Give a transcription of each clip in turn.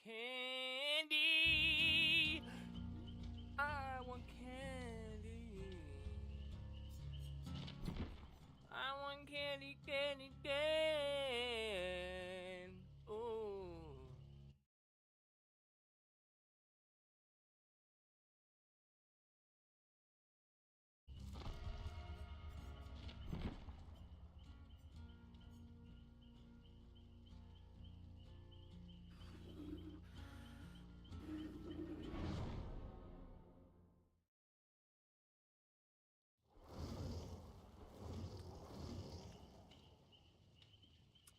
candy. I want candy. I want candy, candy, candy. Ooh.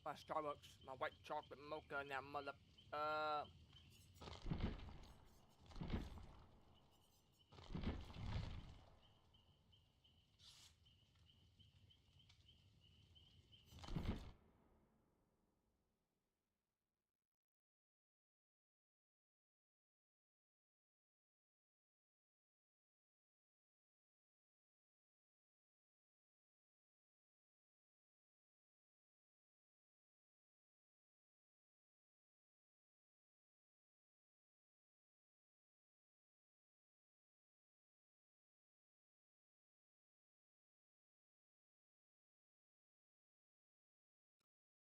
My Starbucks, my white chocolate mocha, and that mother.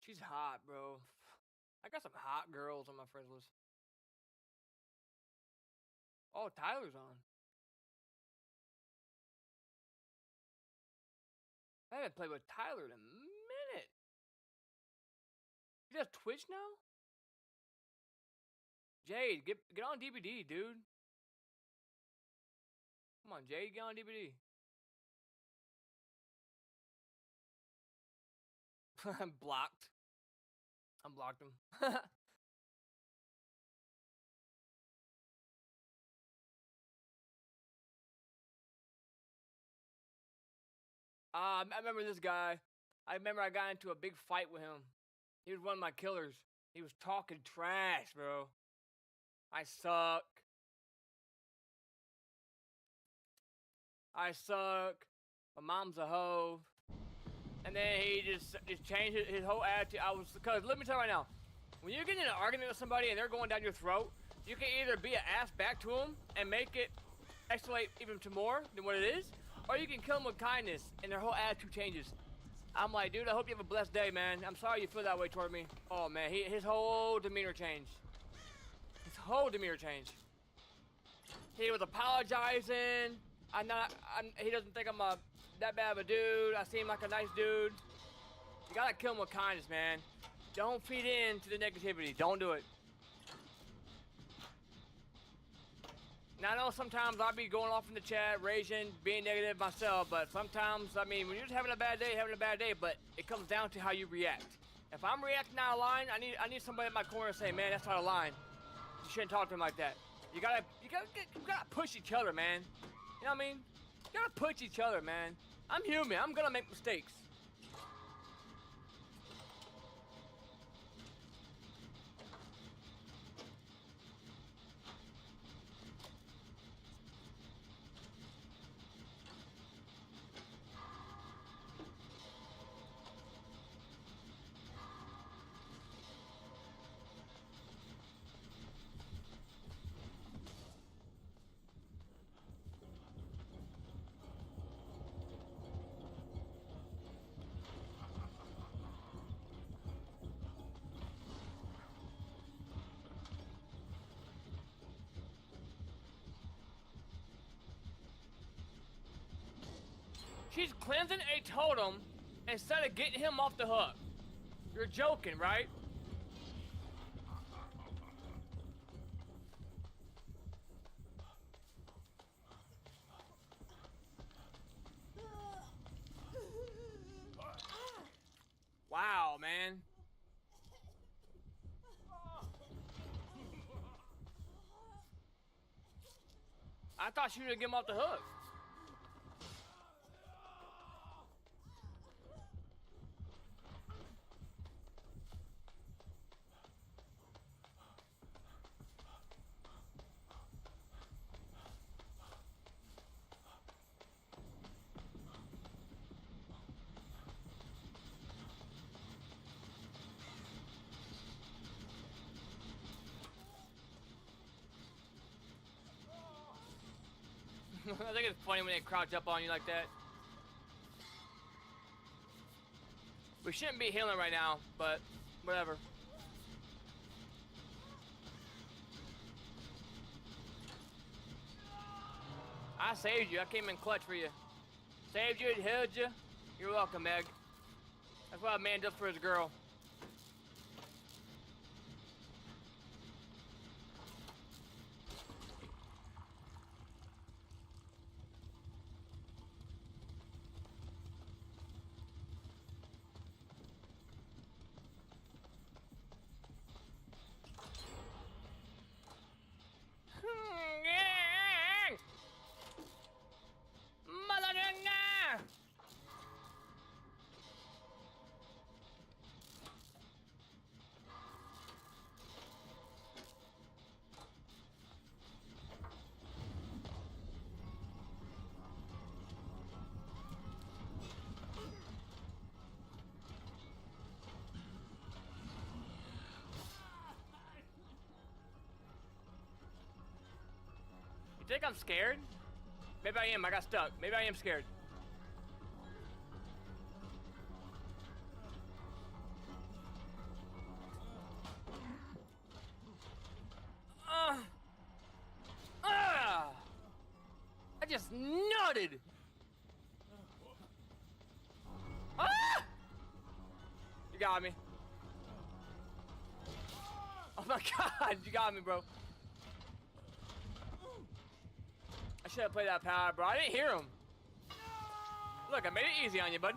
She's hot, bro. I got some hot girls on my friends list. Oh, Tyler's on. I haven't played with Tyler in a minute. He does Twitch now? Jade, get on DVD, dude. Come on, Jade, get on DVD. I'm blocked. Unblocked him. I remember this guy. I remember I got into a big fight with him. He was one of my killers. He was talking trash, bro. I suck. I suck. My mom's a hoe. And then he just changed his whole attitude. Because let me tell you right now, when you're getting in an argument with somebody and they're going down your throat, you can either be an ass back to them and make it escalate even to more than what it is, or you can kill them with kindness and their whole attitude changes. I'm like, dude, I hope you have a blessed day, man. I'm sorry you feel that way toward me. Oh, man, his whole demeanor changed. His whole demeanor changed. He was apologizing. He doesn't think I'm that bad of a dude. I seem like a nice dude. You gotta kill him with kindness, man. Don't feed into the negativity. Don't do it. Now, I know sometimes I'll be going off in the chat, raging, being negative myself, but sometimes, I mean, when you're just having a bad day, but it comes down to how you react. If I'm reacting out of line, I need somebody in my corner to say, man, that's out of line. You shouldn't talk to him like that. You gotta push each other, man. You know what I mean? You gotta push each other, man. I'm human. I'm gonna make mistakes. She's cleansing a totem instead of getting him off the hook. You're joking, right? Wow, man. I thought she was gonna get him off the hook. I think it's funny when they crouch up on you like that. We shouldn't be healing right now, but whatever. I saved you. I came in clutch for you. Saved you, held you. You're welcome, Meg. That's what a man does for his girl. You think I'm scared? Maybe I am. I got stuck. Maybe I am scared. I just nutted. Ah! You got me. Oh my God, you got me, bro. I should have played that power, bro. I didn't hear him. Look, I made it easy on you, bud.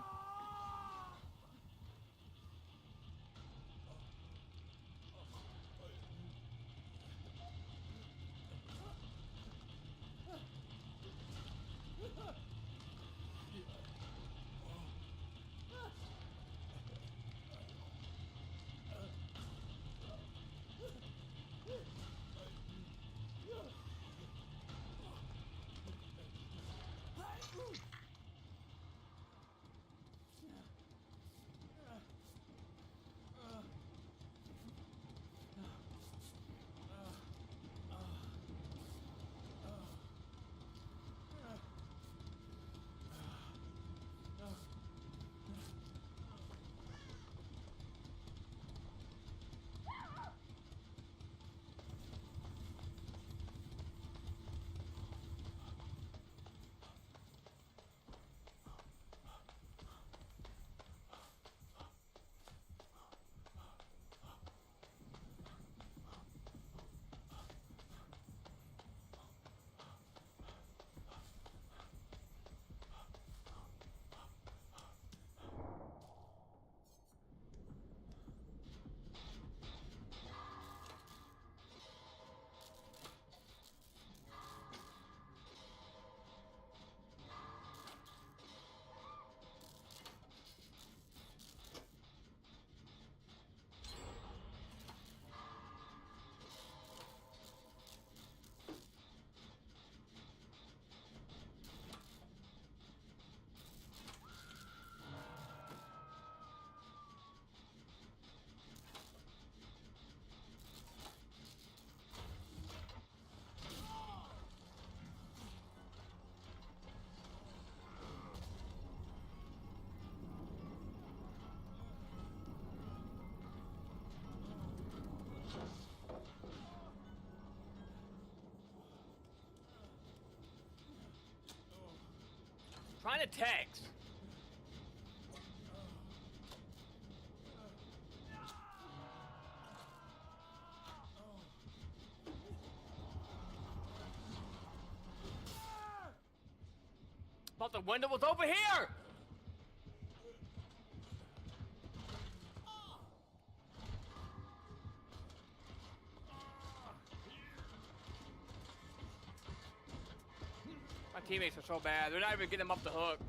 Trying to text. Thought the window was over here. My teammates are so bad. They're not even getting them up the hook.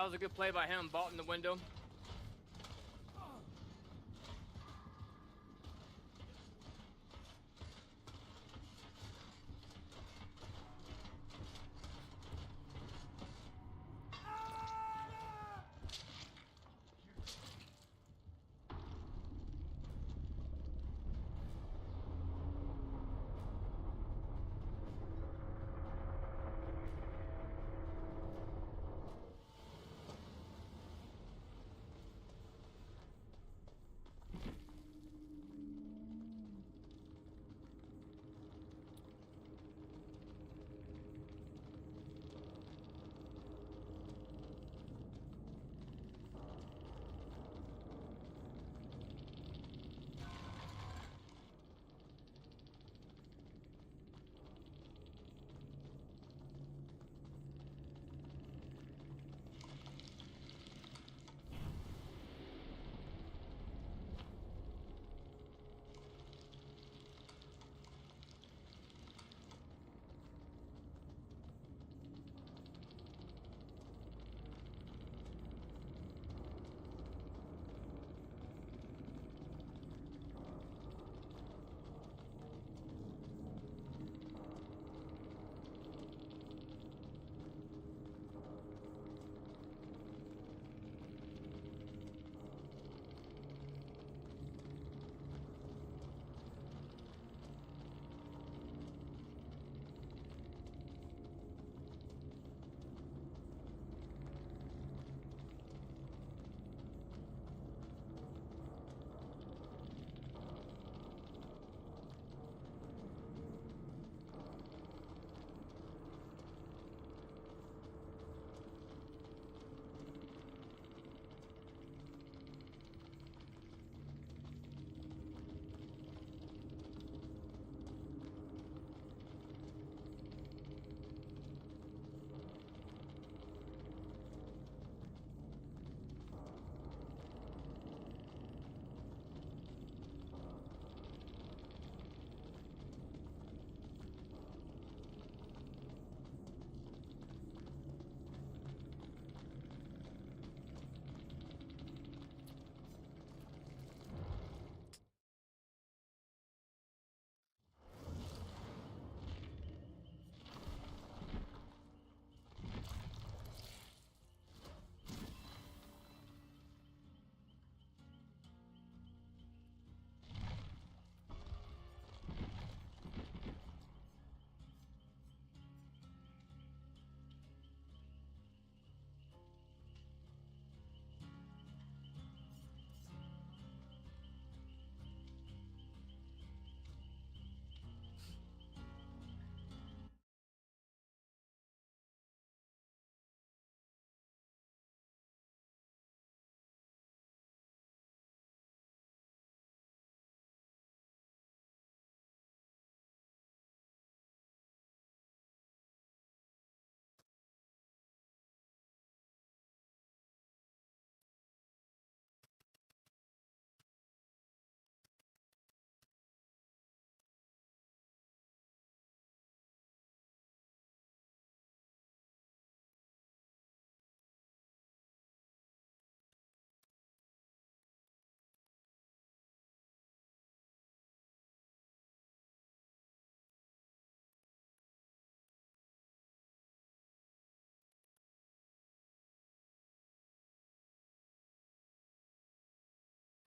That was a good play by him, ball in the window.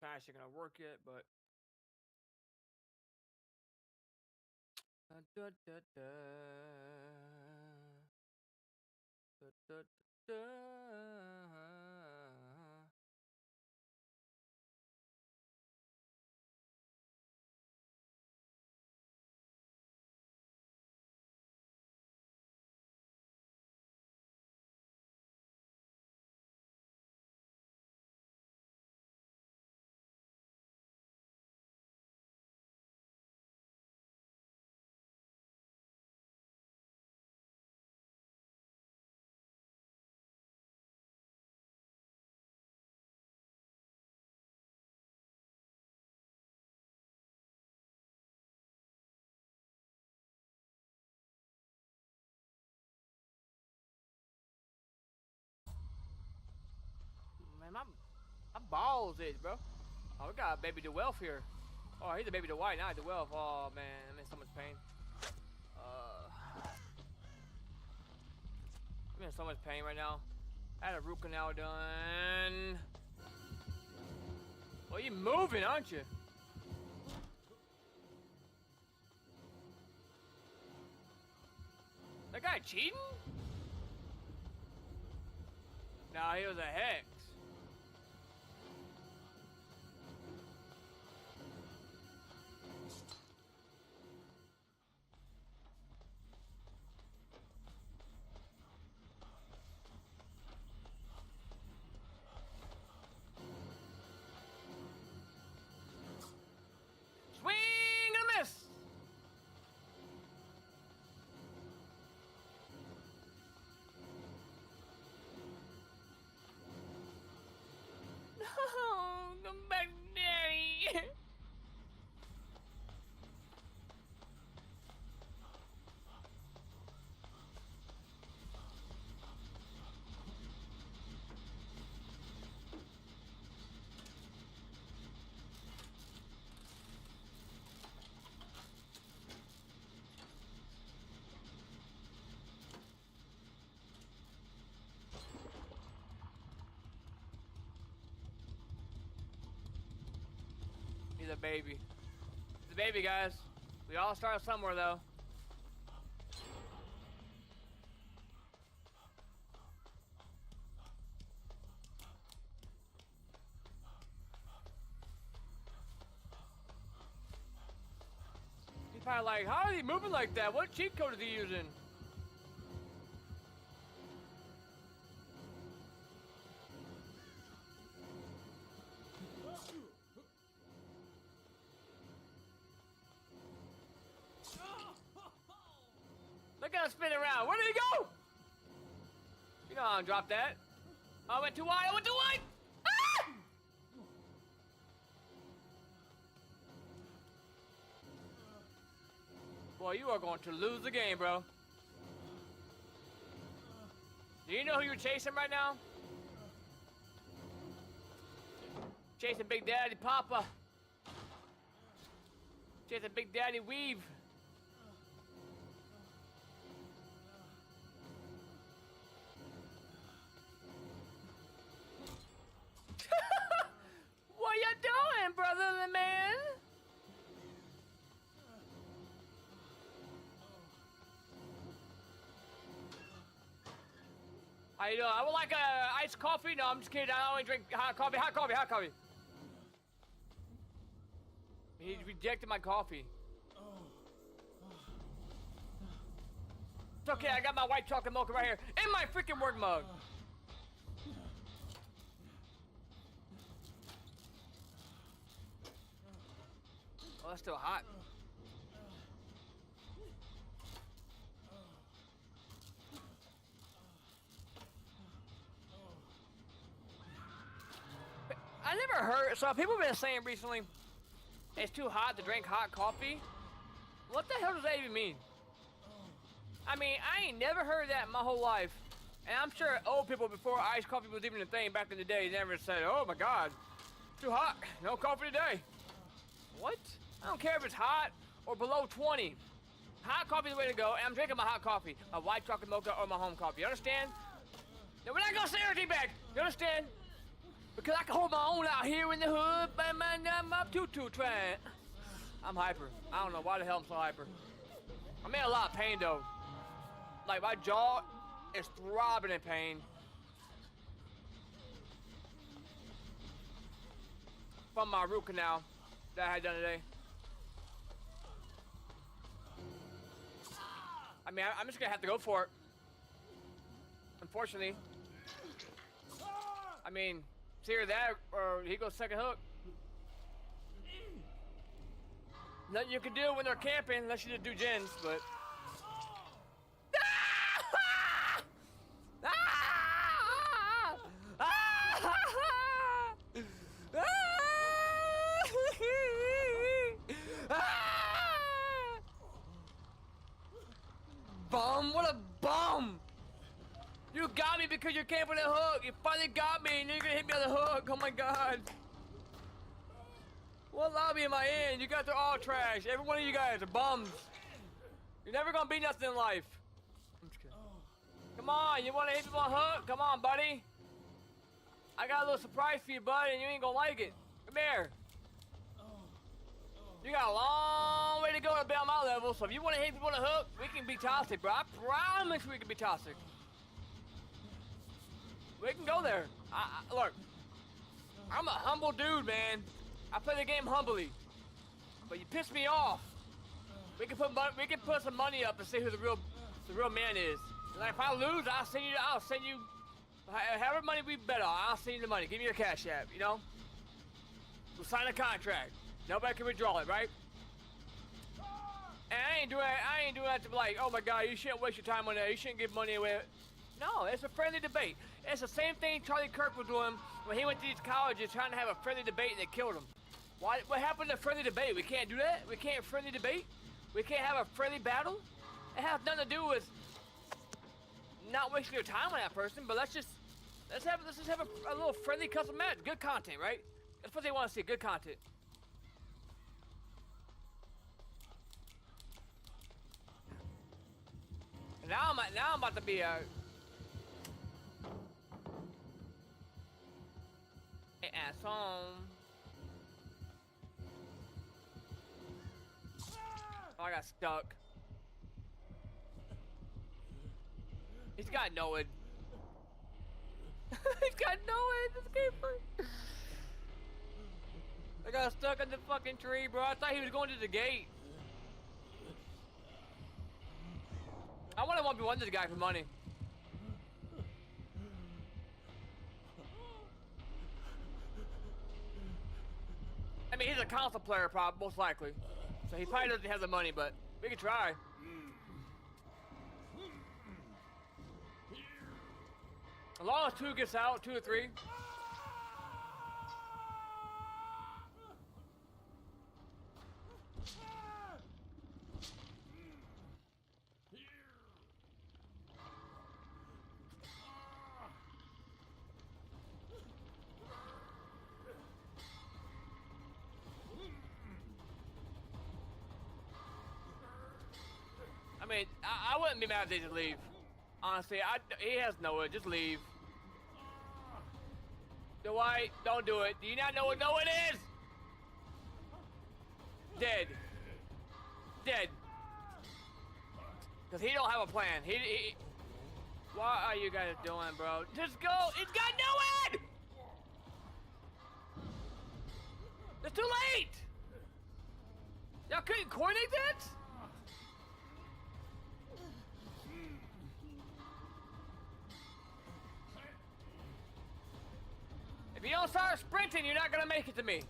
Not actually gonna work yet, but da, da, da. Da, da, da, da. balls is, bro. Oh, we got a baby DeWelf here. Oh, he's a baby DeWhite, not DeWelf. Oh, man, I'm in so much pain. I'm in so much pain right now. I had a root canal done. Well, you're moving, aren't you? That guy cheating? Nah, he was a hex. Swing and a miss. No, come back, Daddy. He's a baby. He's a baby, guys. We all start somewhere, though. He's probably like, how is he moving like that? What cheat code is he using? Look at him spin around. Where did he go? You know how to drop that. I went too wide. I went too wide. Ah! Boy, you are going to lose the game, bro. Do you know who you're chasing right now? Chasing Big Daddy Papa. Chasing Big Daddy Weave. What you doing, brother man? How you doing? I would like a iced coffee. No, I'm just kidding. I only drink hot coffee. Hot coffee. Hot coffee. He rejected my coffee. It's okay. I got my white chocolate mocha right here in my freaking work mug. Oh, that's still hot. I never heard, so people have been saying recently, it's too hot to drink hot coffee. What the hell does that even mean? I mean, I ain't never heard that in my whole life. And I'm sure old people before iced coffee was even a thing back in the day never said, oh my God, too hot, no coffee today. What? I don't care if it's hot or below 20. Hot coffee is the way to go, and I'm drinking my hot coffee. My white chocolate mocha or my home coffee. You understand? Now, we're not gonna say everything back. You understand? Because I can hold my own out here in the hood by my tutu trying. I'm hyper. I don't know why the hell I'm so hyper. I'm in a lot of pain, though. Like, my jaw is throbbing in pain. From my root canal that I had done today. I mean, I'm just gonna have to go for it. Unfortunately. I mean, it's either that or he goes second hook. Nothing you can do when they're camping unless you just do gens, but. Bum, what a bum! You got me because because you're camping the hook. You finally got me, and you're gonna hit me on the hook. Oh my god. What lobby am I in? You guys are all trash. Every one of you guys are bums. You're never gonna be nothing in life. I'm just kidding. Come on, you wanna hit me on the hook? Come on, buddy. I got a little surprise for you, buddy, and you ain't gonna like it. Come here. You got a long way to go to be on my level, so if you want to hit people on the hook, we can be toxic, bro. I promise we can be toxic. We can go there. Look, I'm a humble dude, man. I play the game humbly, but you piss me off. We can put some money up and see who the real man is. And if I lose, I'll send you however money we bet on. I'll send you the money. Give me your cash app, you know. We'll sign a contract. Nobody can withdraw it, right? And I ain't doing that to be like, oh my god, you shouldn't waste your time on that. You shouldn't give money away. No, it's a friendly debate. It's the same thing Charlie Kirk was doing when he went to these colleges trying to have a friendly debate and they killed him. What happened to friendly debate? We can't do that? We can't friendly debate? We can't have a friendly battle? It has nothing to do with not wasting your time on that person, but let's just have a little friendly custom match. Good content, right? That's what they want to see, good content. Now I'm about to be a ass home. Oh, I got stuck. He's got no it. He's got no it. This game. I got stuck in the fucking tree, bro. I thought he was going to the gate. I want to 1v1 this guy for money. I mean, he's a console player, probably, most likely. So he probably doesn't have the money, but we can try. As long as 2 gets out, 2 or 3. I mean, I wouldn't be mad if they just leave. Honestly, he has nowhere. Just leave. Dwight, don't do it. Do you not know what no it is? Dead. Dead. Because he don't have a plan. What are you guys doing, bro? Just go. It's got no end! It's too late! Y'all couldn't coordinate that? If you don't start sprinting, you're not gonna make it to me.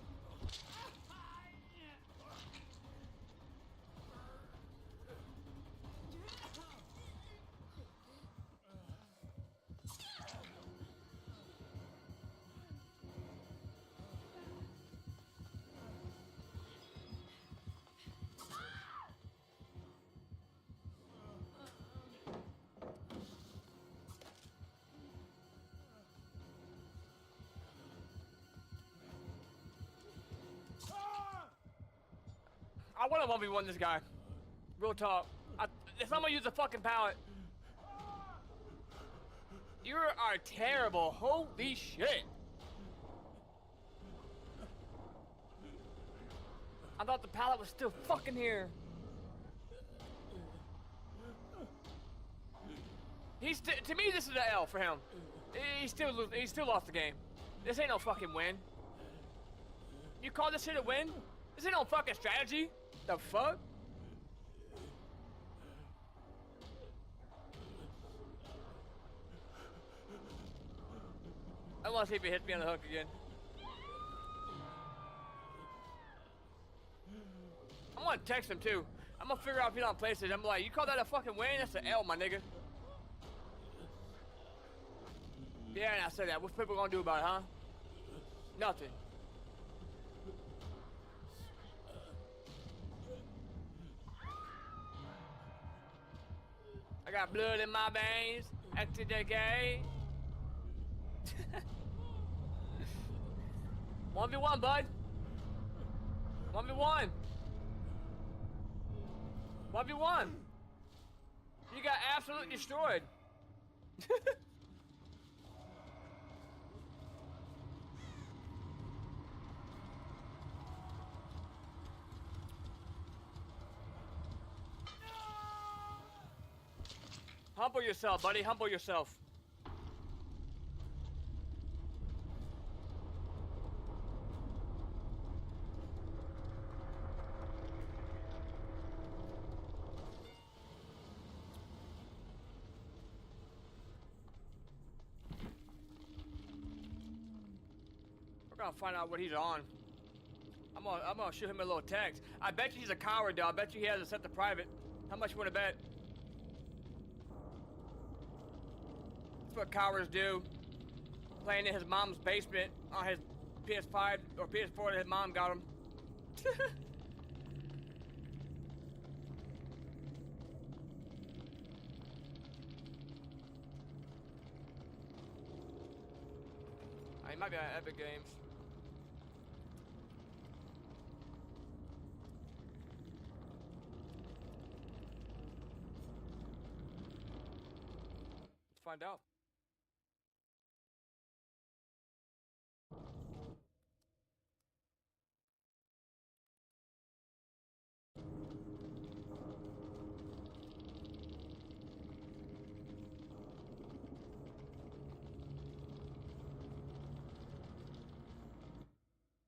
I want to 1v1 this guy. Real talk. If I'm gonna use a fucking pallet. You are terrible. Holy shit. I thought the pallet was still fucking here. To me, this is an L for him. He still lost the game. This ain't no fucking win. You call this shit a win? This ain't no fucking strategy. The fuck? I want to see if he hits me on the hook again. I'm gonna text him too. I'm gonna figure out if he's on PlayStation. I'm like, you call that a fucking win? That's an L, my nigga. Yeah, and I said that. What's people gonna do about it, huh? Nothing. I got blood in my veins. Extra decay. 1v1, bud. 1v1. 1v1. You got absolutely destroyed. Humble yourself, buddy. Humble yourself. We're gonna find out what he's on. I'm gonna shoot him a little text. I bet you he's a coward, though. I bet you he has it set to private. How much you wanna bet? That's what cowards do. Playing in his mom's basement on his PS5 or PS4 that his mom got him. He might be on Epic Games. Let's find out.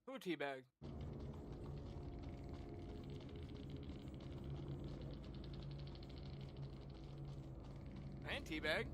Who teabag? I ain't teabag.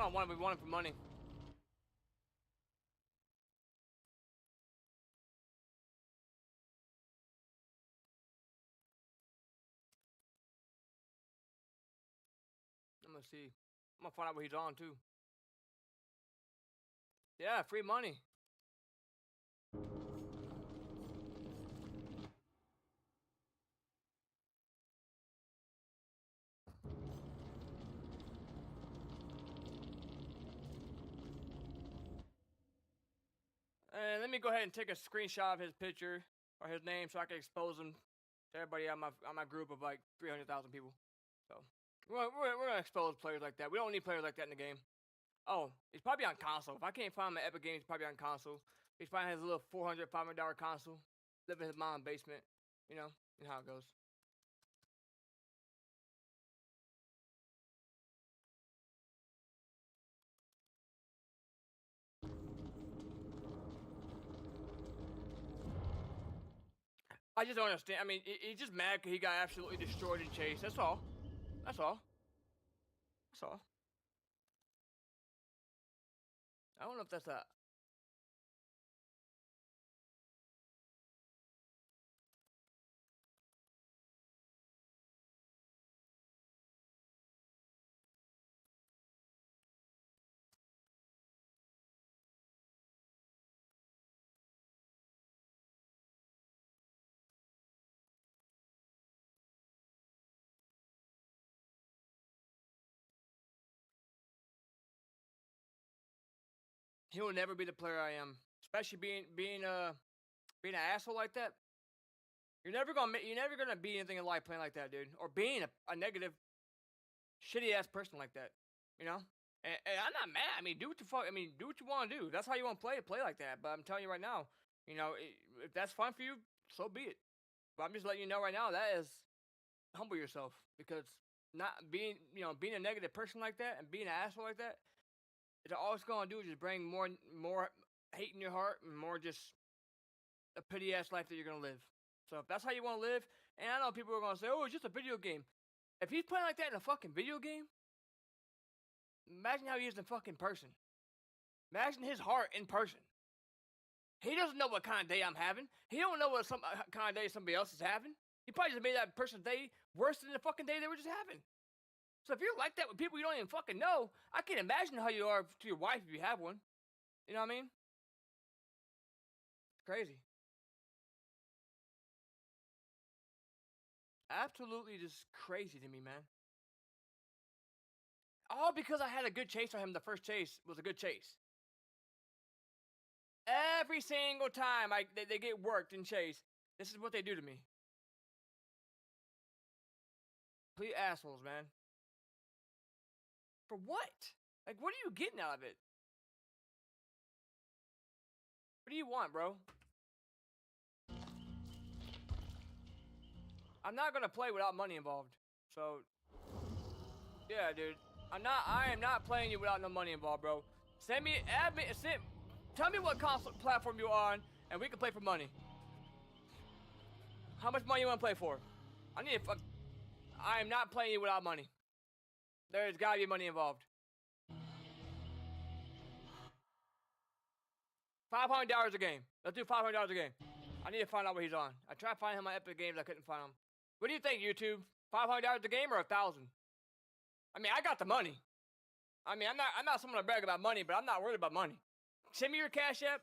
I want him. We want him for money. I'm gonna see. I'm gonna find out what he's on too. Yeah, free money. And let me go ahead and take a screenshot of his picture or his name so I can expose him to everybody on my group of like 300,000 people. So we're gonna expose players like that. We don't need players like that in the game. Oh, he's probably on console. If I can't find him at Epic Games, he's probably on console. He's probably has a little $400, $500 console. Live in his mom's basement. You know how it goes. I just don't understand. I mean, he's just mad because he got absolutely destroyed in Chase. That's all. That's all. That's all. I don't know if that's a... He will never be the player I am. Especially being an asshole like that. You're never gonna be anything in life playing like that, dude. Or being a negative, shitty ass person like that. You know? And I'm not mad. I mean, do what you want to do. That's how you want to play like that. But I'm telling you right now, if that's fun for you, so be it. But I'm just letting you know right now that is humble yourself because not being, being a negative person like that and being an asshole like that, it's all it's gonna do is just bring more hate in your heart and more just a pity ass life that you're gonna live. So if that's how you want to live, and I know people are gonna say, "Oh, it's just a video game." If he's playing like that in a fucking video game, imagine how he is in fucking person. Imagine his heart in person. He doesn't know what kind of day I'm having. He don't know what kind of day somebody else is having. He probably just made that person's day worse than the fucking day they were just having. So if you're like that with people you don't even fucking know, I can't imagine how you are to your wife if you have one. You know what I mean? It's crazy. Absolutely just crazy to me, man. All because I had a good chase on him. The first chase was a good chase. Every single time they get worked and chased, this is what they do to me. Complete assholes, man. For what? Like, what are you getting out of it? What do you want, bro? I'm not gonna play without money involved. So, yeah, dude. I am not playing you without no money involved, bro. Tell me what console platform you're on, and we can play for money. How much money you want to play for? I am not playing you without money. There's gotta be money involved. $500 a game. Let's do $500 a game. I need to find out what he's on. I tried to find him on Epic Games. I couldn't find him. What do you think, YouTube? $500 a game or $1,000? I mean, I got the money. I mean, I'm not someone to brag about money, but I'm not worried about money. Send me your Cash App.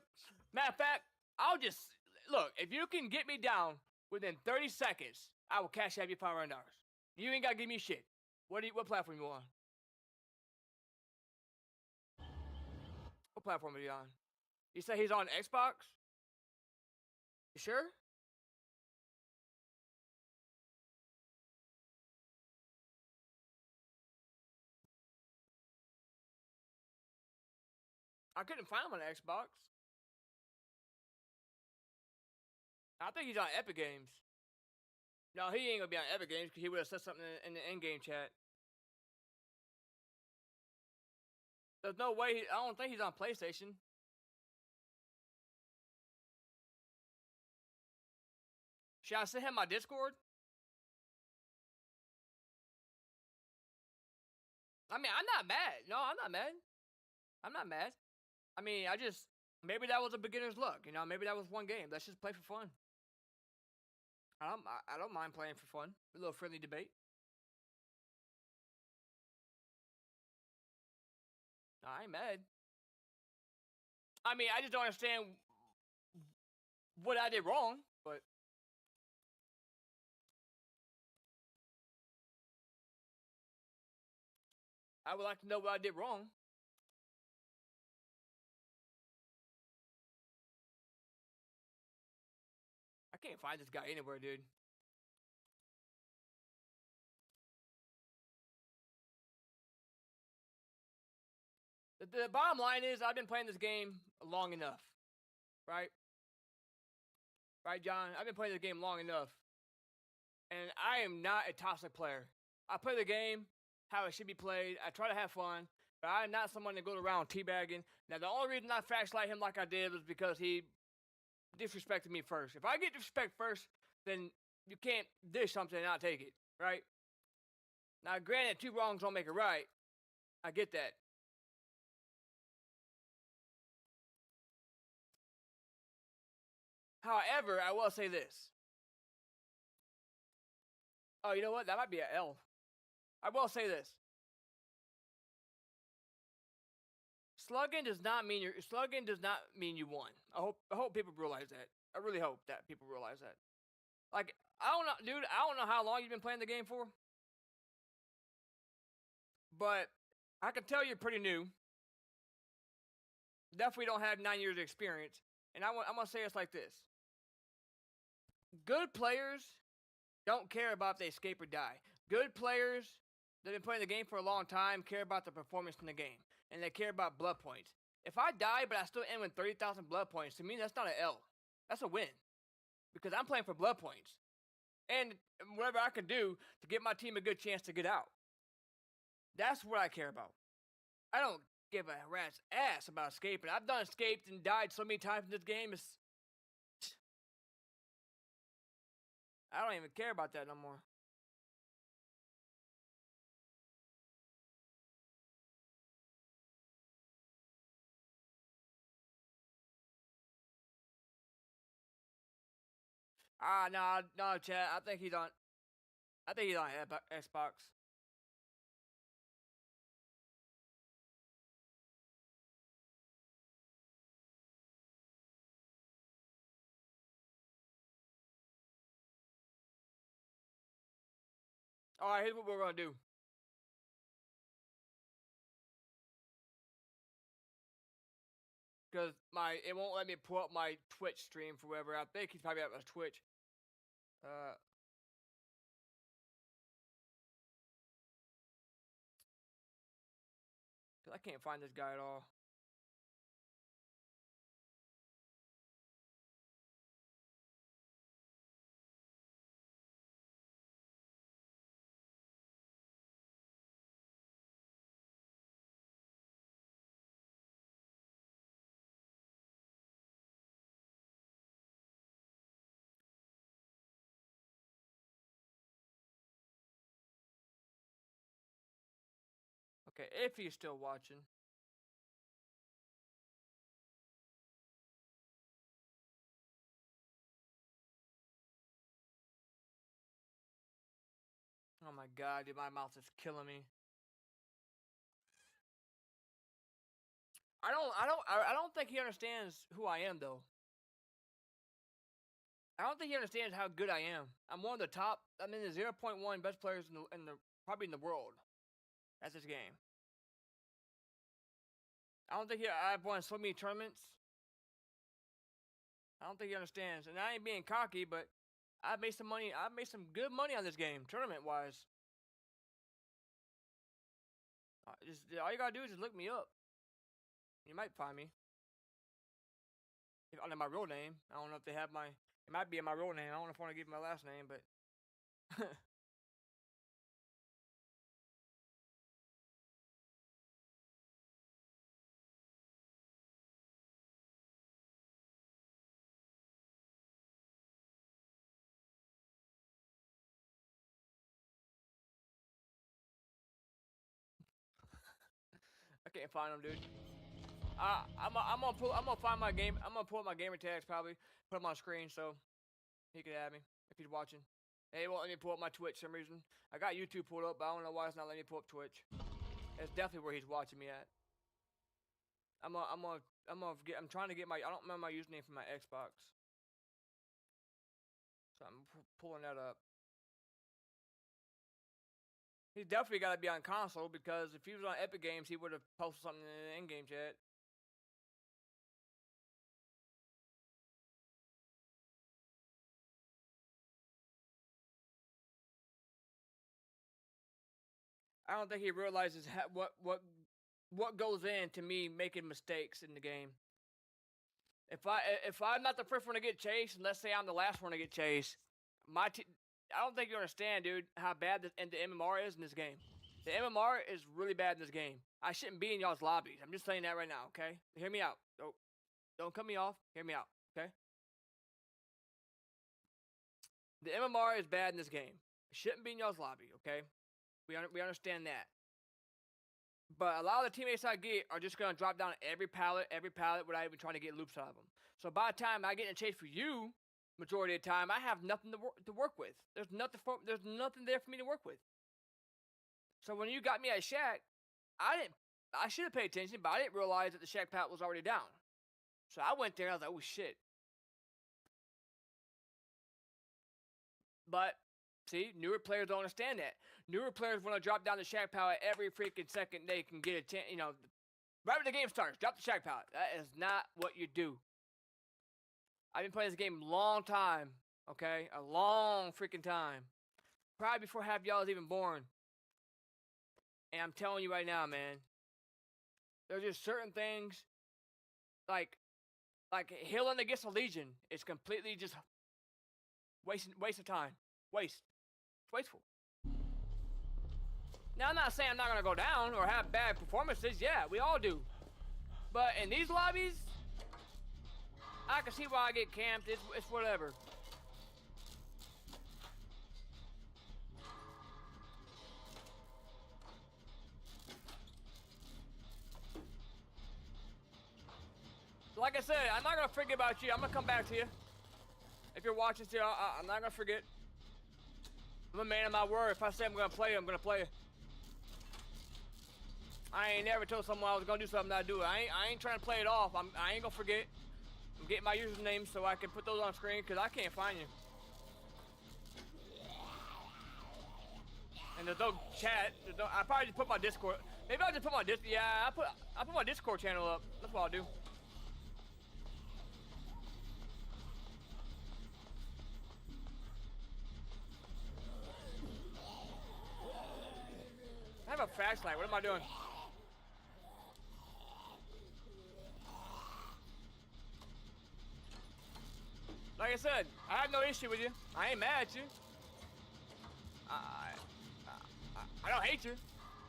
Matter of fact, I'll just look. If you can get me down within 30 seconds, I will Cash App you $500. You ain't gotta give me shit. What platform you on? What platform are you on? You say he's on Xbox? You sure? I couldn't find him on Xbox. I think he's on Epic Games. No, he ain't gonna be on Epic Games because he would have said something in the in-game chat. There's no way. I don't think he's on PlayStation. Should I send him my Discord? I mean, I'm not mad. No, I'm not mad. I'm not mad. I mean, maybe that was a beginner's luck. Maybe that was one game. Let's just play for fun. I don't mind playing for fun. A little friendly debate. No, I ain't mad. I mean, I just don't understand what I did wrong, but I would like to know what I did wrong. I can't find this guy anywhere, dude. The bottom line is I've been playing this game long enough, right? Right, John? I've been playing this game long enough, and I am not a toxic player. I play the game how it should be played. I try to have fun, but I'm not someone that goes around teabagging. Now, the only reason I flashlight him like I did was because he disrespected me first. If I get disrespect first, then you can't dish something and not take it, right? Now, granted, two wrongs don't make it right. I get that. However, I will say this. Oh, you know what? That might be an L. I will say this. Slugging does not mean you won. I hope people realize that. I really hope that people realize that. Like, I don't know, dude. I don't know how long you've been playing the game for, but I can tell you're pretty new. Definitely don't have 9 years of experience. And I'm gonna say it's like this: good players don't care about if they escape or die. Good players that have been playing the game for a long time care about the performance in the game, and they care about blood points. If I die but I still end with 30,000 blood points, to me that's not an L. That's a win, because I'm playing for blood points and whatever I can do to give my team a good chance to get out. That's what I care about. I don't give a rat's ass about escaping. I've done escaped and died so many times in this game. I don't even care about that no more. No, Chad. I think he's on Xbox. All right, here's what we're gonna do. Because it won't let me pull up my Twitch stream for whatever. I think he's probably at my Twitch. Cause I can't find this guy at all. Okay, if he's still watching. Oh my god, dude, my mouth is killing me. I don't think he understands who I am though. I don't think he understands how good I am. I'm one of the top. I'm in the 0.1 best players in the probably in the world. That's this game. I don't think I've won so many tournaments. I don't think he understands, and I ain't being cocky, but I made some money. I made some good money on this game, tournament wise. All you gotta do is just look me up. You might find me. Under my real name. I don't know if they have my. It might be in my real name. I don't know if I want to give my last name, but. I can't find them, dude. I'm gonna find my game. I'm gonna pull up my gamer tags probably. Put them on screen so he can have me if he's watching. Hey, it won't let me pull up my Twitch for some reason. I got YouTube pulled up, but I don't know why it's not letting me pull up Twitch. It's definitely where he's watching me at. I'm trying to get my. I don't remember my username for my Xbox, so I'm pulling that up. He's definitely got to be on console because if he was on Epic Games, he would have posted something in the in-game chat. I don't think he realizes what goes into me making mistakes in the game. If I'm not the first one to get chased, and let's say I'm the last one to get chased, I don't think you understand, dude, how bad the MMR is in this game. The MMR is really bad in this game. I shouldn't be in y'all's lobbies. I'm just saying that right now, okay? Hear me out. Don't cut me off. Hear me out, okay? The MMR is bad in this game. I shouldn't be in y'all's lobby, okay? We understand that. But a lot of the teammates I get are just going to drop down every pallet without even trying to get loops out of them. So by the time I get in a chase for you, majority of the time, I have nothing to work with. There's nothing there for me to work with. So when you got me at Shack, I should have paid attention, but I didn't realize that the Shack pallet was already down. So I went there, I was like, oh shit. But see, newer players don't understand that. Newer players want to drop down the Shack pallet every freaking second they can get a chance. Right when the game starts, drop the Shack pallet. That is not what you do. I've been playing this game a long time, okay? A long freaking time. Probably before half y'all was even born. And I'm telling you right now, man, there's just certain things, like healing against a Legion is completely just waste of time. Waste. It's wasteful. Now, I'm not saying I'm not gonna go down or have bad performances. Yeah, we all do. But in these lobbies, I can see why I get camped. It's whatever. Like I said, I'm not gonna forget about you. I'm gonna come back to you. If you're watching still, I'm not gonna forget. I'm a man of my word. If I say I'm gonna play, I'm gonna play. I ain't never told someone I was gonna do something I do. I ain't trying to play it off. I ain't gonna forget. I'm getting my username so I can put those on screen because I can't find you. And there's no chat. I probably just put my Discord. Maybe I'll just put my Discord. Yeah, I put my Discord channel up. That's what I'll do. I have a flashlight. What am I doing? Like I said, I have no issue with you. I ain't mad at you. I don't hate you.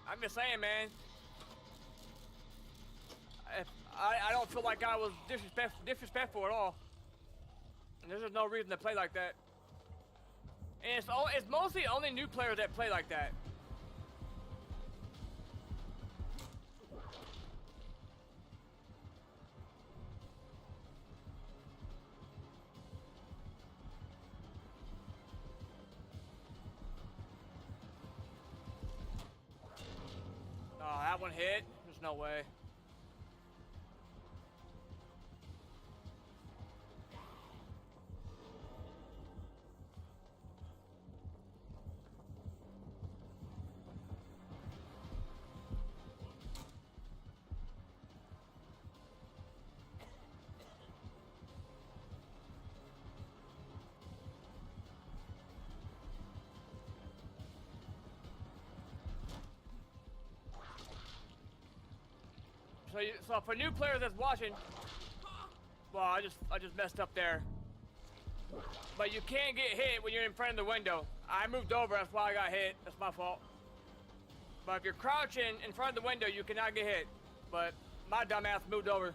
I'm just saying, man. I don't feel like I was disrespectful at all. And there's just no reason to play like that. And it's mostly only new players that play like that. Oh, that one hit? There's no way. So for new players that's watching, well, I just messed up there. But you can't get hit when you're in front of the window. I moved over, that's why I got hit. That's my fault. But if you're crouching in front of the window, you cannot get hit. But my dumbass moved over.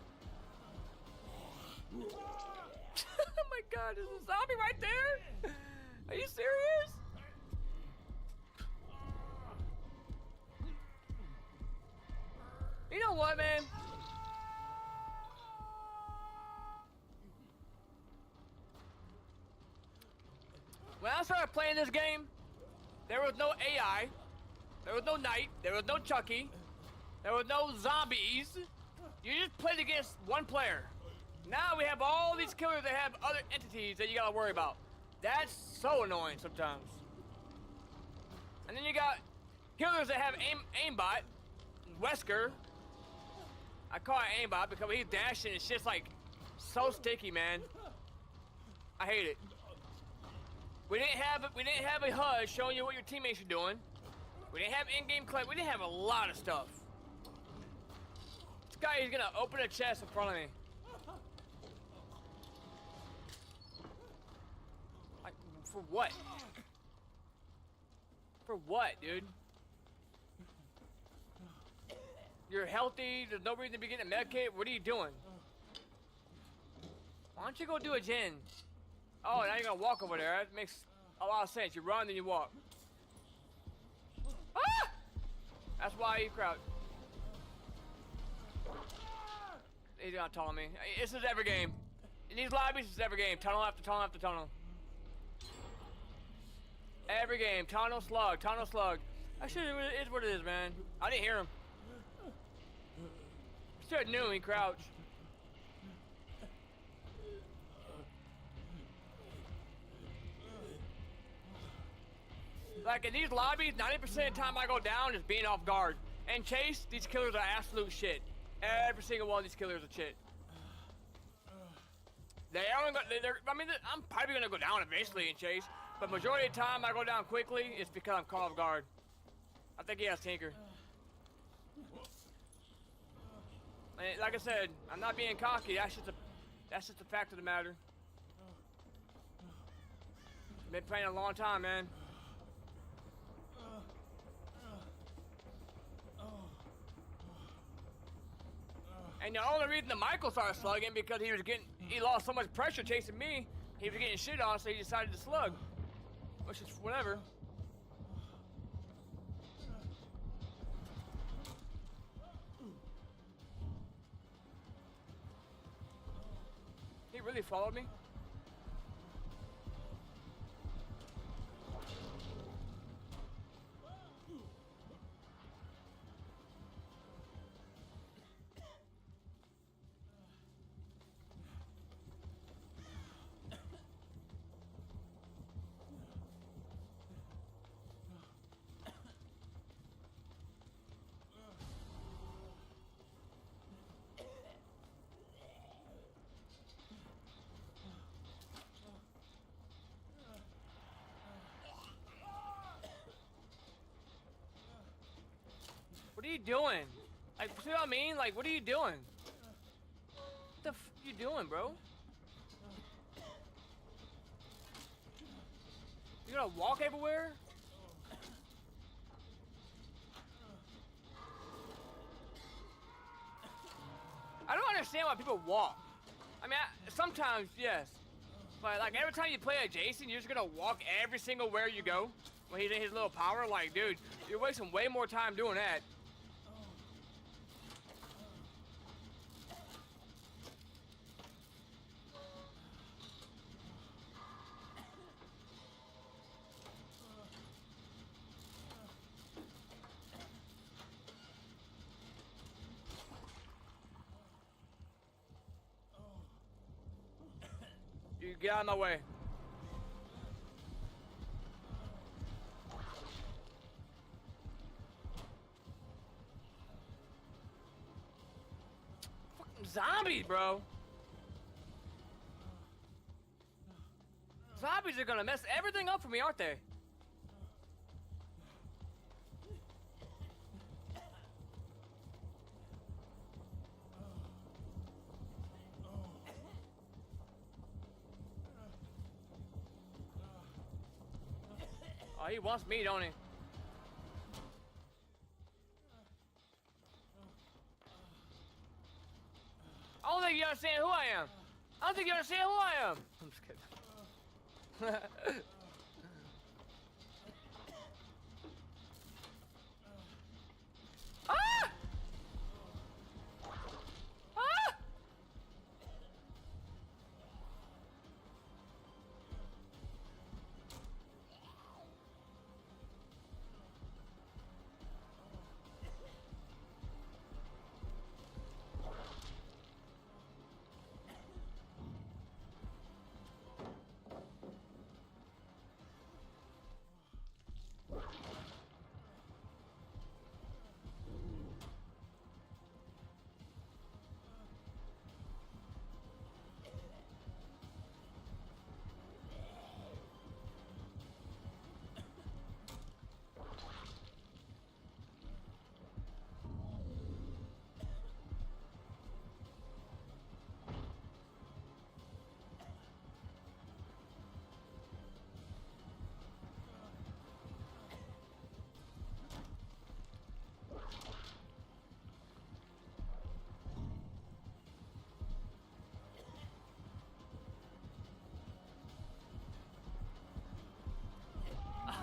Oh my God, there's a zombie right there? Are you serious? You know what, man? When I started playing this game, there was no AI, there was no Knight, there was no Chucky, there was no zombies. You just played against one player. Now we have all these killers that have other entities that you gotta worry about. That's so annoying sometimes. And then you got killers that have aimbot, Wesker. I call it aimbot because when he's dashing, it's just like so sticky, man. I hate it. We didn't have a HUD showing you what your teammates are doing. We didn't have in-game clip. We didn't have a lot of stuff. This guy is gonna open a chest in front of me. Like, for what? For what, dude? You're healthy, there's no reason to be getting a med kit. What are you doing? Why don't you go do a gen? Oh, now you're gonna walk over there. That makes a lot of sense. You run, then you walk. Ah! That's why you crouch. He's gonna tunnel me. This is every game. In these lobbies, this is every game. Tunnel after tunnel after tunnel. Every game. Tunnel slug, tunnel slug. Actually, it is what it is, man. I didn't hear him. Should knew he crouched. Like in these lobbies, 90% of the time I go down is being off guard. And Chase, these killers are absolute shit. Every single one of these killers are shit. I mean, I'm probably gonna go down eventually in Chase, but majority of the time I go down quickly, it's because I'm caught off guard. I think he has Tinker. And like I said, I'm not being cocky. That's just a fact of the matter. Been playing a long time, man. And the only reason the Michael started slugging because he lost so much pressure chasing me. He was getting shit on, so he decided to slug. Which is whatever. He really followed me? What are you doing? Like, see what I mean? Like, what are you doing? What the f you doing, bro? You gonna walk everywhere? I don't understand why people walk. I mean, sometimes, yes. But, like, every time you play a Jason, you're just gonna walk every single where you go. When he's in his little power, like, dude, you're wasting way more time doing that. You get out of my way. Fucking zombies, bro. Zombies are gonna mess everything up for me, aren't they? Oh, he wants me, don't he? I don't think you understand who I am. I don't think you understand who I am. I'm just kidding. Ah! Ah!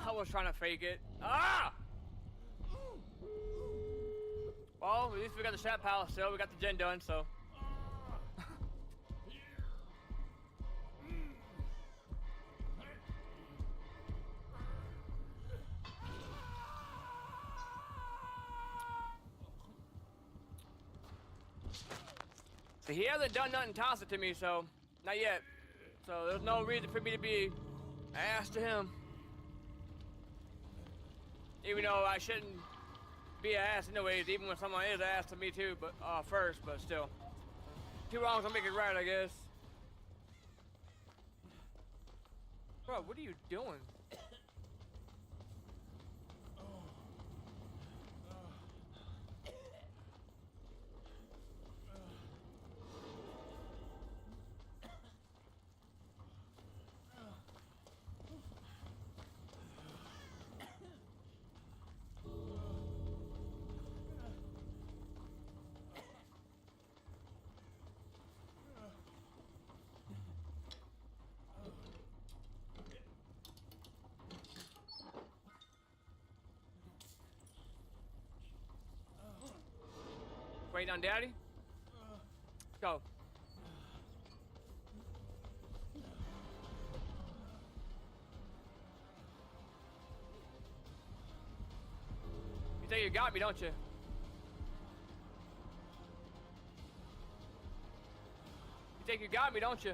I was trying to fake it. Ah! Well, at least we got the shot pile still. We got the gen done, so. So he hasn't done nothing, toss it to me, so. Not yet. So there's no reason for me to be ass to him. Even though I shouldn't be an ass anyways, even when someone is an ass to me too, but first, but still. Two wrongs don't make it right, I guess. Bro, what are you doing? Waiting on daddy? Let's go. You think you got me, don't you? You think you got me, don't you?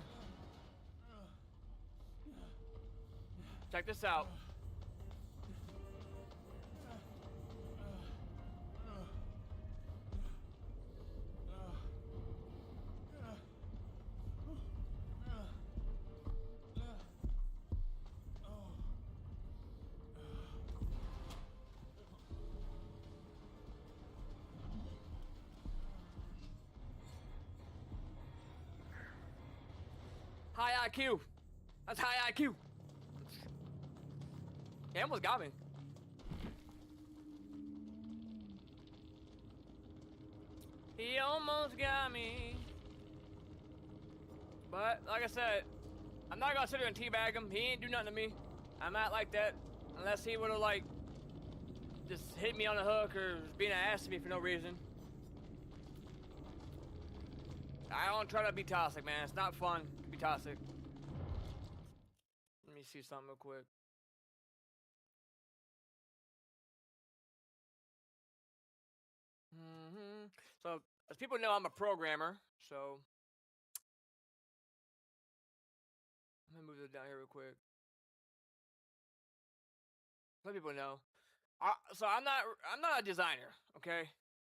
Check this out. High IQ. That's high IQ. He almost got me. He almost got me. But, like I said, I'm not gonna sit here and teabag him. He ain't do nothing to me. I'm not like that. Unless he would've, like, just hit me on the hook or being an ass to me for no reason. I don't try to be toxic, man. It's not fun to be toxic. Let me see something real quick. So, as people know, I'm a programmer, so let me move this down here real quick. Let people know. So I'm not a designer, okay?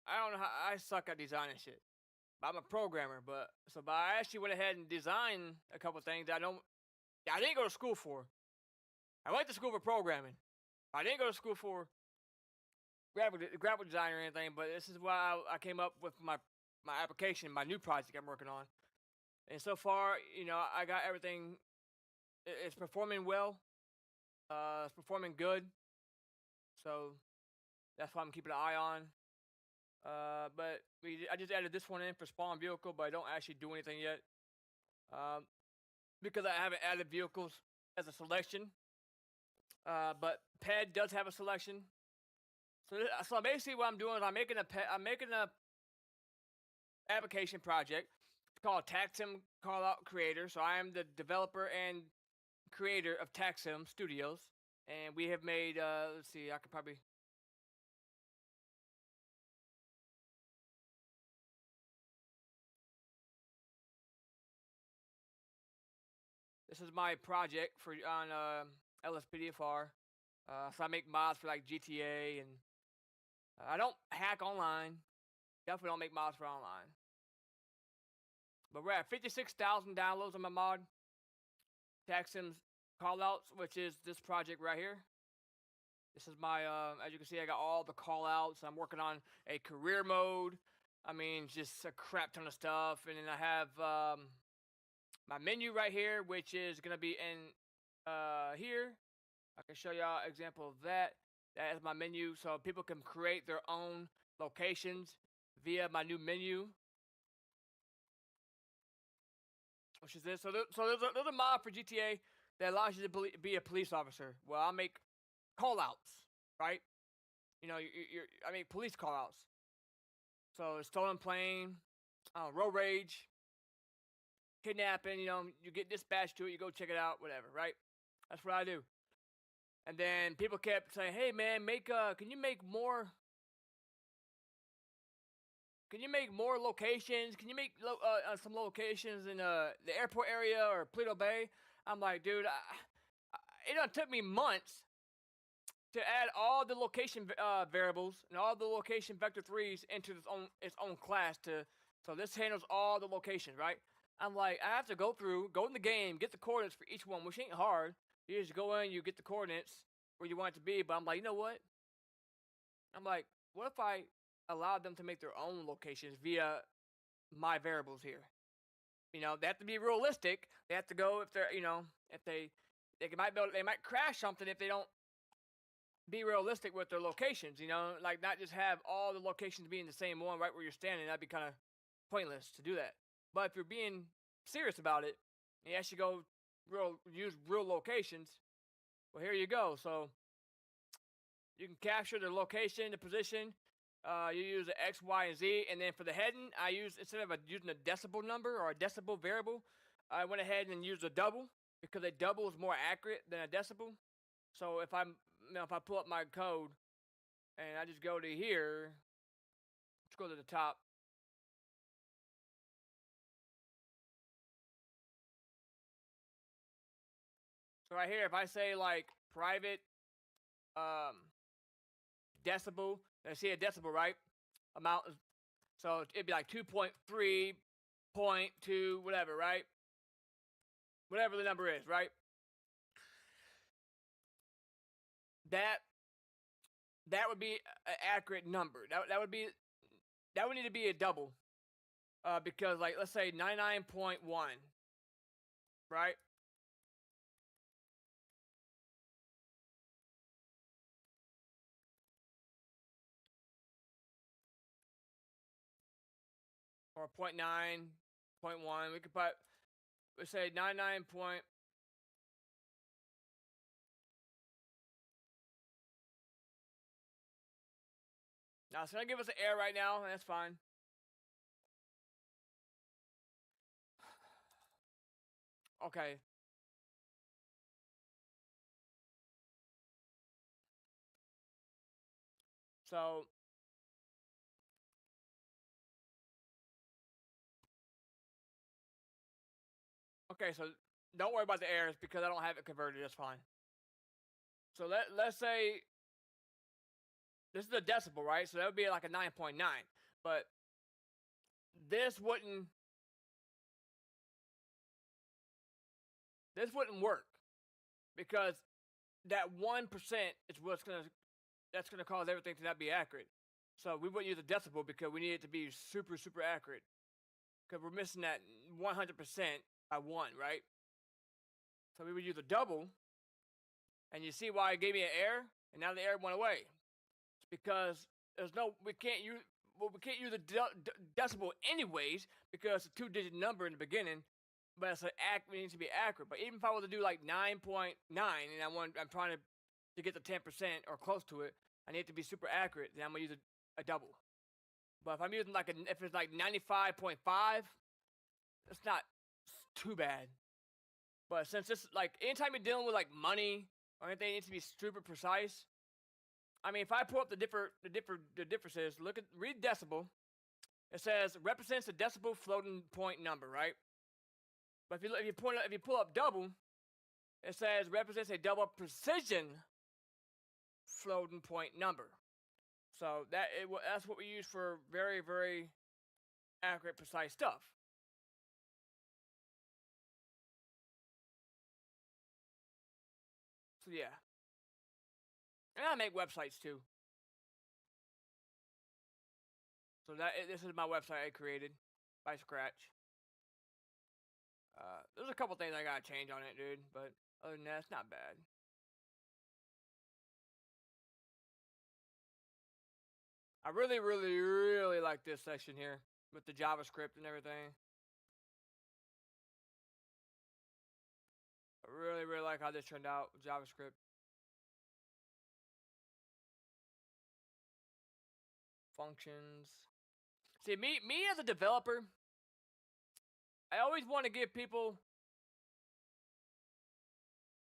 I don't know how I suck at designing shit. But I'm a programmer, but I actually went ahead and designed a couple things that I didn't go to school for. I went to school for programming. I didn't go to school for graphic design or anything, but this is why I came up with my application, my new project I'm working on. And so far, you know, I got everything. It's performing well. It's performing good. So that's why I'm keeping an eye on. But I just added this one in for spawn vehicle, but I don't actually do anything yet. Because I haven't added vehicles as a selection. But PED does have a selection. So basically what I'm doing is I'm making a application project. It's called TaxSim Callout Creator. So I am the developer and creator of TaxSim Studios. And we have made, let's see, I could probably... This is my project on LSPDFR. So I make mods for like GTA, and I don't hack online. Definitely don't make mods for online. But we're at 56,000 downloads on my mod. TaxSim's callouts, which is this project right here. This is my, as you can see, I got all the callouts. I'm working on a career mode. I mean, just a crap ton of stuff. And then I have my menu right here, which is going to be in here. I can show y'all an example of that. That is my menu, so people can create their own locations via my new menu. Which is this. So there's a mod for GTA that allows you to be a police officer. Well, I make call-outs, right? You know, I make police call-outs. So stolen plane, road rage, kidnapping, you know, you get dispatched to it, you go check it out, whatever, right? That's what I do. And then people kept saying, "Hey man, can you make more locations? Can you make some locations in the airport area or Pluto Bay?" I'm like, dude, it took me months to add all the location variables and all the location vector 3s into its own class so this handles all the locations, right? I'm like, I have to go in the game, get the coordinates for each one, which ain't hard. You just go in, you get the coordinates where you want it to be. But I'm like, you know what? I'm like, what if I allowed them to make their own locations via my variables here? You know, they have to be realistic. They have to go if they're, you know, if they might crash something if they don't be realistic with their locations. You know, like not just have all the locations being the same one right where you're standing. That'd be kind of pointless to do that. But if you're being serious about it, you actually go use real locations. Well, here you go. So you can capture the location, the position. You use the X, Y, and Z, and then for the heading, I use instead of using a decibel number or a decibel variable, I went ahead and used a double because a double is more accurate than a decibel. So if if I pull up my code and I just go to here, let's go to the top. So right here, if I say like private decibel, I see a decibel, right? Amount, so it'd be like 2.3.2, whatever, right? Whatever the number is, right? That would be an accurate number. That would need to be a double, because like let's say 99.1, right? Or 0.9, 0.1. We could put, let's say 99 point. Now it's gonna give us an error right now, and that's fine. Okay. So okay, so don't worry about the errors because I don't have it converted. That's fine. So let's say this is a decibel, right? So that would be like a 9.9. But this wouldn't work because that 1% is that's gonna cause everything to not be accurate. So we wouldn't use a decibel because we need it to be super super accurate. Because we're missing that 100% by 1, right? So we would use a double, and you see why it gave me an error, and now the error went away. It's because we can't use a decibel anyways because it's a 2-digit number in the beginning, but it needs to be accurate. But even if I were to do like 9.9, and I'm trying to get to 10% or close to it, I need it to be super accurate. Then I'm gonna use a double. But if I'm using if it's like 95.5, it's not too bad. But since this, like, anytime you're dealing with like money or anything, it needs to be super precise. I mean, if I pull up the differences, read decibel. It says represents the decibel floating point number, right? But if you pull up double, it says represents a double precision floating point number. So that's what we use for very very accurate, precise stuff. So yeah, and I make websites too. So this is my website I created by scratch. There's a couple things I gotta change on it, dude, but other than that, it's not bad. I really, really, really like this section here with the JavaScript and everything. I really, really like how this turned out with JavaScript. Functions. See, me as a developer, I always want to give people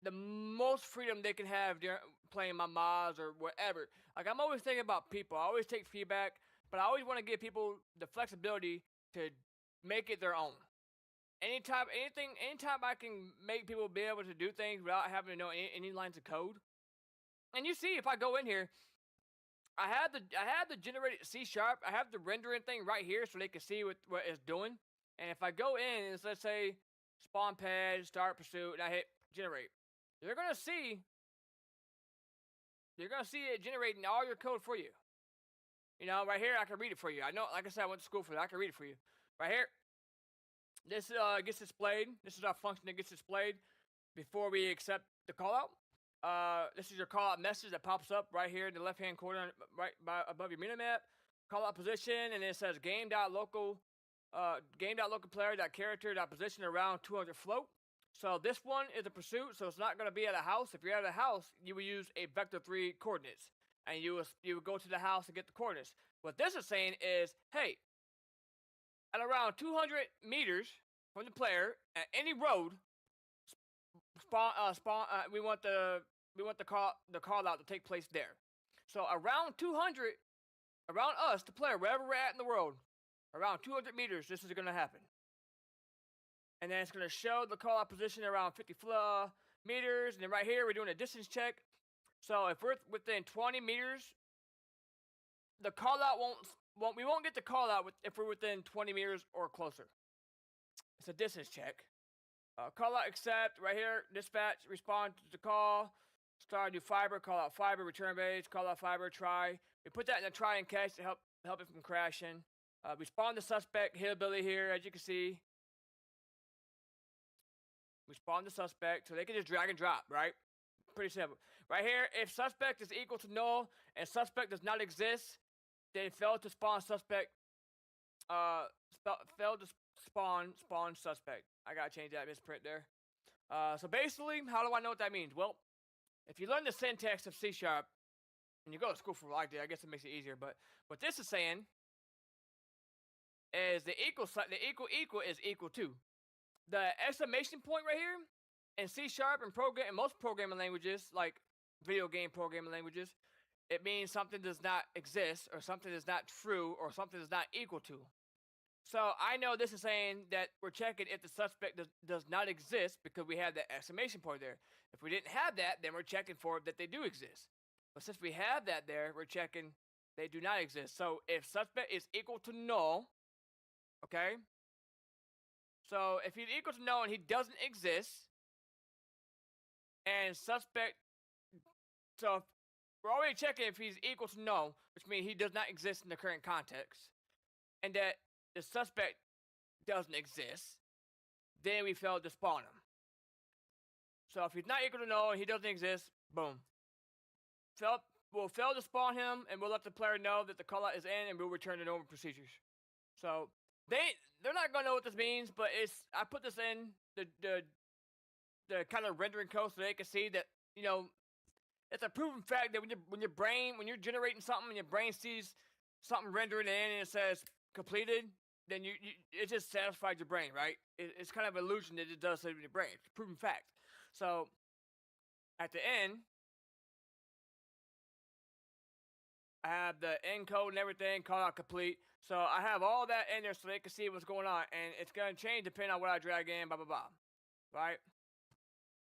the most freedom they can have during playing my mods or whatever. Like, I'm always thinking about people. I always take feedback, but I always want to give people the flexibility to make it their own. Anytime I can make people be able to do things without having to know any lines of code. And you see, if I go in here, I have the generated C#. I have the rendering thing right here so they can see what it's doing. And if I go in and let's say spawn pad, start pursuit, and I hit generate, you're gonna see it generating all your code for you. You know, right here I can read it for you. I know, like I said, I went to school for that. I can read it for you. Right here, this gets displayed. This is our function that gets displayed before we accept the callout. This is your callout message that pops up right here in the left-hand corner, right above your minimap. Callout position, and it says game.local player.character.position around 200 float. So this one is a pursuit, so it's not going to be at a house. If you're at a house, you will use a vector 3 coordinates. and you would go to the house and get the coordinates. What this is saying is, hey, at around 200 meters from the player at any road, we want the call out to take place there. So around 200, around us, the player, wherever we're at in the world, around 200 meters, this is going to happen. And then it's going to show the call out position around 50 meters. And then right here, we're doing a distance check. So if we're within 20 meters, the call out we won't get the call out if we're within 20 meters or closer. It's a distance check. Call out accept right here. Dispatch respond to the call. Start new fiber. Call out fiber. Return base. Call out fiber. Try. We put that in the try and catch to help it from crashing. Respond to suspect. Hit ability here, as you can see. Respond to suspect, so they can just drag and drop, right? Pretty simple. Right here, if suspect is equal to null and suspect does not exist, then fail to spawn suspect. Fail to spawn suspect. I gotta change that misprint there. So basically, how do I know what that means? Well, if you learn the syntax of C# and you go to school for like that, I guess it makes it easier. But what this is saying is the equal is equal to. The exclamation point right here in C# and most programming languages, like video game programming languages, it means something does not exist, or something is not true, or something is not equal to. So I know this is saying that we're checking if the suspect does not exist because we have the exclamation point there. If we didn't have that, then we're checking for that they do exist. But since we have that there, we're checking they do not exist. So if suspect is equal to null, okay? So if he's equal to null and he doesn't exist, and suspect, so we're already checking if he's equal to null, which means he does not exist in the current context, and that the suspect doesn't exist, then we failed to spawn him. So if he's not equal to null and he doesn't exist, boom. We'll fail to spawn him, and we'll let the player know that the callout is in, and we'll return to normal procedures. So they're not gonna know what this means, but I put this in the kind of rendering code so they can see that, you know, it's a proven fact that when you're generating something and your brain sees something rendering in and it says completed, then it just satisfies your brain, right? It's kind of an illusion that it does so in your brain. It's a proven fact. So at the end, I have the encode and everything, call out complete. So I have all that in there so they can see what's going on. And it's going to change depending on what I drag in, blah, blah, blah. Right?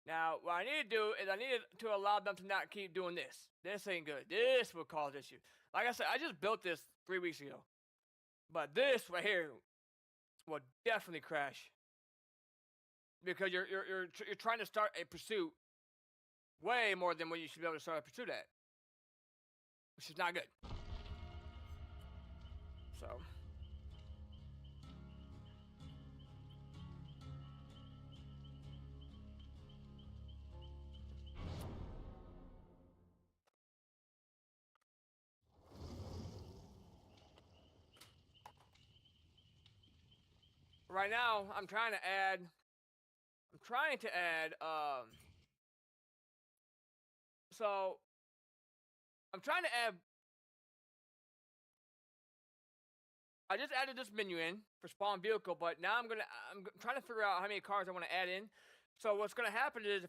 Now, what I need to do is I need to allow them to not keep doing this. This ain't good. This will cause issues. Like I said, I just built this 3 weeks ago. But this right here will definitely crash. Because you're trying to start a pursuit way more than what you should be able to start a pursuit at. Which is not good. So right now I'm trying to add I just added this menu in for spawn vehicle, but now I'm trying to figure out how many cars I want to add in. So what's gonna happen is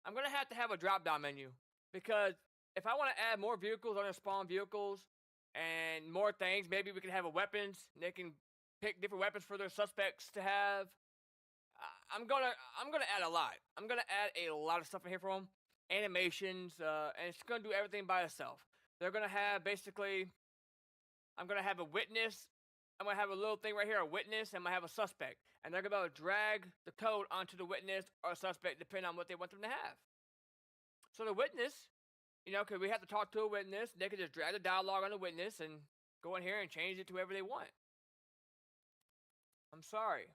I'm gonna have to have a drop down menu, because if I want to add more vehicles on the spawn vehicles and more things, maybe we can have weapons. They can pick different weapons for their suspects to have. I'm gonna add a lot. I'm gonna add a lot of stuff in here for them, animations, and it's gonna do everything by itself. They're gonna have basically. I'm going to have a witness. I'm going to have a little thing right here, a witness, and I'm going to have a suspect. And they're going to be able to drag the code onto the witness or suspect depending on what they want them to have. So the witness, you know, because we have to talk to a witness, they can just drag the dialogue on the witness and go in here and change it to whatever they want. I'm sorry.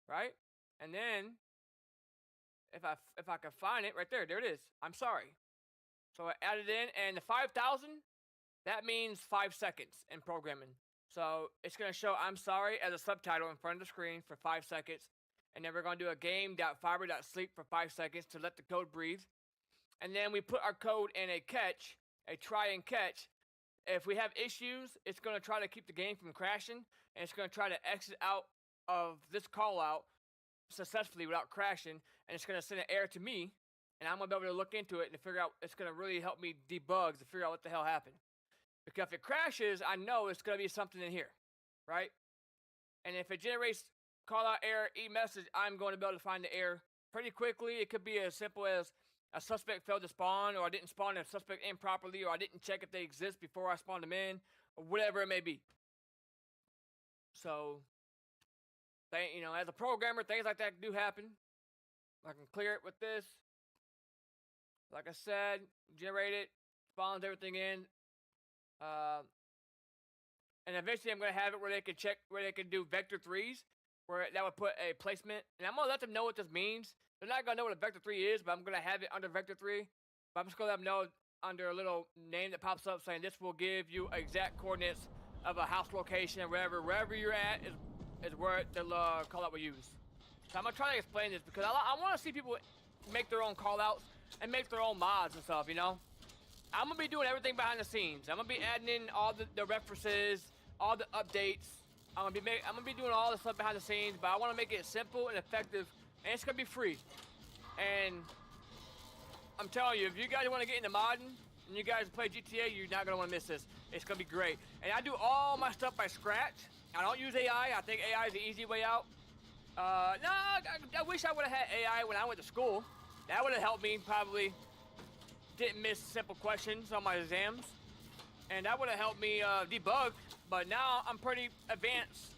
Right? And then, if I can find it, right there it is. I'm sorry. So I added in, and the 5,000... that means 5 seconds in programming. So it's going to show I'm sorry as a subtitle in front of the screen for 5 seconds. And then we're going to do a game.fiber.sleep for 5 seconds to let the code breathe. and then we put our code in a catch, a try and catch. If we have issues, it's going to try to keep the game from crashing, and it's going to try to exit out of this call out successfully without crashing, and it's going to send an error to me, and I'm going to be able to look into it and figure out, it's going to really help me debug to figure out what the hell happened. Because if it crashes, I know it's going to be something in here, right? And if it generates call out error, e-message, I'm going to be able to find the error pretty quickly. It could be as simple as a suspect failed to spawn, or I didn't spawn a suspect in properly, or I didn't check if they exist before I spawned them in, or whatever it may be. So, you know, as a programmer, things like that do happen. I can clear it with this. Like I said, generate it, spawns everything in. And eventually I'm going to have it where they can check, where they can do vector 3s, where that would put a placement. And I'm going to let them know what this means. They're not going to know what a vector 3 is, but I'm going to have it under vector 3. But I'm just going to let them know under a little name that pops up saying this will give you exact coordinates of a house location, wherever you're at is where the call out will use. So I'm going to try to explain this because I want to see people make their own call outs and make their own mods and stuff, you know? I'm going to be doing everything behind the scenes. I'm going to be adding in all the references, all the updates. I'm going to be doing all the stuff behind the scenes, but I want to make it simple and effective, and it's going to be free. And I'm telling you, if you guys want to get into modding and you guys play GTA, you're not going to want to miss this. It's going to be great. And I do all my stuff by scratch. I don't use AI. I think AI is the easy way out. No, I wish I would have had AI when I went to school. That would have helped me probably. Didn't miss simple questions on my exams, and that would have helped me debug. But now I'm pretty advanced.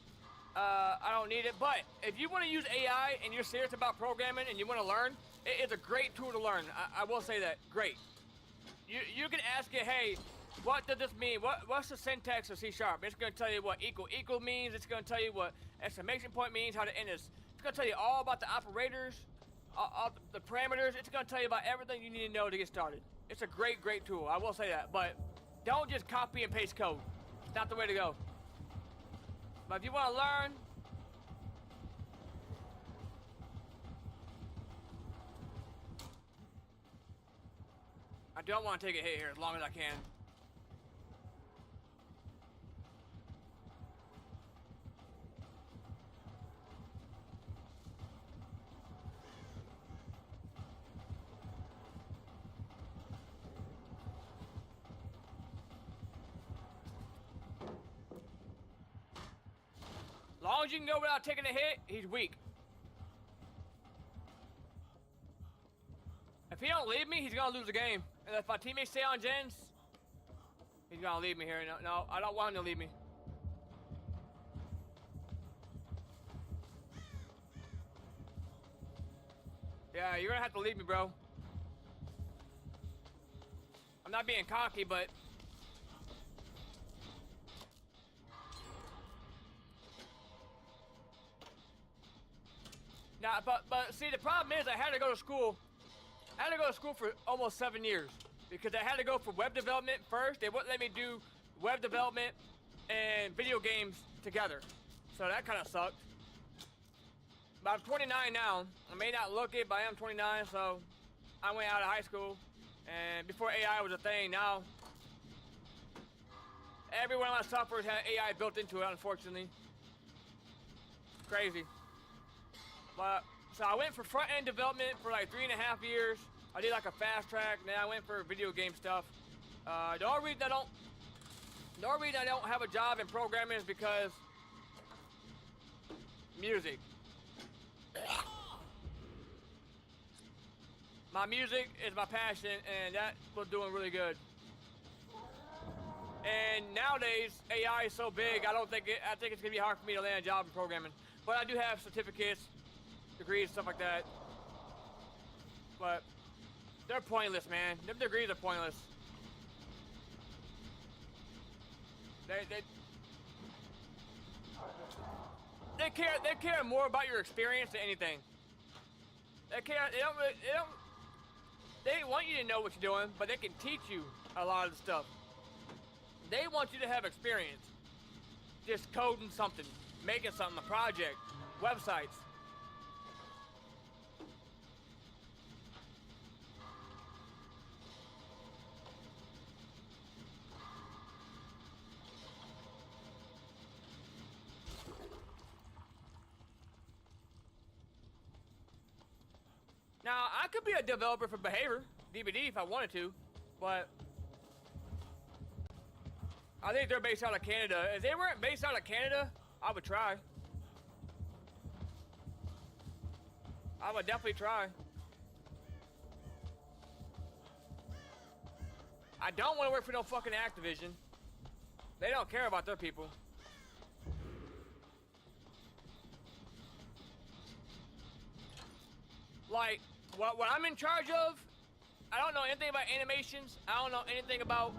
I don't need it. But if you want to use AI and you're serious about programming and you want to learn, it is a great tool to learn. I will say that. Great. You can ask it, hey, what does this mean? What's the syntax of C#? It's going to tell you what equal means. It's going to tell you what exclamation point means, how to end this. It's going to tell you all about the operators, all the parameters. It's going to tell you about everything you need to know to get started. It's a great tool. I will say that. But don't just copy and paste code. It's not the way to go. But if you want to learn, I don't want to take a hit here as long as I can. As long as you can go without taking a hit, he's weak. If he don't leave me, he's gonna lose the game. And if my teammates stay on gens, he's gonna leave me here. No, I don't want him to leave me. Yeah, you're gonna have to leave me, bro. I'm not being cocky, but nah, but see, the problem is I had to go to school. I had to go to school for almost 7 years because I had to go for web development first. They wouldn't let me do web development and video games together. So that kind of sucked. But I'm 29 now. I may not look it, but I am 29, so I went out of high school. And before AI was a thing, now every one of my softwares had AI built into it, unfortunately. Crazy. But, so I went for front-end development for like 3.5 years. I did like a fast track, and then I went for video game stuff. The only reason I don't have a job in programming is because music. My music is my passion, and that was doing really good. And nowadays, AI is so big, I think it's gonna be hard for me to land a job in programming. But I do have certificates, degrees, stuff like that. But they're pointless, man. Them degrees are pointless. They care more about your experience than anything. They want you to know what you're doing, but they can teach you a lot of the stuff. They want you to have experience. Just coding something, making something, a project, websites. Now, I could be a developer for Behavior DVD if I wanted to, but I think they're based out of Canada. If they weren't based out of Canada, I would try. I would definitely try. I don't want to work for no fucking Activision. They don't care about their people. Like, what I'm in charge of, I don't know anything about animations. I don't know anything about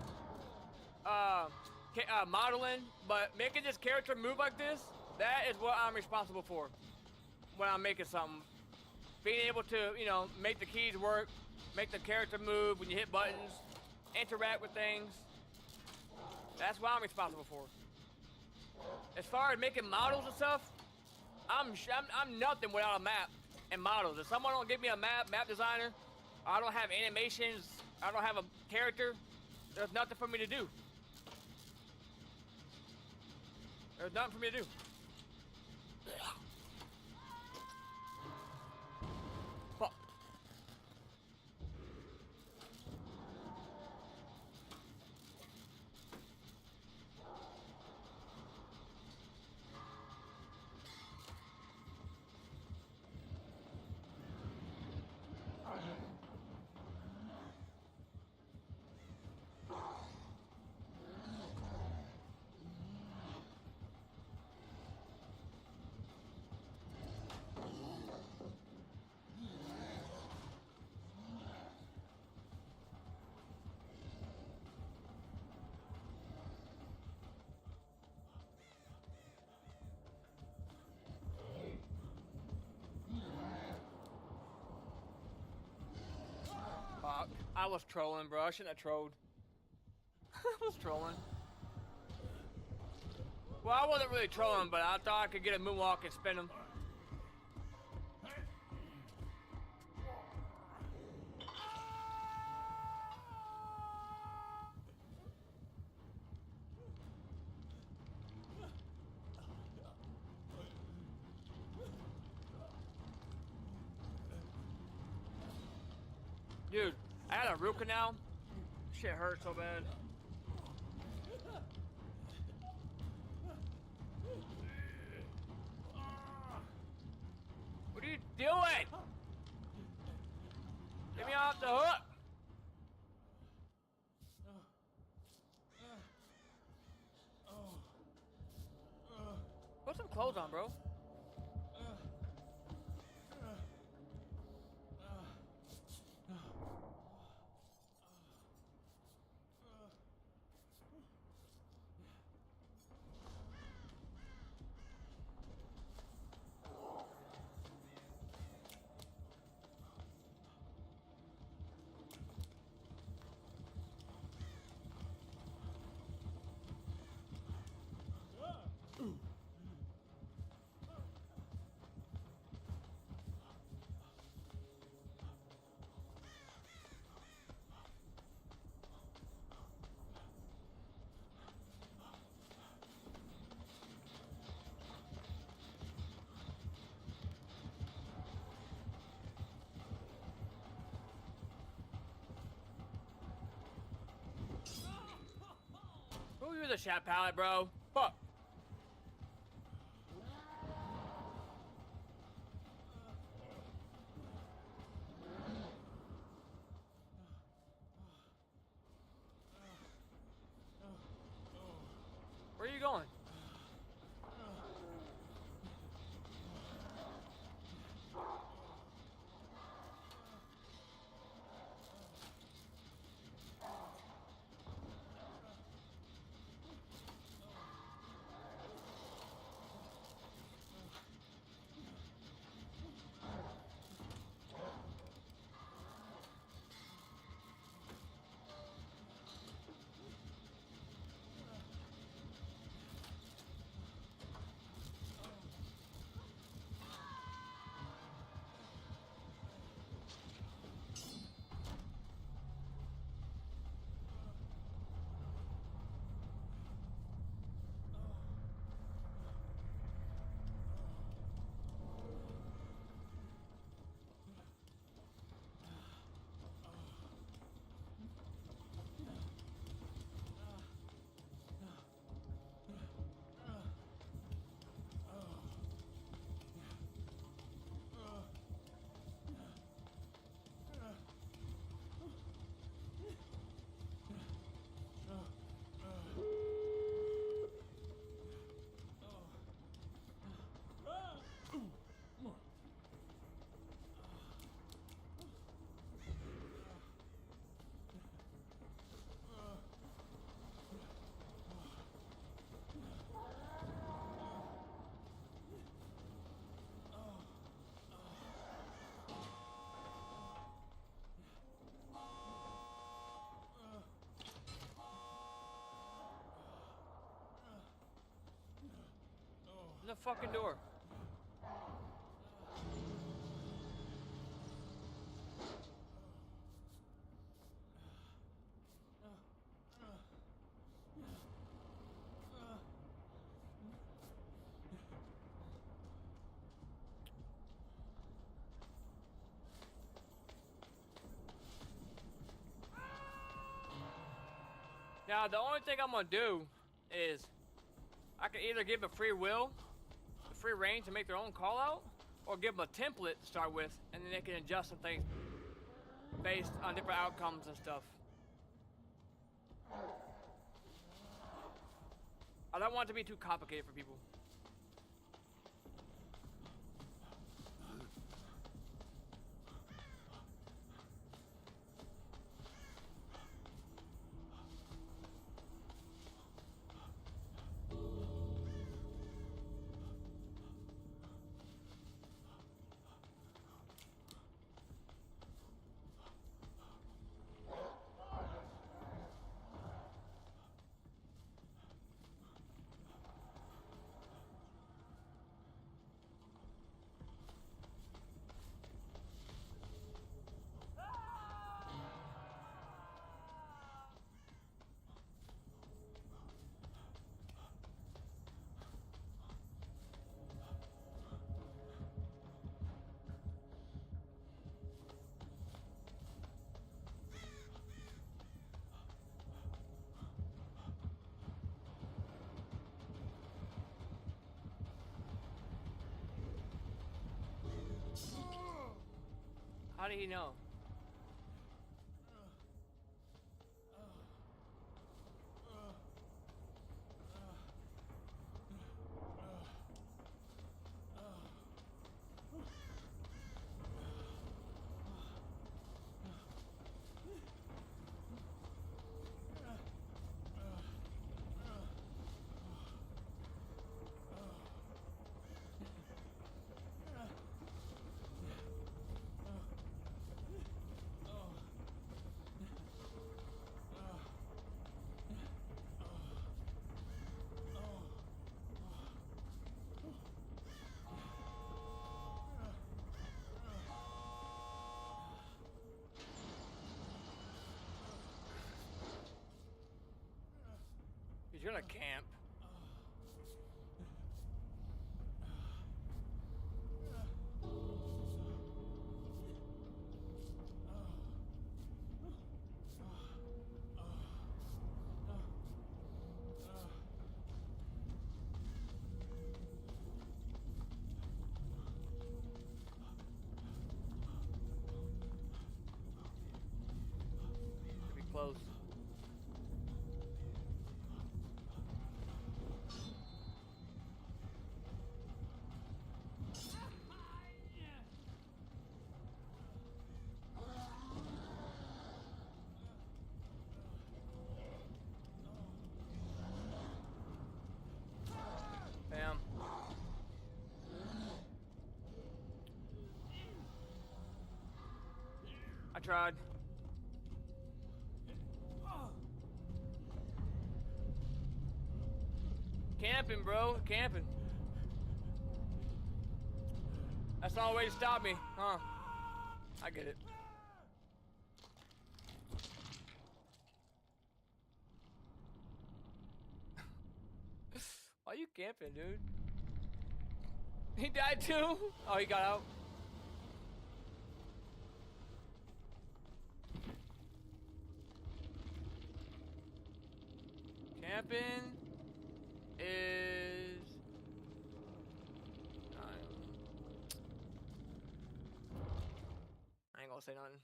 modeling, but making this character move like this, that is what I'm responsible for when I'm making something. Being able to, you know, make the keys work, make the character move when you hit buttons, interact with things. That's what I'm responsible for. As far as making models and stuff, I'm nothing without a map and models. If someone don't give me a map designer, I don't have animations, I don't have a character, there's nothing for me to do. There's nothing for me to do. Fuck. Fuck. I was trolling, bro. I shouldn't have trolled. I was trolling. Well, I wasn't really trolling, but I thought I could get a moonwalk and spin him. Dude, I had a root canal. Shit hurt so bad. What are you doing? Get me off the hook. Put some clothes on, bro. Who use a shot pallet, bro? Fuck. Where are you going? the fucking door. Now, the only thing I'm gonna do is I can either give them free will, free reign to make their own call out, or give them a template to start with, and then they can adjust some things based on different outcomes and stuff. I don't want it to be too complicated for people. How did he know? You're gonna camp. Could be close. Bam. I tried. Camping, bro. Camping. That's the only way to stop me, huh? I get it. Why are you camping, dude? He died too? Oh, he got out. Camping is... I ain't gonna say nothing.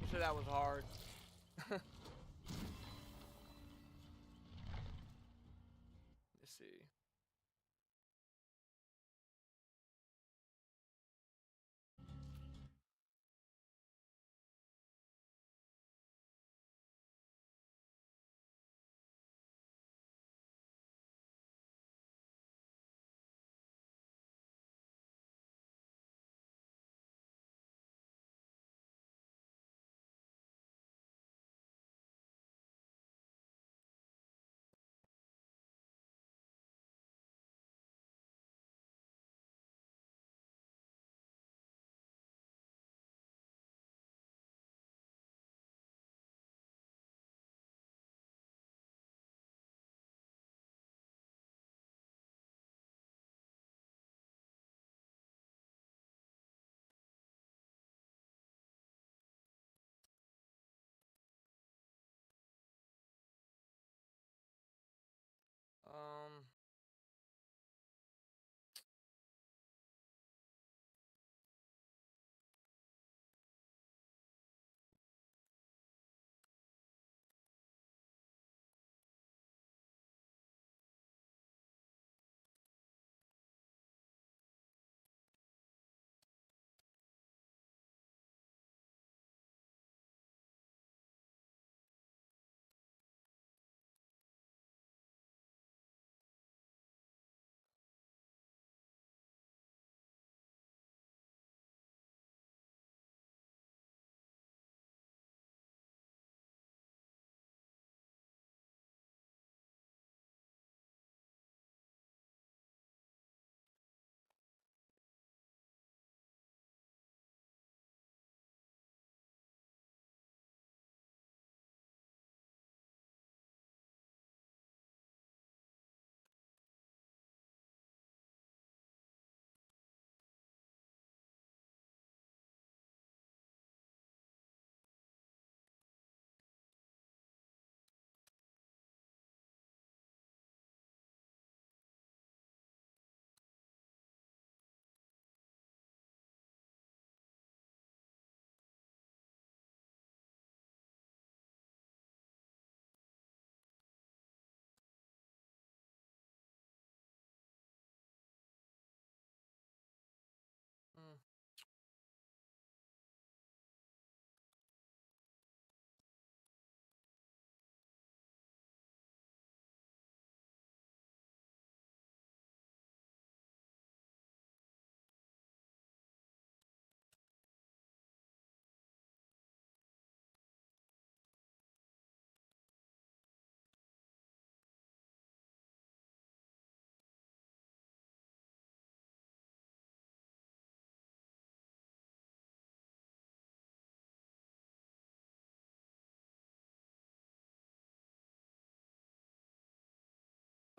You said that was hard. Let's see.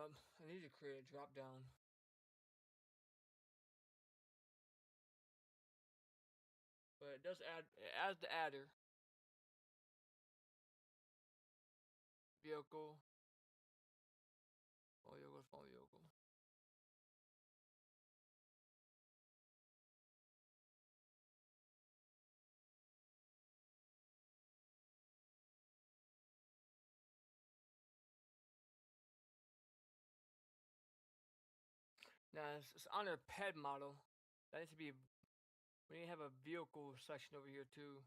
I need to create a drop down. But it does add, it adds the adder. Vehicle. Small vehicle, small vehicle. Now it's on their ped model. That needs to be. We need to have a vehicle section over here too.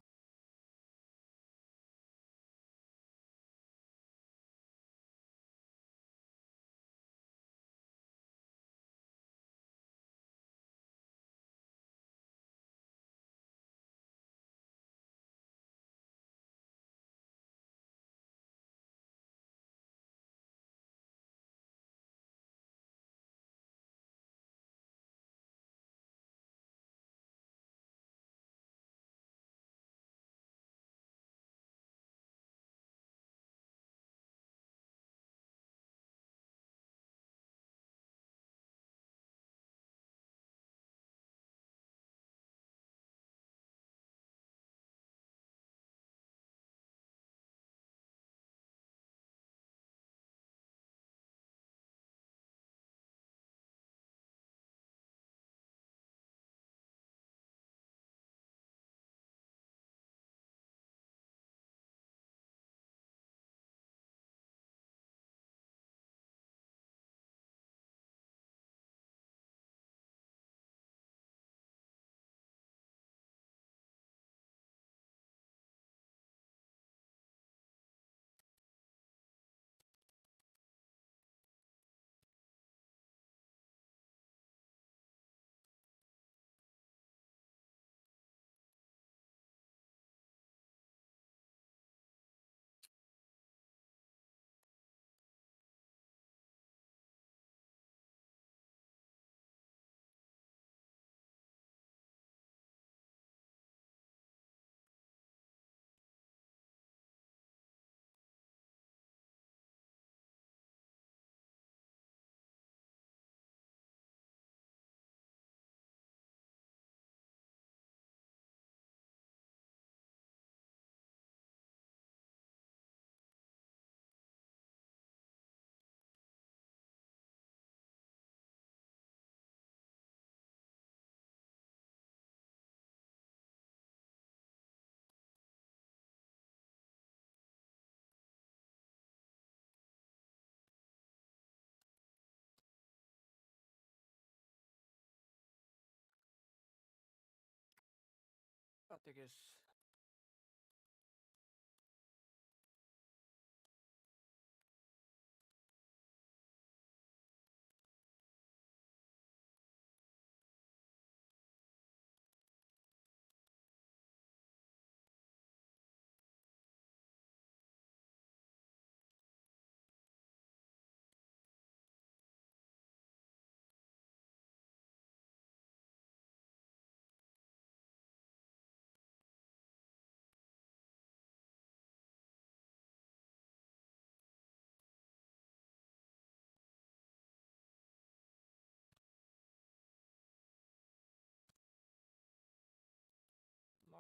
I think it's.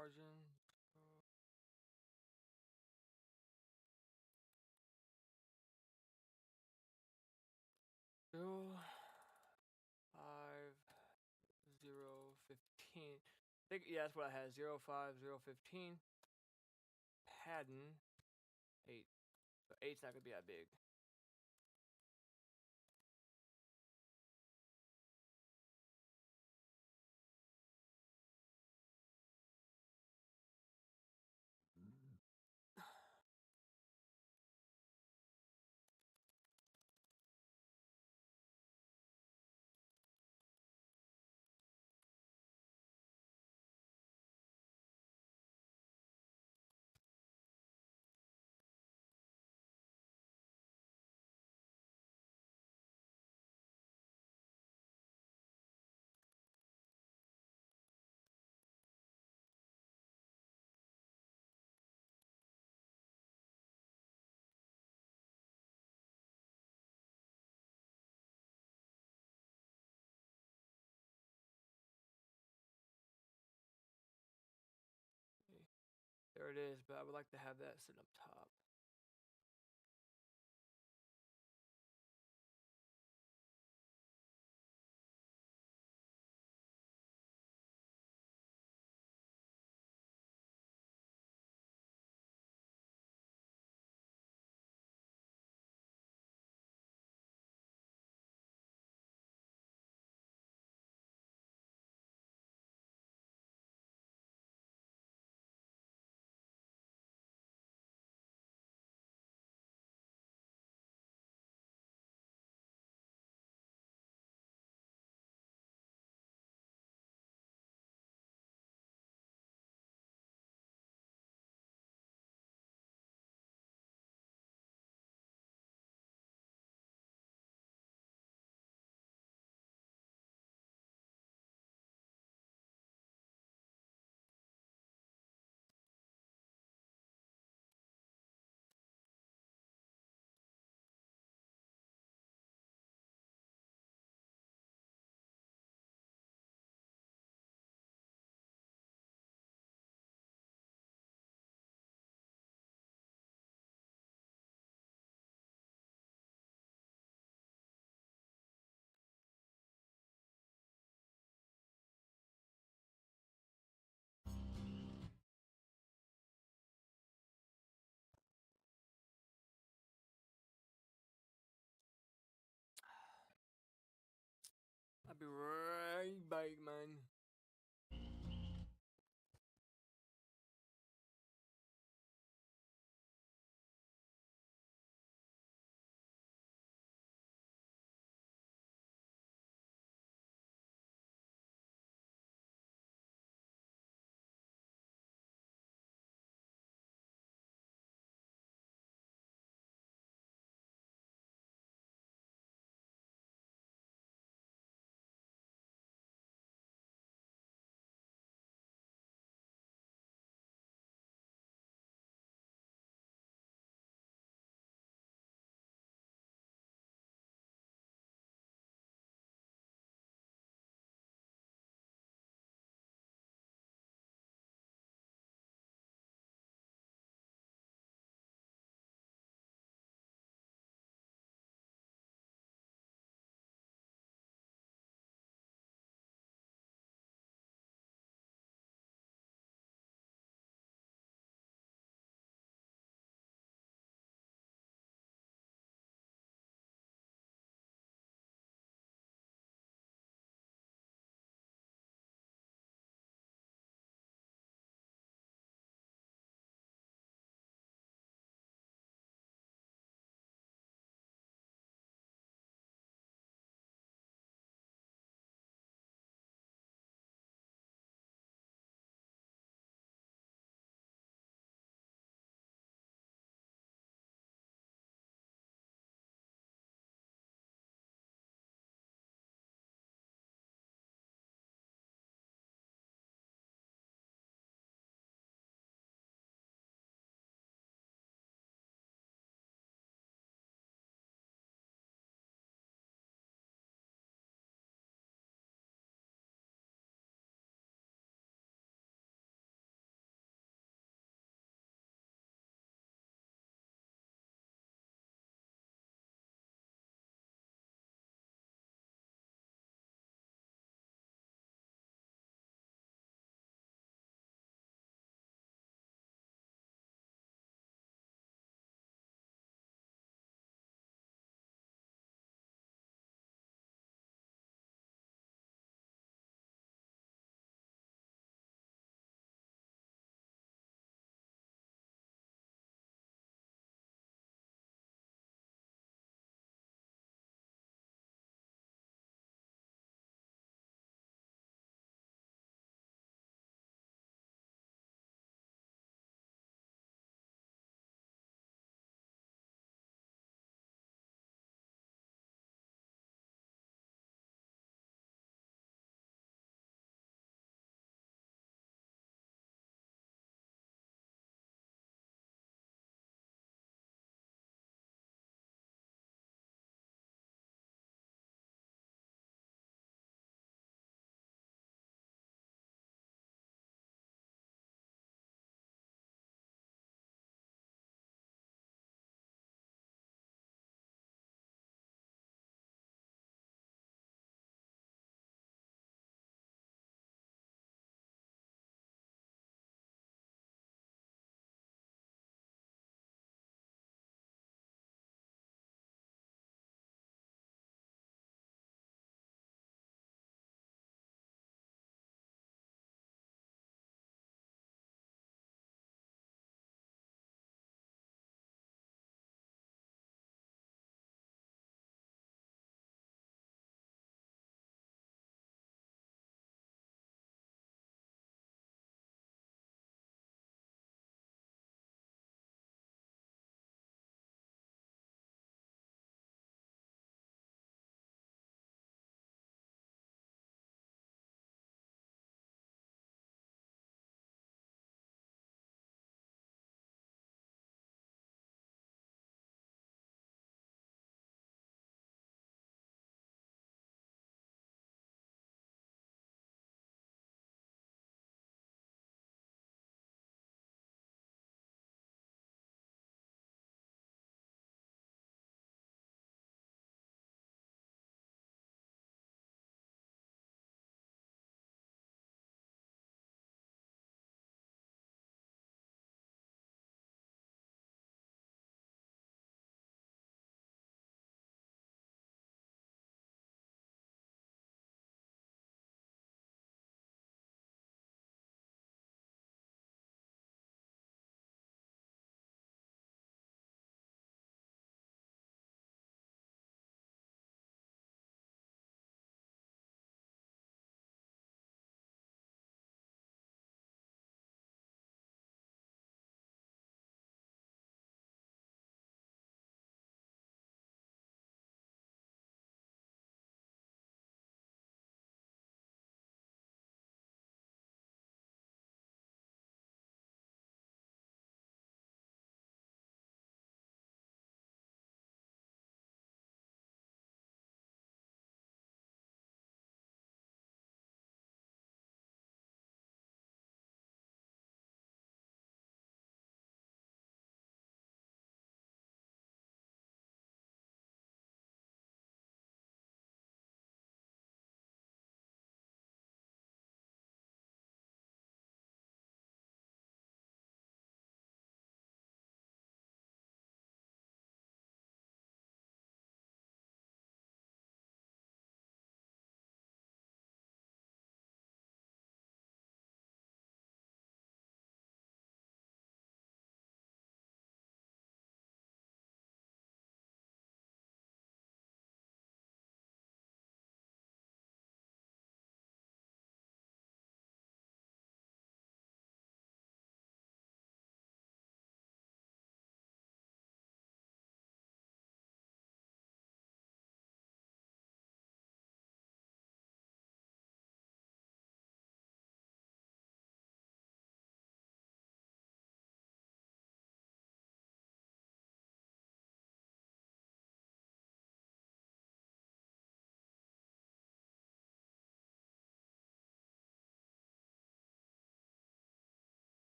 Margin. 05015. I think yeah, that's what I had. 05015. Padding 8. So 8's not gonna be that big. There it is, but I would like to have that sitting up top. I'll be right back, man.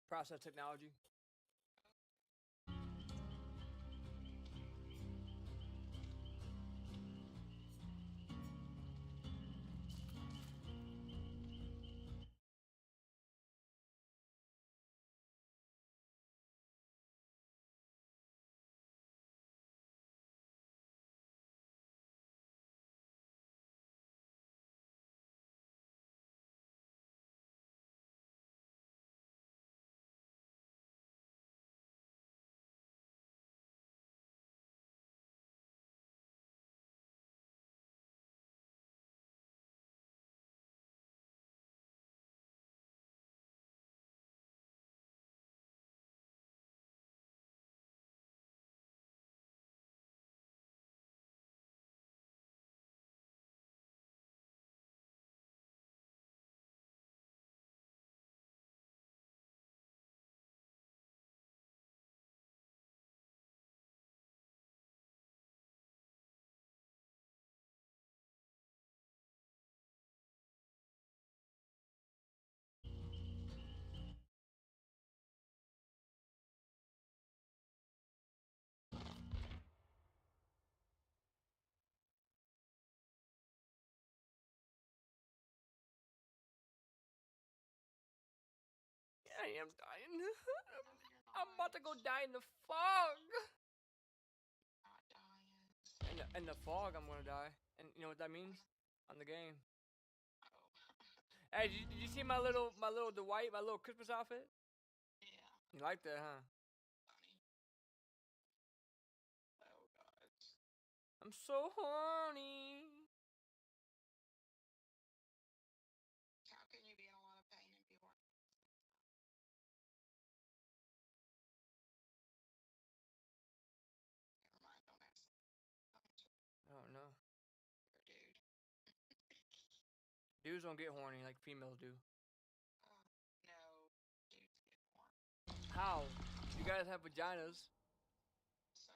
process technology. I am dying. I'm about to go die in the fog. Not dying. In the fog, I'm gonna die. And you know what that means? On the game. Oh. Hey, did you see my little Dwight, my little Christmas outfit? Yeah. You like that, huh? Funny. Oh God. I'm so horny. How can you be in a lot of pain and be horny? Never mind. Don't answer. I don't know. You're a dude. Dudes don't get horny like females do. No, dudes get horny. How? You guys have vaginas. So.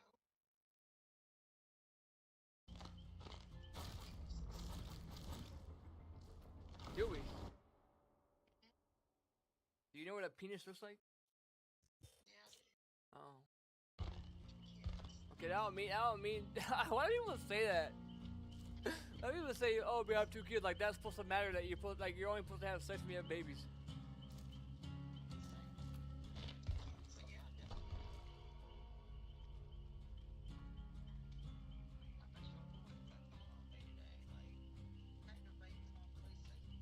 Do we? Do you know what a penis looks like? Yeah. Oh. Okay, I don't mean. Why do people say that? Why do people say, "Oh, we have 2 kids"? Like that's supposed to matter that you're only supposed to have sex when you have babies. So yeah, definitely. I bet you that's all day to day. Like, pregnant babies won't release it.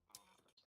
I might feel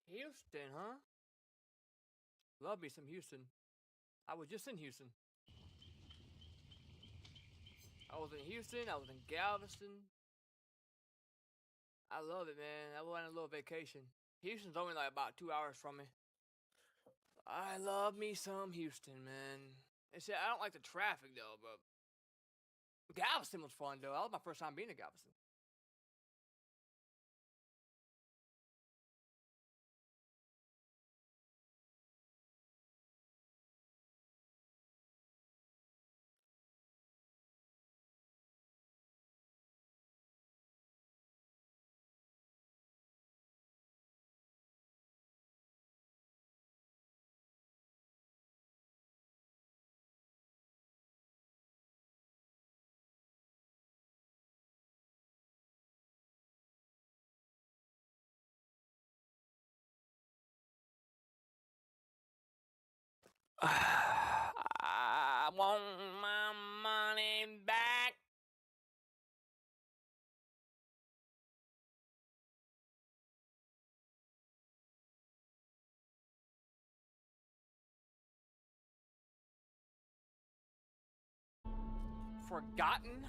Houston, huh? Love me some Houston. I was just in Houston. I was in Houston. I was in Galveston. I love it, man. I went on a little vacation. Houston's only like about 2 hours from me. I love me some Houston, man. And see, I don't like the traffic though, but Galveston was fun though. That was my first time being in Galveston. I want my money back. Forgotten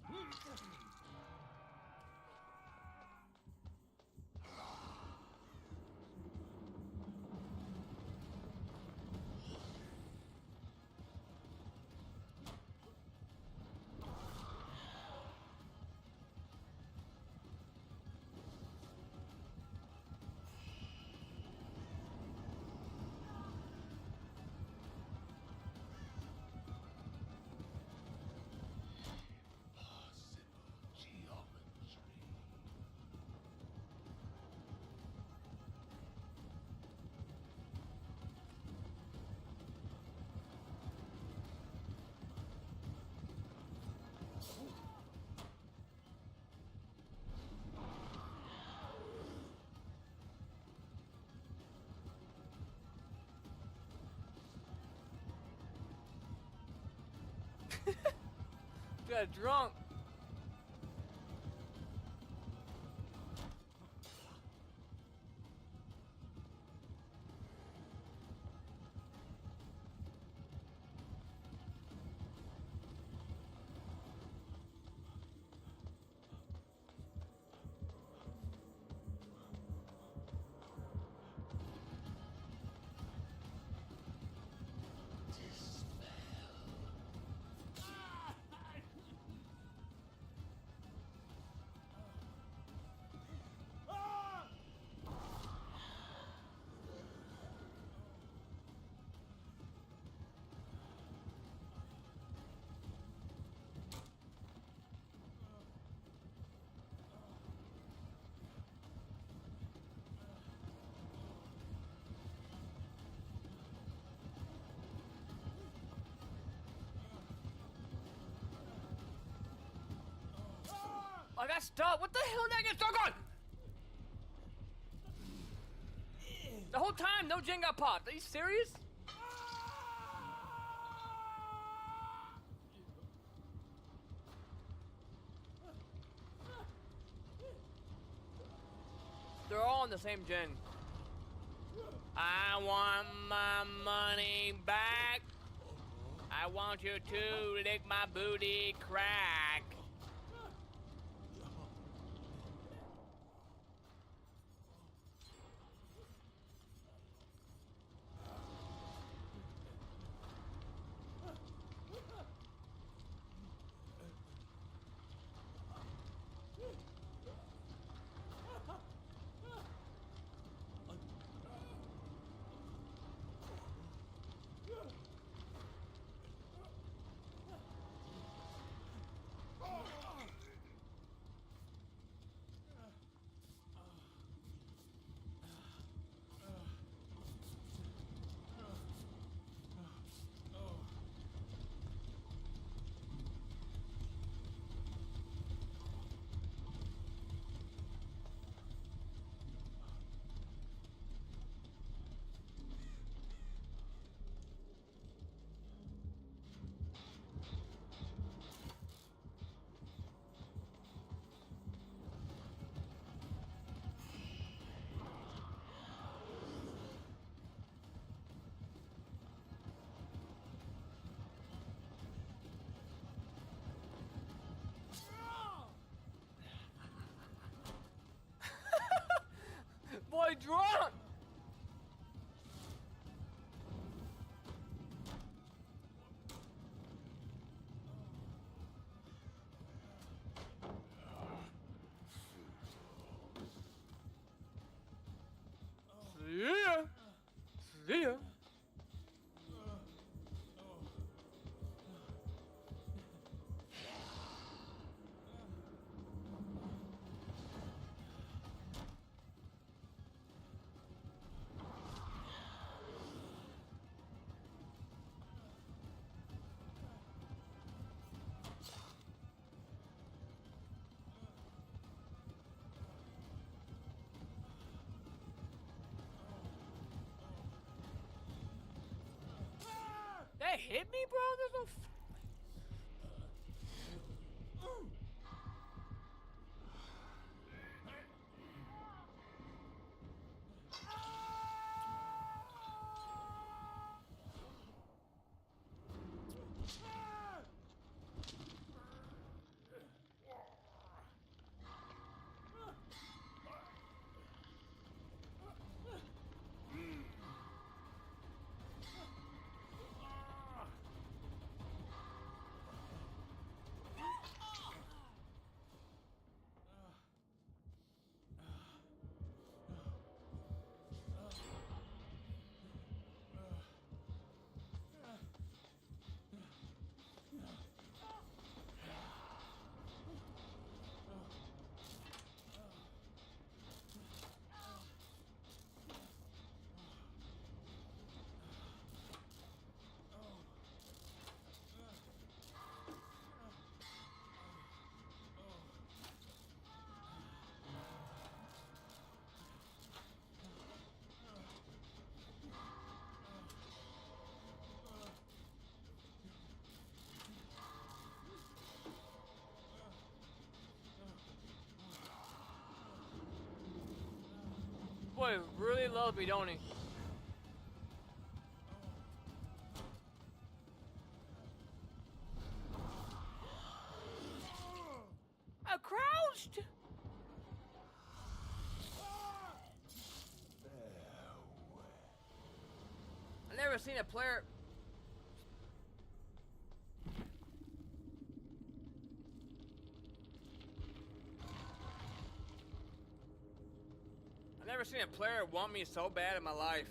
ruins. Got drunk. I got stuck. What the hell did I get stuck on? The whole time, no gen got popped. Are you serious? They're all on the same gen. I want my money back. I want you to lick my booty crack. hit me, bro? There's no. Boy really loves me, don't he? I crouched! I never seen a player. I never seen a player want me so bad in my life.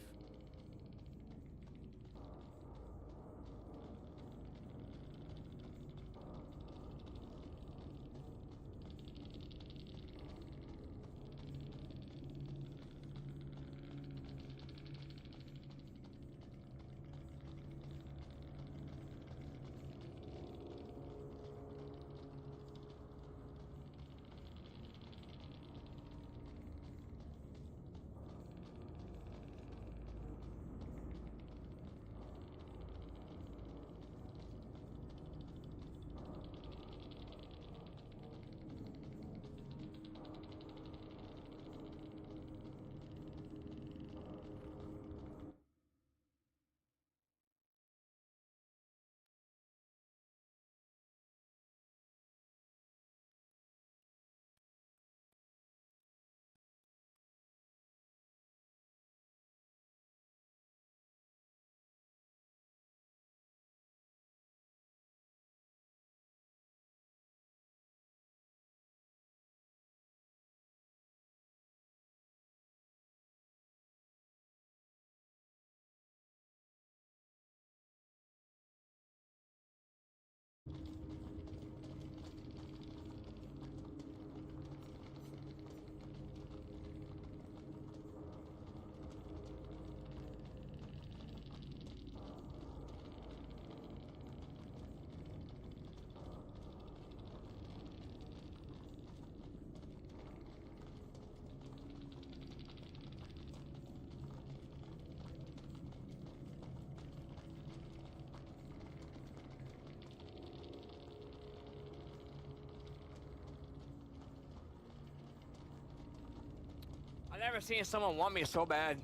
I never seen someone want me so bad.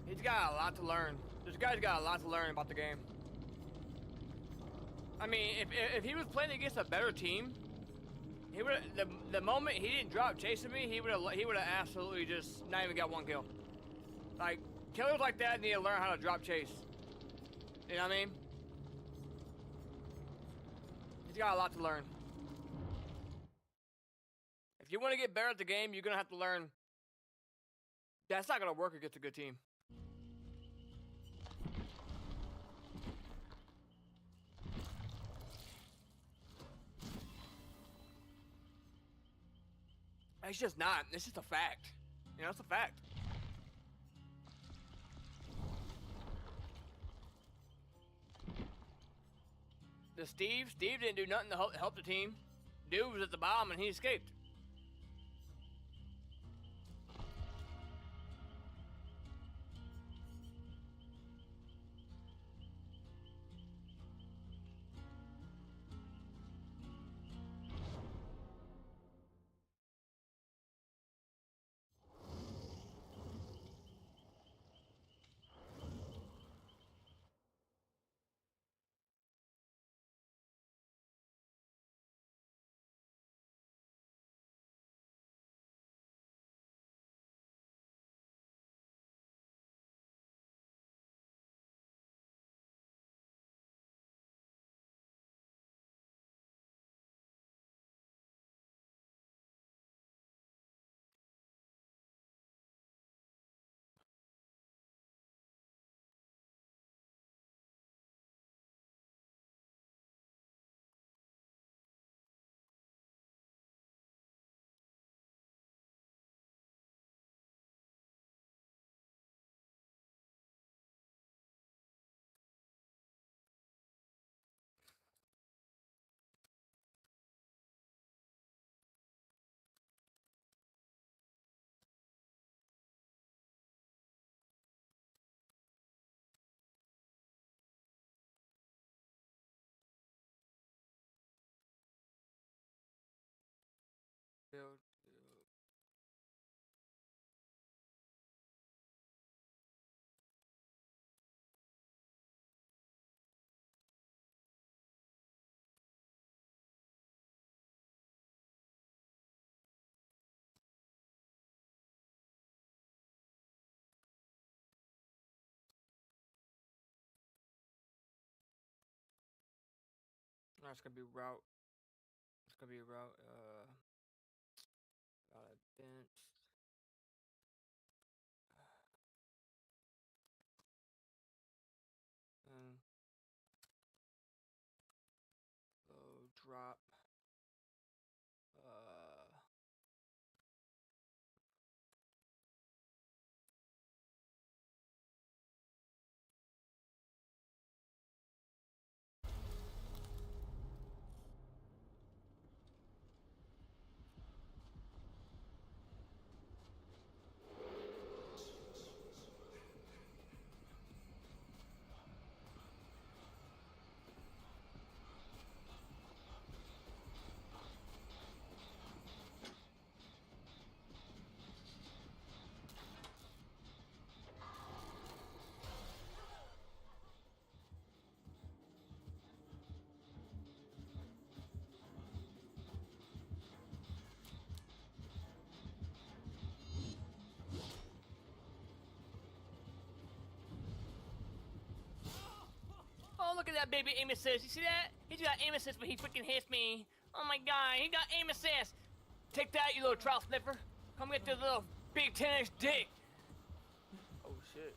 He's got a lot to learn. This guy's got a lot to learn about the game. I mean, if he was playing against a better team, he would the moment he didn't drop chasing me, he would have absolutely just not even got one kill. Like killers like that need to learn how to drop chase. You know what I mean? He's got a lot to learn. If you want to get better at the game, you're gonna have to learn. That's not gonna work against a good team. It's just not. It's just a fact. You know, it's a fact. Steve didn't do nothing to help the team. Dude was at the bottom and he escaped. Build. That's gonna be route. It's gonna be route. Bench. And low drop. Oh, look at that baby aim assist. You see that? He just got aim assist, but he freaking hits me. Oh my god, he got aim assist. Take that, you little trout sniffer. Come get this little big 10-inch dick. Oh shit.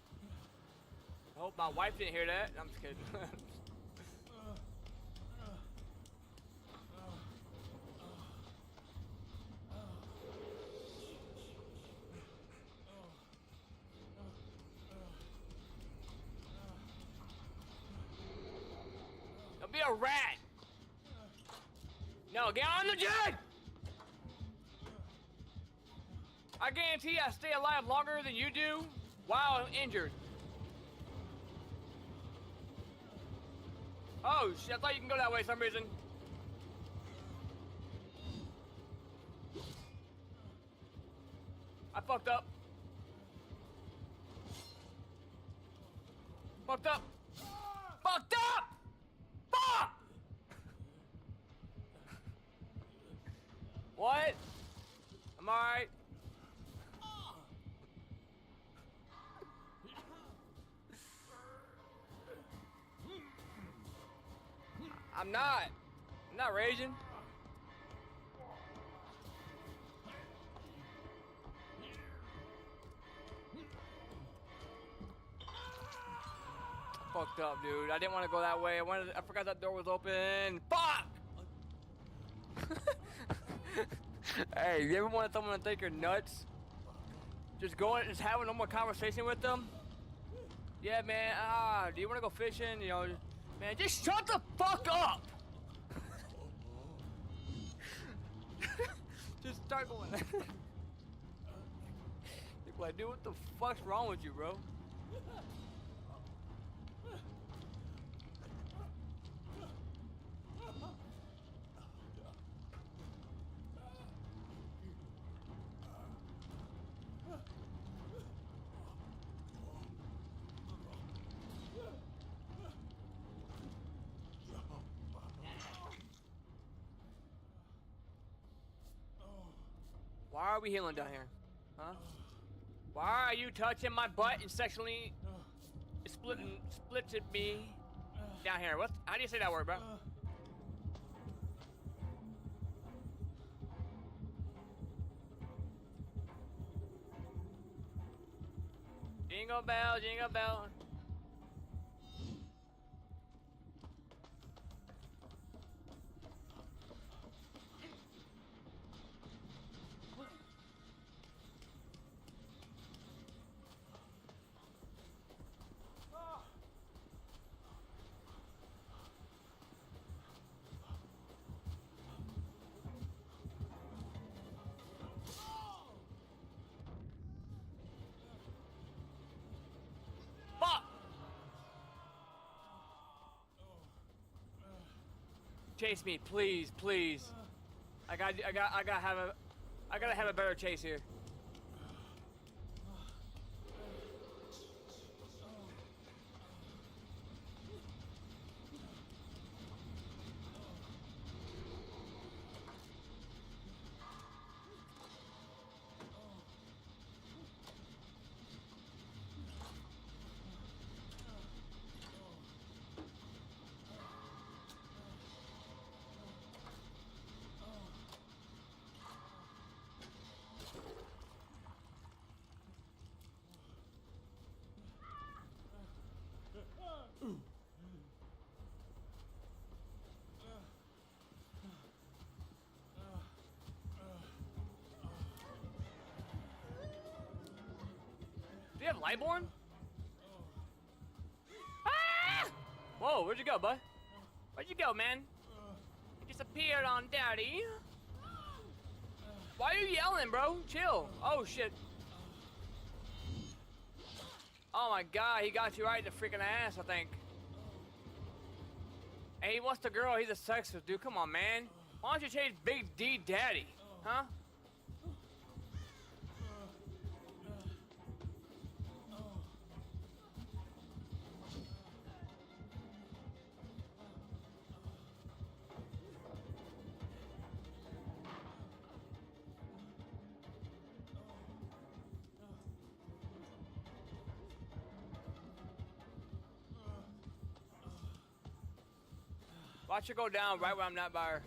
I hope my wife didn't hear that. I'm just kidding. Don't be a rat. No, get on the jet. I guarantee I stay alive longer than you do while injured. Oh shit, I thought you can go that way for some reason. I fucked up. Fucked up. Fucked up! Fuck! What? I'm alright. I'm not raging. Fucked up, dude. I didn't want to go that way. I forgot that door was open. Fuck! Hey, you ever want someone to think you're nuts? Just having a normal conversation with them? Yeah, man, do you want to go fishing? You know, man, just shut the fuck up! Just start going. People like, dude, what the fuck's wrong with you, bro? Why are we healing down here? Huh? Why are you touching my butt and sexually splitting me down here? How do you say that word, bro? Jingle bell, jingle bell. Chase me, please, please. I gotta have a. I gotta have a better chase here. Do you have Lightborn? Ah! Whoa, where'd you go, bud? Where'd you go, man? You disappeared on Daddy. Why are you yelling, bro? Chill. Oh, shit. Oh my god, he got you right in the freaking ass, I think. And he wants the girl, he's a sexist, dude. Come on, man. Why don't you chase Big D Daddy? Huh? Watch her go down right where I'm not by her.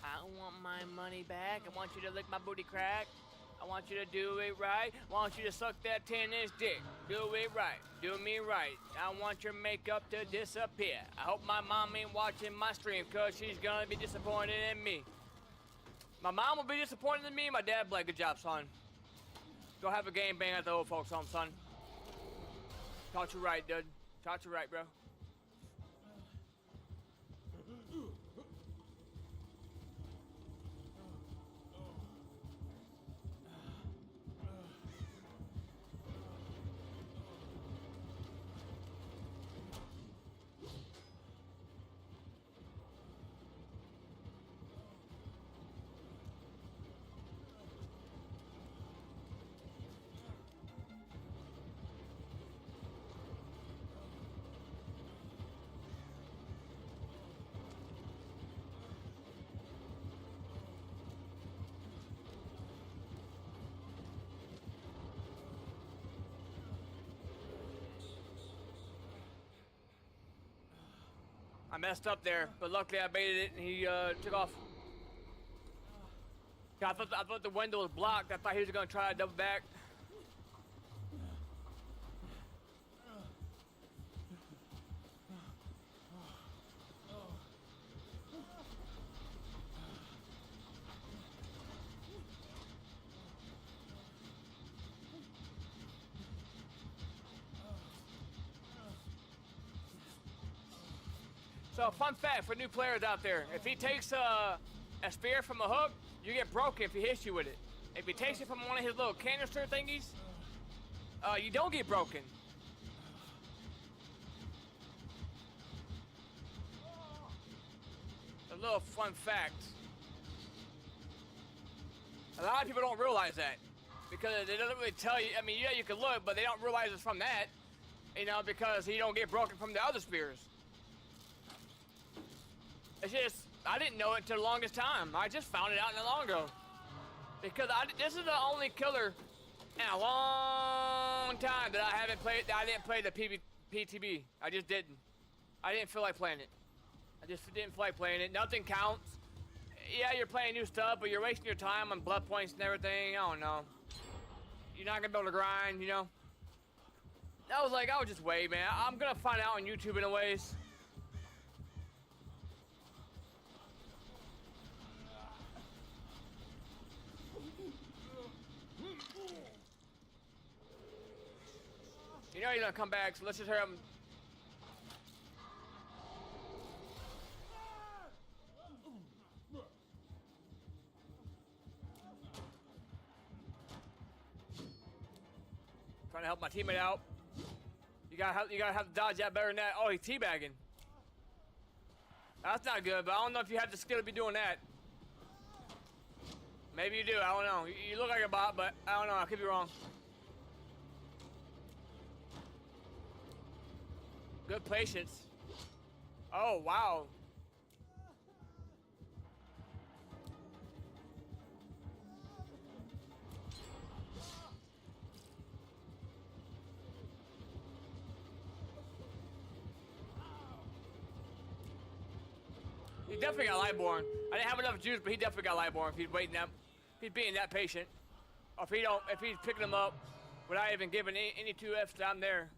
I want my money back. I want you to lick my booty crack. I want you to do it right. I want you to suck that 10-inch dick. Do it right. Do me right. I want your makeup to disappear. I hope my mom ain't watching my stream because she's going to be disappointed in me. My mom will be disappointed in me. My dad will be like, good job, son. Go have a game bang at the old folks' home, son. Taught you right, dude. Taught you right, bro. I messed up there, but luckily I baited it and he took off. I thought the window was blocked. I thought he was gonna try to double back. So, fun fact for new players out there, if he takes a spear from a hook, you get broken if he hits you with it. If he takes it from one of his little canister thingies, you don't get broken. A little fun fact. A lot of people don't realize that because it doesn't really tell you. I mean, yeah, you can look, but they don't realize it's from that, you know, because he don't get broken from the other spears. It's just, I didn't know it until the longest time. I just found it out not long ago. Because this is the only killer in a long time that I didn't play the PTB. I just didn't. I didn't feel like playing it. I just didn't feel like playing it. Nothing counts. Yeah, you're playing new stuff, but you're wasting your time on blood points and everything. I don't know. You're not gonna be able to grind, you know? I was just wait, man. I'm gonna find out on YouTube anyways. You know he's gonna come back, so let's just hurry up. Trying to help my teammate out. You gotta have to dodge that better than that. Oh, he's teabagging. That's not good, but I don't know if you have the skill to be doing that. Maybe you do, I don't know. You look like a bot, but I don't know, I could be wrong. Good patience. Oh, wow. He definitely got Lightborn. I didn't have enough juice, but he definitely got Lightborn if he's waiting that, if he's being that patient. Or if he's picking them up without even giving any 2Fs that I'm there.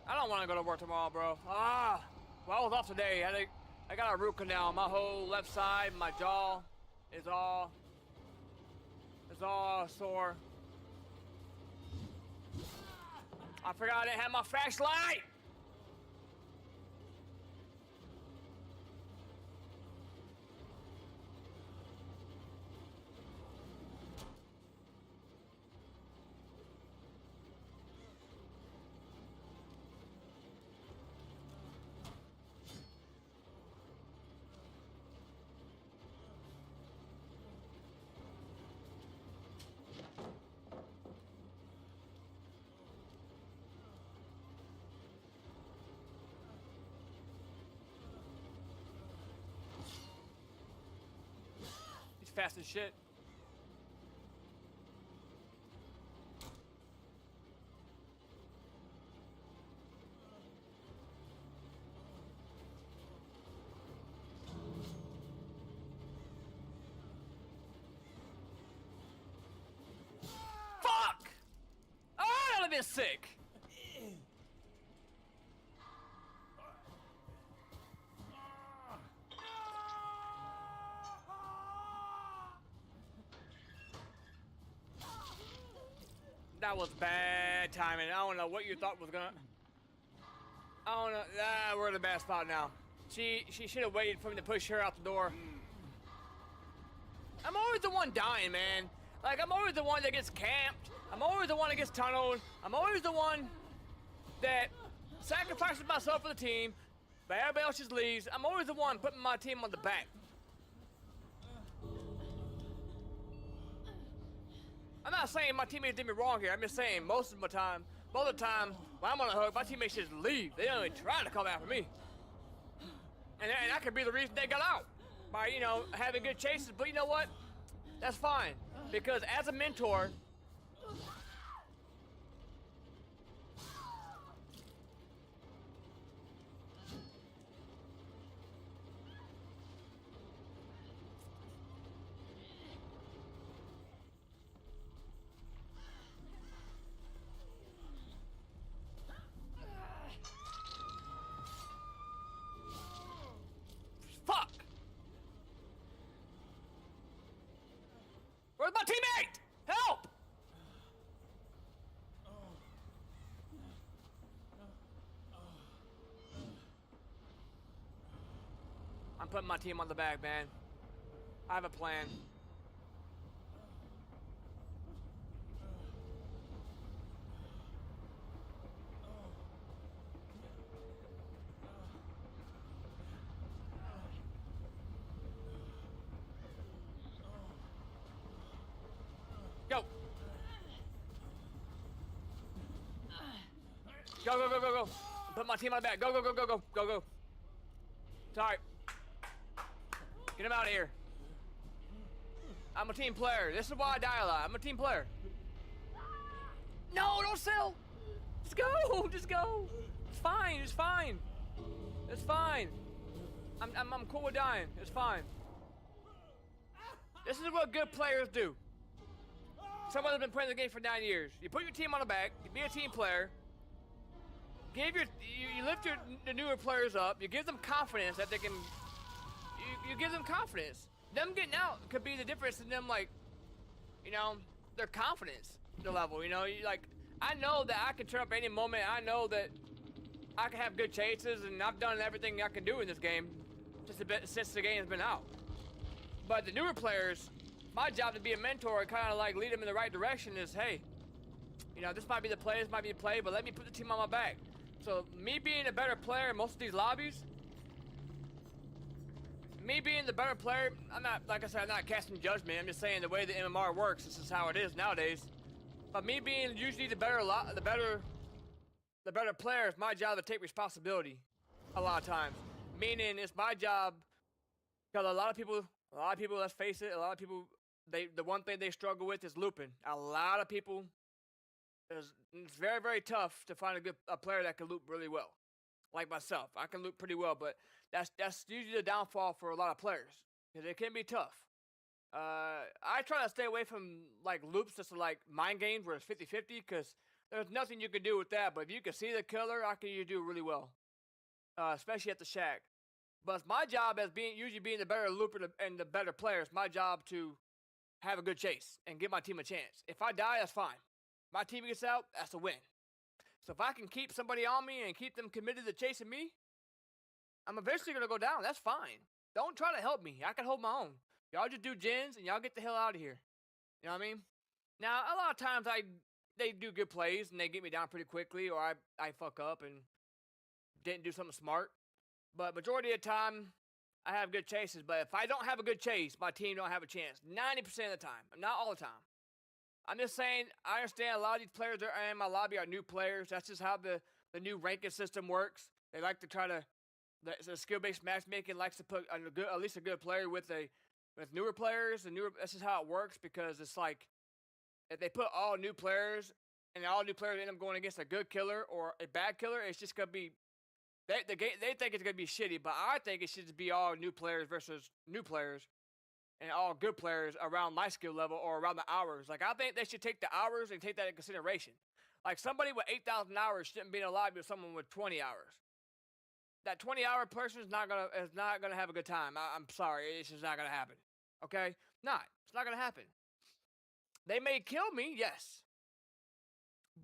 I don't want to go to work tomorrow, bro. Well, I was off today. I got a root canal. My whole left side, my jaw is all sore. I forgot I didn't have my flashlight. He's fast as shit. Fuck! Oh, that would have been sick. That was bad timing. I don't know what you thought was gonna. I don't know. We're in a bad spot now. She should have waited for me to push her out the door. I'm always the one dying, man. Like, I'm always the one that gets camped. I'm always the one that gets tunneled. I'm always the one that sacrifices myself for the team, but everybody else just leaves. I'm always the one putting my team on the back. I'm not saying my teammates did me wrong here. I'm just saying most of the time when I'm on a hook, my teammates just leave. They don't even try to come after me. And that could be the reason they got out. By, you know, having good chases. But you know what? That's fine. Because as a mentor, fuck! Where's my teammate? Help! I'm putting my team on the back, man. I have a plan. Go! Go, go, go, go, go. Put my team on the back. Go, go, go, go, go, go, go. Sorry. Get him out of here. I'm a team player. This is why I die a lot. I'm a team player. No, don't sell. Just go. Just go. It's fine. It's fine. It's fine. I'm cool with dying. It's fine. This is what good players do. Someone that's been playing the game for 9 years. You put your team on the back. You be a team player. give you lift the newer players up. You give them confidence that they can. You give them confidence. Them getting out could be the difference in them, like, you know, their confidence, the level. You know, I know that I can turn up any moment. I know that I can have good chases, and I've done everything I can do in this game just a bit since the game has been out. But the newer players, my job to be a mentor and kind of like lead them in the right direction is, hey, you know, this might be the play, but let me put the team on my back. So me being a better player in most of these lobbies, me being the better player, I'm not, like I said, I'm not casting judgment. I'm just saying the way the MMR works, this is how it is nowadays. But me being usually the better player, it's my job to take responsibility a lot of times. Meaning it's my job, because a lot of people, let's face it, a lot of people, the one thing they struggle with is looping. A lot of people, it's very, very tough to find a player that can loop really well. Like myself, I can loop pretty well, but that's usually the downfall for a lot of players, because it can be tough. I try to stay away from like loops just like mind games where it's 50-50, because there's nothing you can do with that. But if you can see the killer, I can usually do really well, especially at the shack. But it's my job as usually being the better looper and the better player. It's my job to have a good chase and give my team a chance. If I die, that's fine. My team gets out, that's a win. So if I can keep somebody on me and keep them committed to chasing me, I'm eventually going to go down. That's fine. Don't try to help me. I can hold my own. Y'all just do gens and y'all get the hell out of here. You know what I mean? Now, a lot of times they do good plays and they get me down pretty quickly, or I fuck up and didn't do something smart. But majority of the time, I have good chases. But if I don't have a good chase, my team don't have a chance. 90% of the time. Not all the time. I'm just saying, I understand a lot of these players that are in my lobby are new players. That's just how the new ranking system works. They like to try to, the skill-based matchmaking likes to put at least a good player with newer players. That's just how it works, because it's like, if they put all new players, and all new players end up going against a good killer or a bad killer, it's just going to be, they think it's going to be shitty, but I think it should just be all new players versus new players. And all good players around my skill level or around the hours. Like, I think they should take the hours and take that into consideration. Like, somebody with 8,000 hours shouldn't be in a lobby with someone with 20 hours. That 20-hour person is not gonna have a good time. I'm sorry, it's just not gonna happen. Okay? It's not gonna happen. They may kill me, yes,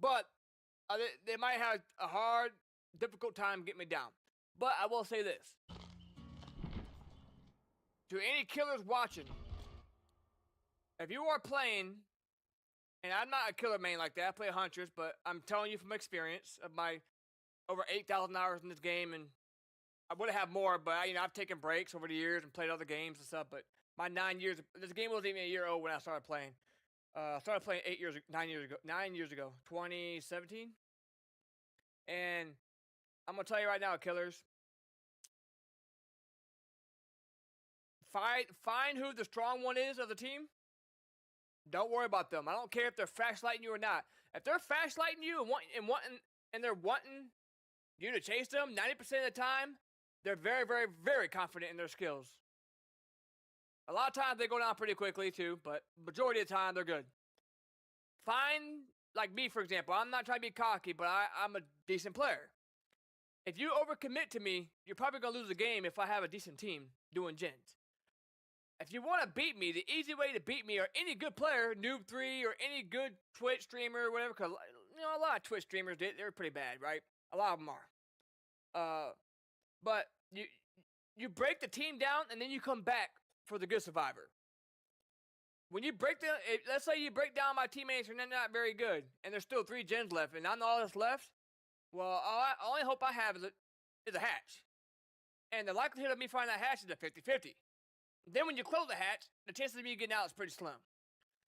but they might have a hard, difficult time getting me down. But I will say this. To any killers watching, if you are playing, and I'm not a killer main like that, I play Huntress, but I'm telling you from experience of my over 8,000 hours in this game, and I would have more, but I've taken breaks over the years and played other games and stuff, but my 9 years, this game wasn't even a year old when I started playing. I started playing 9 years ago, 2017, and I'm going to tell you right now, killers, Find who the strong one is of the team. Don't worry about them. I don't care if they're flashlighting you or not. If they're flashlighting you and they're wanting you to chase them, 90% of the time, they're very, very, very confident in their skills. A lot of times they go down pretty quickly too, but majority of the time they're good. Find, like me for example, I'm not trying to be cocky, but I'm a decent player. If you overcommit to me, you're probably going to lose the game if I have a decent team doing gens. If you want to beat me, the easy way to beat me, or any good player, Noob3, or any good Twitch streamer, or whatever, because a lot of Twitch streamers, they're pretty bad, right? A lot of them are. But you break the team down, and then you come back for the good survivor. When you let's say you break down my teammates, and they're not very good, and there's still 3 gens left, and I'm all that's left, well, all I hope I have is a hatch. And the likelihood of me finding that hatch is a 50-50. Then when you close the hatch, the chances of me getting out is pretty slim.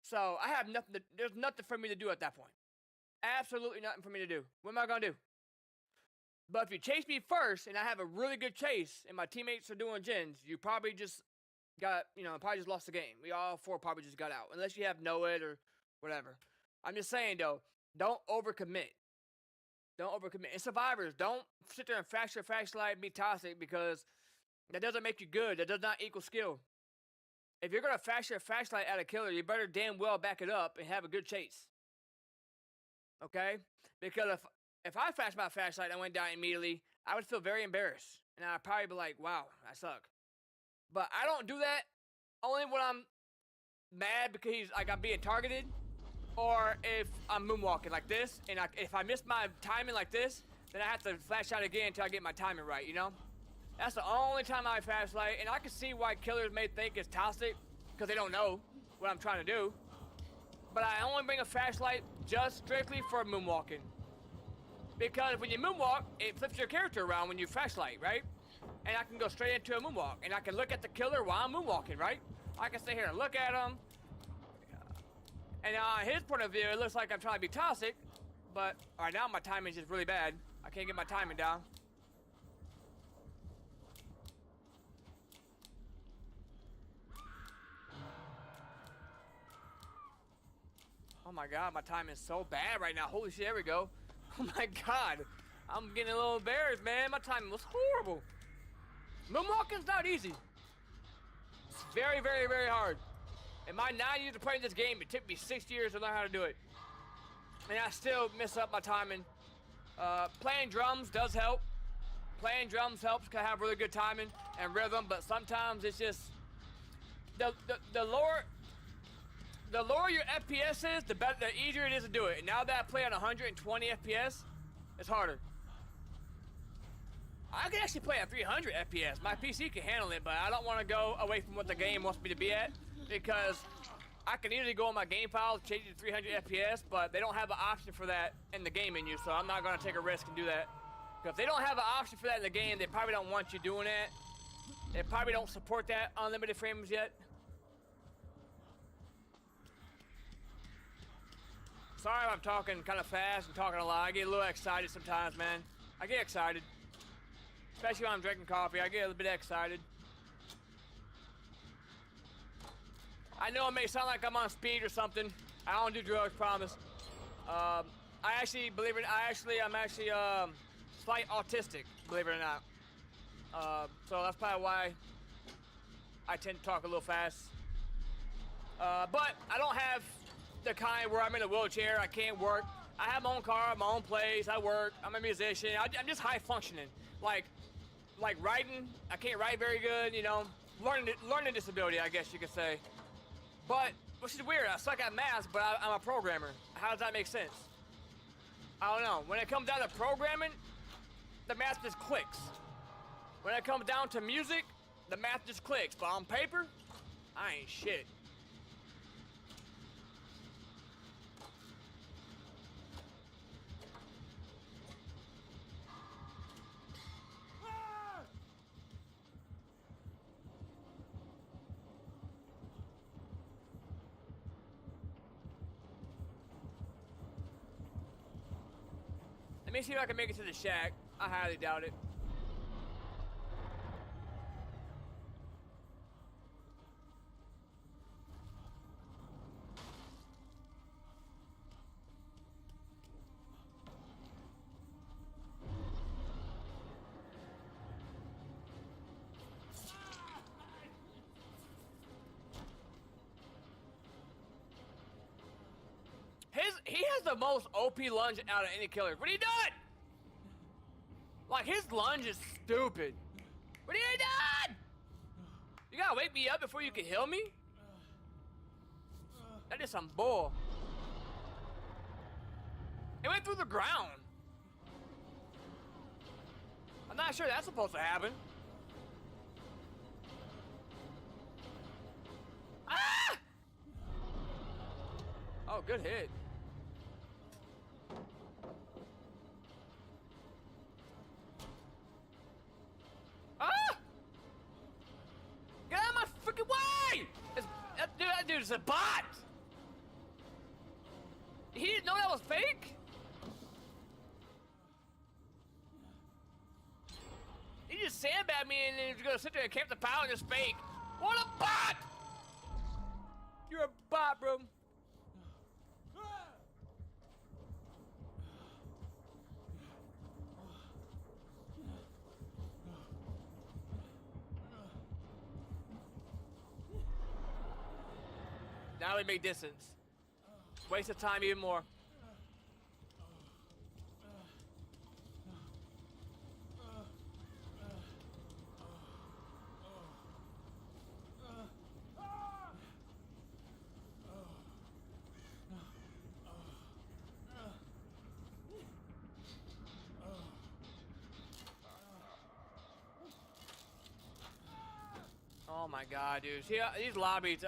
So I have nothing. There's nothing for me to do at that point. Absolutely nothing for me to do. What am I gonna do? But if you chase me first, and I have a really good chase, and my teammates are doing gens, you probably just probably just lost the game. We all 4 probably just got out, unless you have know-it or whatever. I'm just saying though, don't overcommit. Don't overcommit. And survivors, don't sit there and flashlight and be toxic, because that doesn't make you good. That does not equal skill. If you're going to flash your flashlight at a killer, you better damn well back it up and have a good chase. Okay? Because if I flashed my flashlight and I went down immediately, I would feel very embarrassed. And I'd probably be like, wow, I suck. But I don't do that only when I'm mad because I'm being targeted, or if I'm moonwalking like this, and if I miss my timing like this, then I have to flash out again until I get my timing right, you know? That's the only time I flashlight, and I can see why killers may think it's toxic, because they don't know what I'm trying to do. But I only bring a flashlight just strictly for moonwalking. Because when you moonwalk, it flips your character around when you flashlight, right? And I can go straight into a moonwalk, and I can look at the killer while I'm moonwalking, right? I can sit here and look at him. And on his point of view, it looks like I'm trying to be toxic, but right now my timing is just really bad. I can't get my timing down. Oh my god, my timing is so bad right now. Holy shit, there we go. Oh my god. I'm getting a little embarrassed, man. My timing was horrible. Moonwalking's not easy. It's very, very, very hard. In my 9 years of playing this game, it took me 6 years to learn how to do it. And I still mess up my timing. Playing drums does help. Playing drums helps because I have really good timing and rhythm, but sometimes it's just the lower your FPS is, the easier it is to do it. And now that I play on 120 FPS, it's harder. I can actually play at 300 FPS. My PC can handle it, but I don't want to go away from what the game wants me to be at, because I can easily go on my game files, change it to 300 FPS, but they don't have an option for that in the game menu, so I'm not going to take a risk and do that. Because if they don't have an option for that in the game, they probably don't want you doing that. They probably don't support that unlimited frames yet. Sorry if I'm talking kind of fast and talking a lot. I get a little excited sometimes, man. I get excited. Especially when I'm drinking coffee, I get a little bit excited. I know it may sound like I'm on speed or something. I don't do drugs, promise. I'm actually slight autistic, believe it or not. So that's probably why I tend to talk a little fast. But I don't have the kind where I'm in a wheelchair, I can't work. I have my own car, my own place, I work, I'm a musician, I'm just high functioning. Like writing, I can't write very good, you know. Learning disability, I guess you could say. But, which is weird, I suck at math, but I'm a programmer. How does that make sense? I don't know. When it comes down to programming, the math just clicks. When it comes down to music, the math just clicks. But on paper, I ain't shit. Let me see if I can make it to the shack. I highly doubt it. He has the most OP lunge out of any killer. What are you doing? Like, his lunge is stupid. What are you doing? You gotta wake me up before you can heal me? That is some bull. It went through the ground. I'm not sure that's supposed to happen. Ah! Oh, good hit. Ah! Get out of my freaking way! That dude is a bot! He didn't know that was fake? He just sandbagged me and then he's gonna sit there and camp the power and just fake. What a bot! You're a bot, bro. Now we make distance. Waste of time even more. Oh my god, dude. See, these lobbies.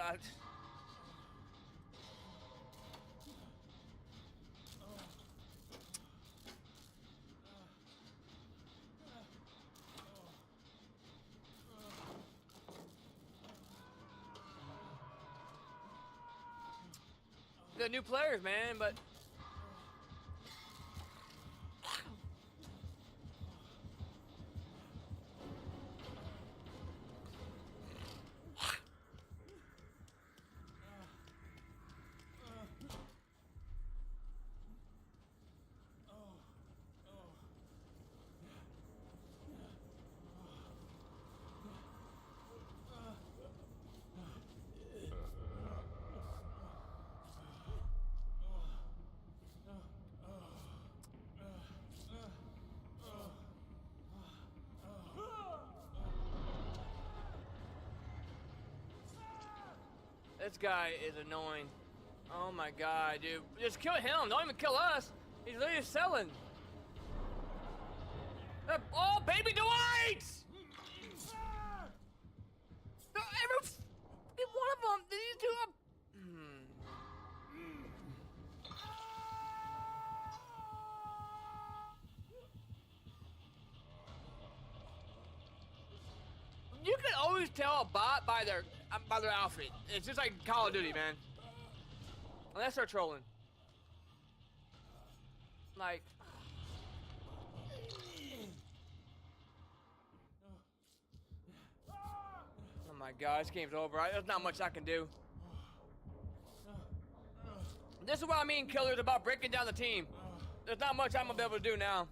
The new players, man, but. This guy is annoying. Oh my god, dude. Just kill him. Don't even kill us. He's literally selling. Oh, baby Dwights! Every one of them. These two are. You can always tell a bot by their outfit. It's just like Call of Duty, man. Unless they're trolling. Like. Oh my god, this game's over. There's not much I can do. This is what I mean, killers, about breaking down the team. There's not much I'm gonna be able to do now.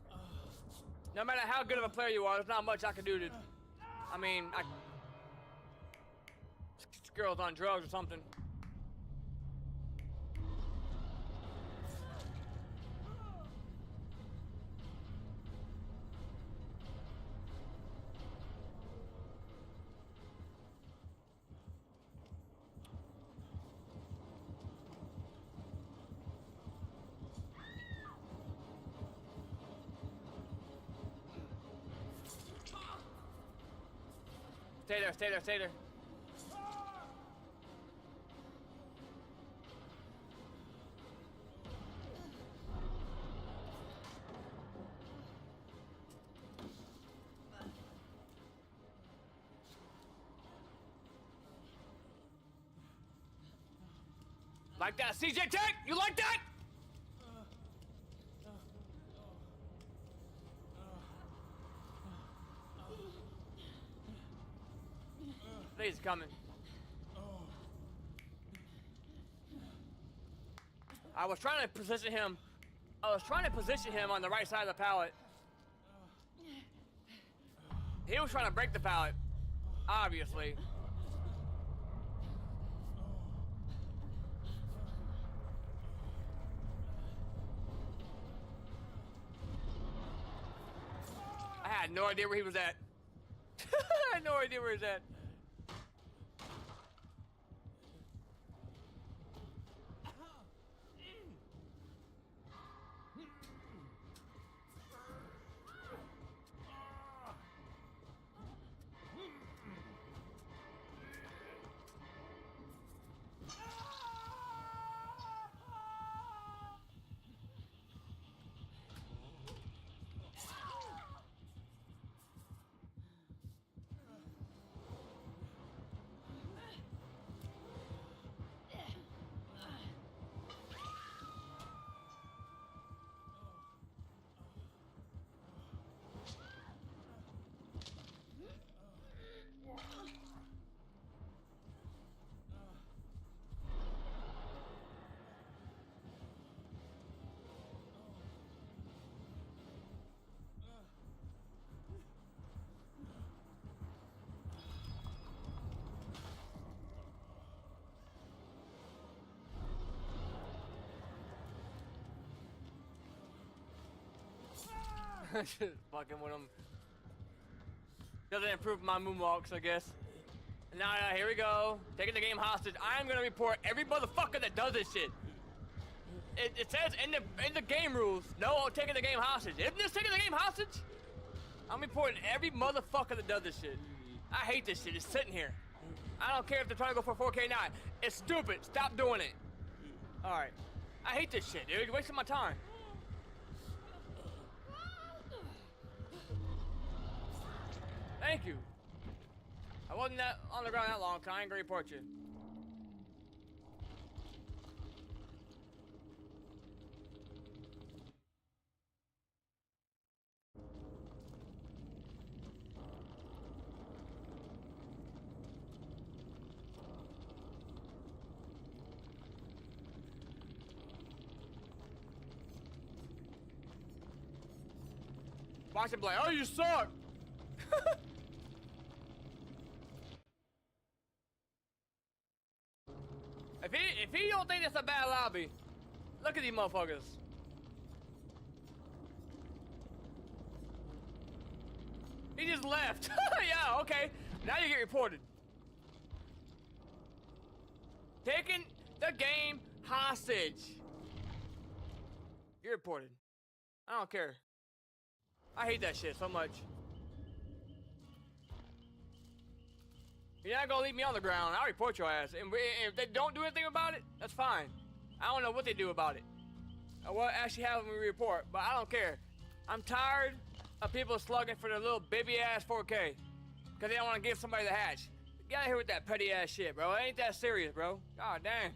No matter how good of a player you are, there's not much I can do to. I mean, this girl's on drugs or something. Stay there, stay there, stay there. Like that, CJ Tech? You like that? He's coming. I was trying to position him. On the right side of the pallet. He was trying to break the pallet, obviously. I had no idea where he was at. I had no idea where he was at. Just fucking with him. Doesn't improve my moonwalks, I guess. Now, here we go. Taking the game hostage. I am gonna report every motherfucker that does this shit. It says in the game rules, no taking the game hostage. Isn't this taking the game hostage? I'm reporting every motherfucker that does this shit. I hate this shit. It's sitting here. I don't care if they're trying to go for 4K9. It's stupid. Stop doing it. Alright. I hate this shit, dude. You're wasting my time. Thank you. I wasn't that on the ground that long, cause I ain't gonna report you. Watch him play. Oh, you suck! If he don't think it's a bad lobby, look at these motherfuckers. He just left. Yeah, okay. Now you get reported. Taking the game hostage. You're reported. I don't care. I hate that shit so much. You're not gonna leave me on the ground. I'll report your ass. And if they don't do anything about it, that's fine. I don't know what they do about it. Or what actually happens when we report, but I don't care. I'm tired of people slugging for their little baby ass 4K. Because they don't want to give somebody the hatch. Get out of here with that petty ass shit, bro. It ain't that serious, bro. God damn.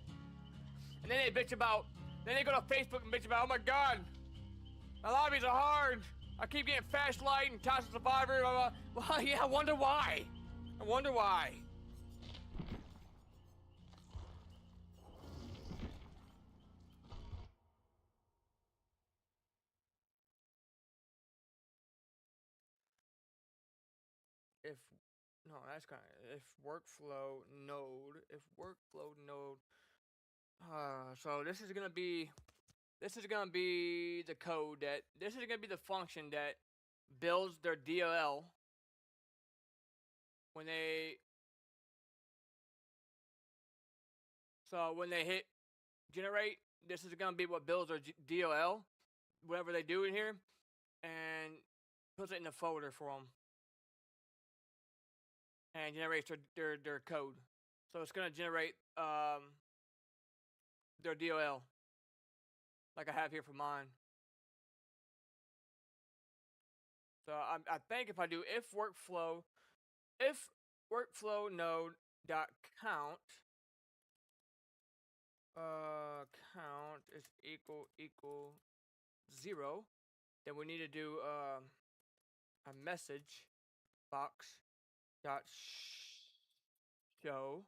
And then they bitch about, then they go to Facebook and bitch about, oh my god, my lobbies are hard. I keep getting flashlight and toxic survivor, blah, blah. Well, yeah, I wonder why. I wonder why. If, no, that's kind of, if workflow node, so this is gonna be the code that, this is gonna be the function that builds their DLL when they, so when they hit generate, this is gonna be what builds their DLL, whatever they do in here, and puts it in the folder for them, and generates their code. So it's gonna generate their DLL, like I have here for mine. So I think if I do if workflow node dot count count is equal 0, then we need to do a message box dot show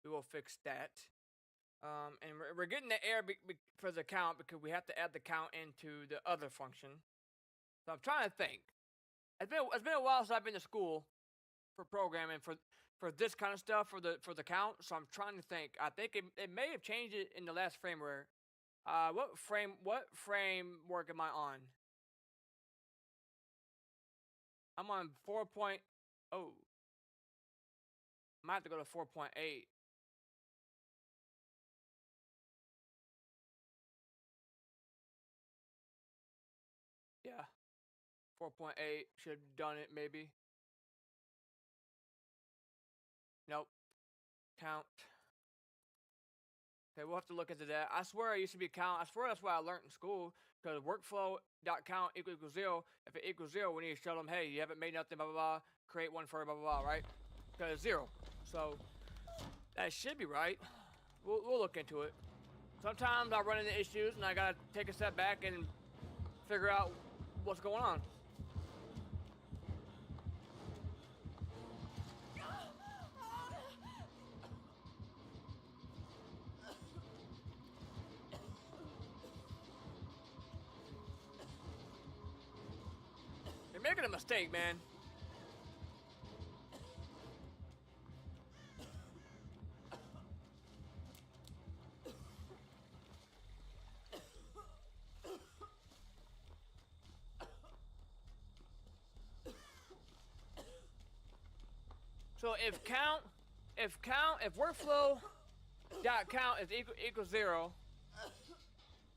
we will fix that. And we're getting the error for the count because we have to add the count into the other function. So I'm trying to think. It's been a while since I've been to school for programming for this kind of stuff for the count. So I'm trying to think. I think it may have changed it in the last framework. What framework am I on? I'm on 4.0. I might have to go to 4.8. Yeah. 4.8 should have done it maybe. Nope. Count. Okay, we'll have to look into that. I swear I used to be count. I swear that's what I learned in school. Because workflow.count equals 0. If it equals 0, we need to show them, hey, you haven't made nothing, blah, blah, blah. Create one for blah, blah, blah, right? Because it's 0. So, that should be right. We'll look into it. Sometimes I run into issues and I gotta take a step back and figure out what's going on. You're making a mistake, man. So if workflow dot count is equals 0,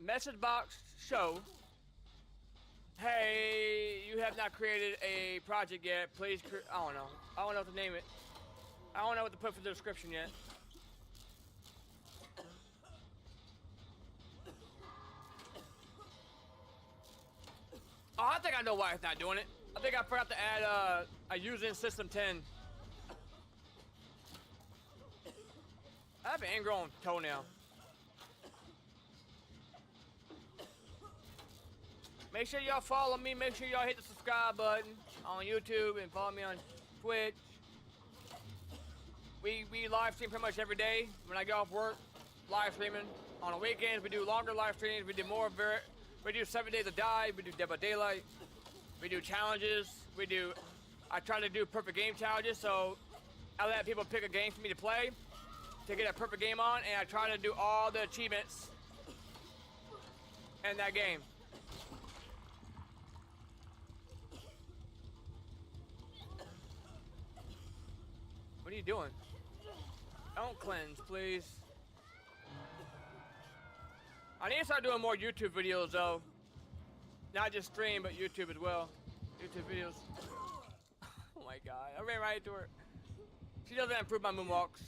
message box show, hey, you have not created a project yet. Please, I don't know. I don't know what to name it. I don't know what to put for the description yet. Oh, I think I know why it's not doing it. I think I forgot to add a user in system 10. I have an ingrown toenail. Make sure y'all follow me. Make sure y'all hit the subscribe button on YouTube and follow me on Twitch. We live stream pretty much every day. When I get off work, live streaming. On the weekends, we do longer live streams. We do we do 7 days of dive. We do Dead by Daylight. We do challenges. I try to do perfect game challenges. So I let people pick a game for me to play to get a perfect game on, and I try to do all the achievements in that game. What are you doing? Don't cleanse, please. I need to start doing more YouTube videos, though. Not just stream, but YouTube as well. YouTube videos. Oh my god, I ran right into her. She doesn't improve my moonwalks.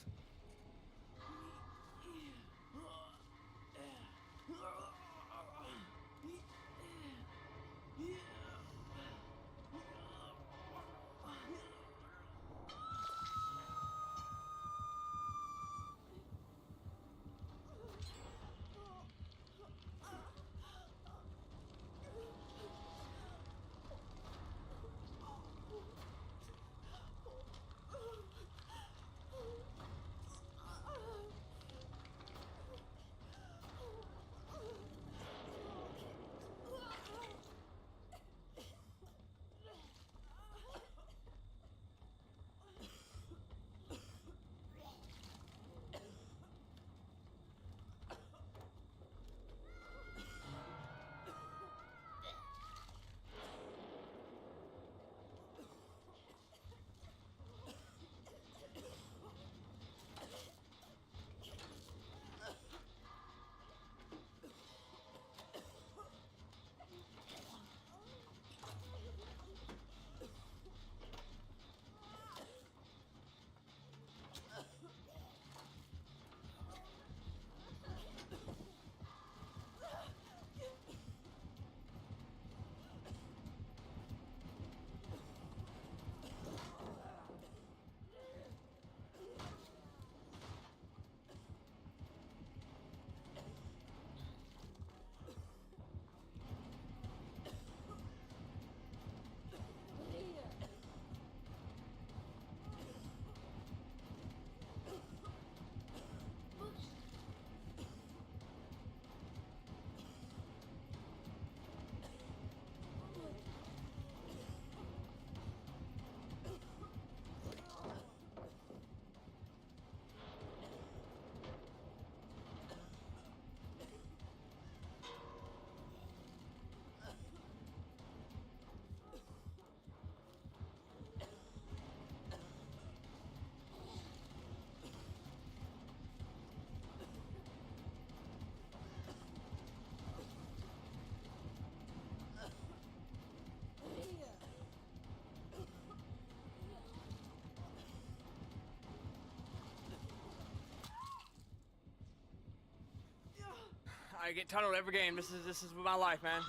I get tunneled every game. This is my life, man.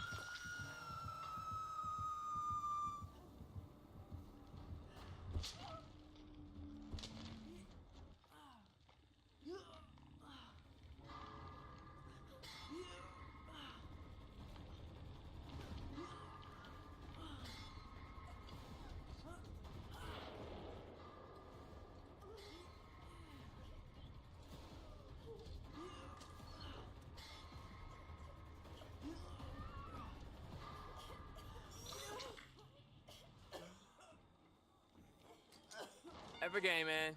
Every game, man.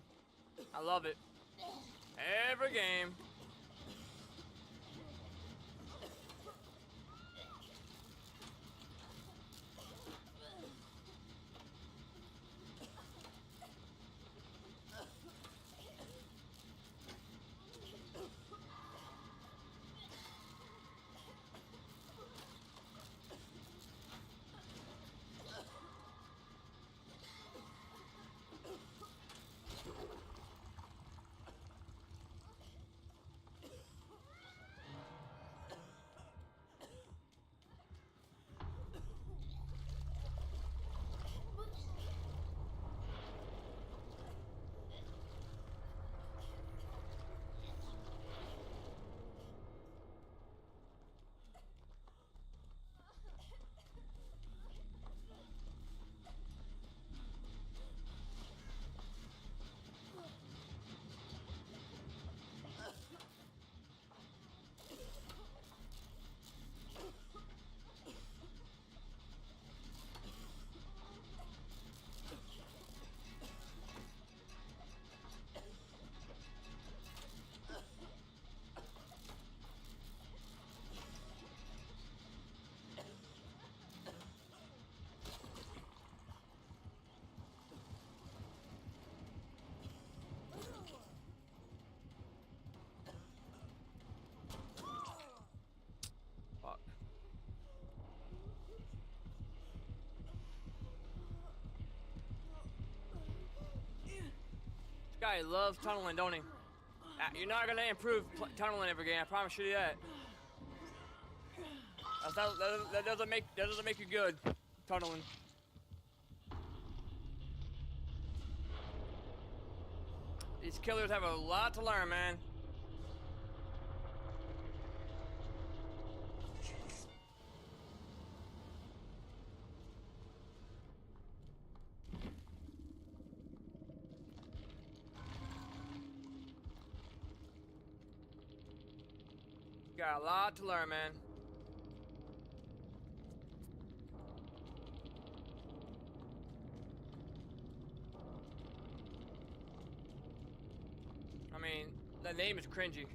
I love it. Every game. guy loves tunneling, don't he? You're not gonna improve tunneling every game. I promise you that. That doesn't make you good. Tunneling. These killers have a lot to learn, man. Got a lot to learn, man. I mean, the name is cringy.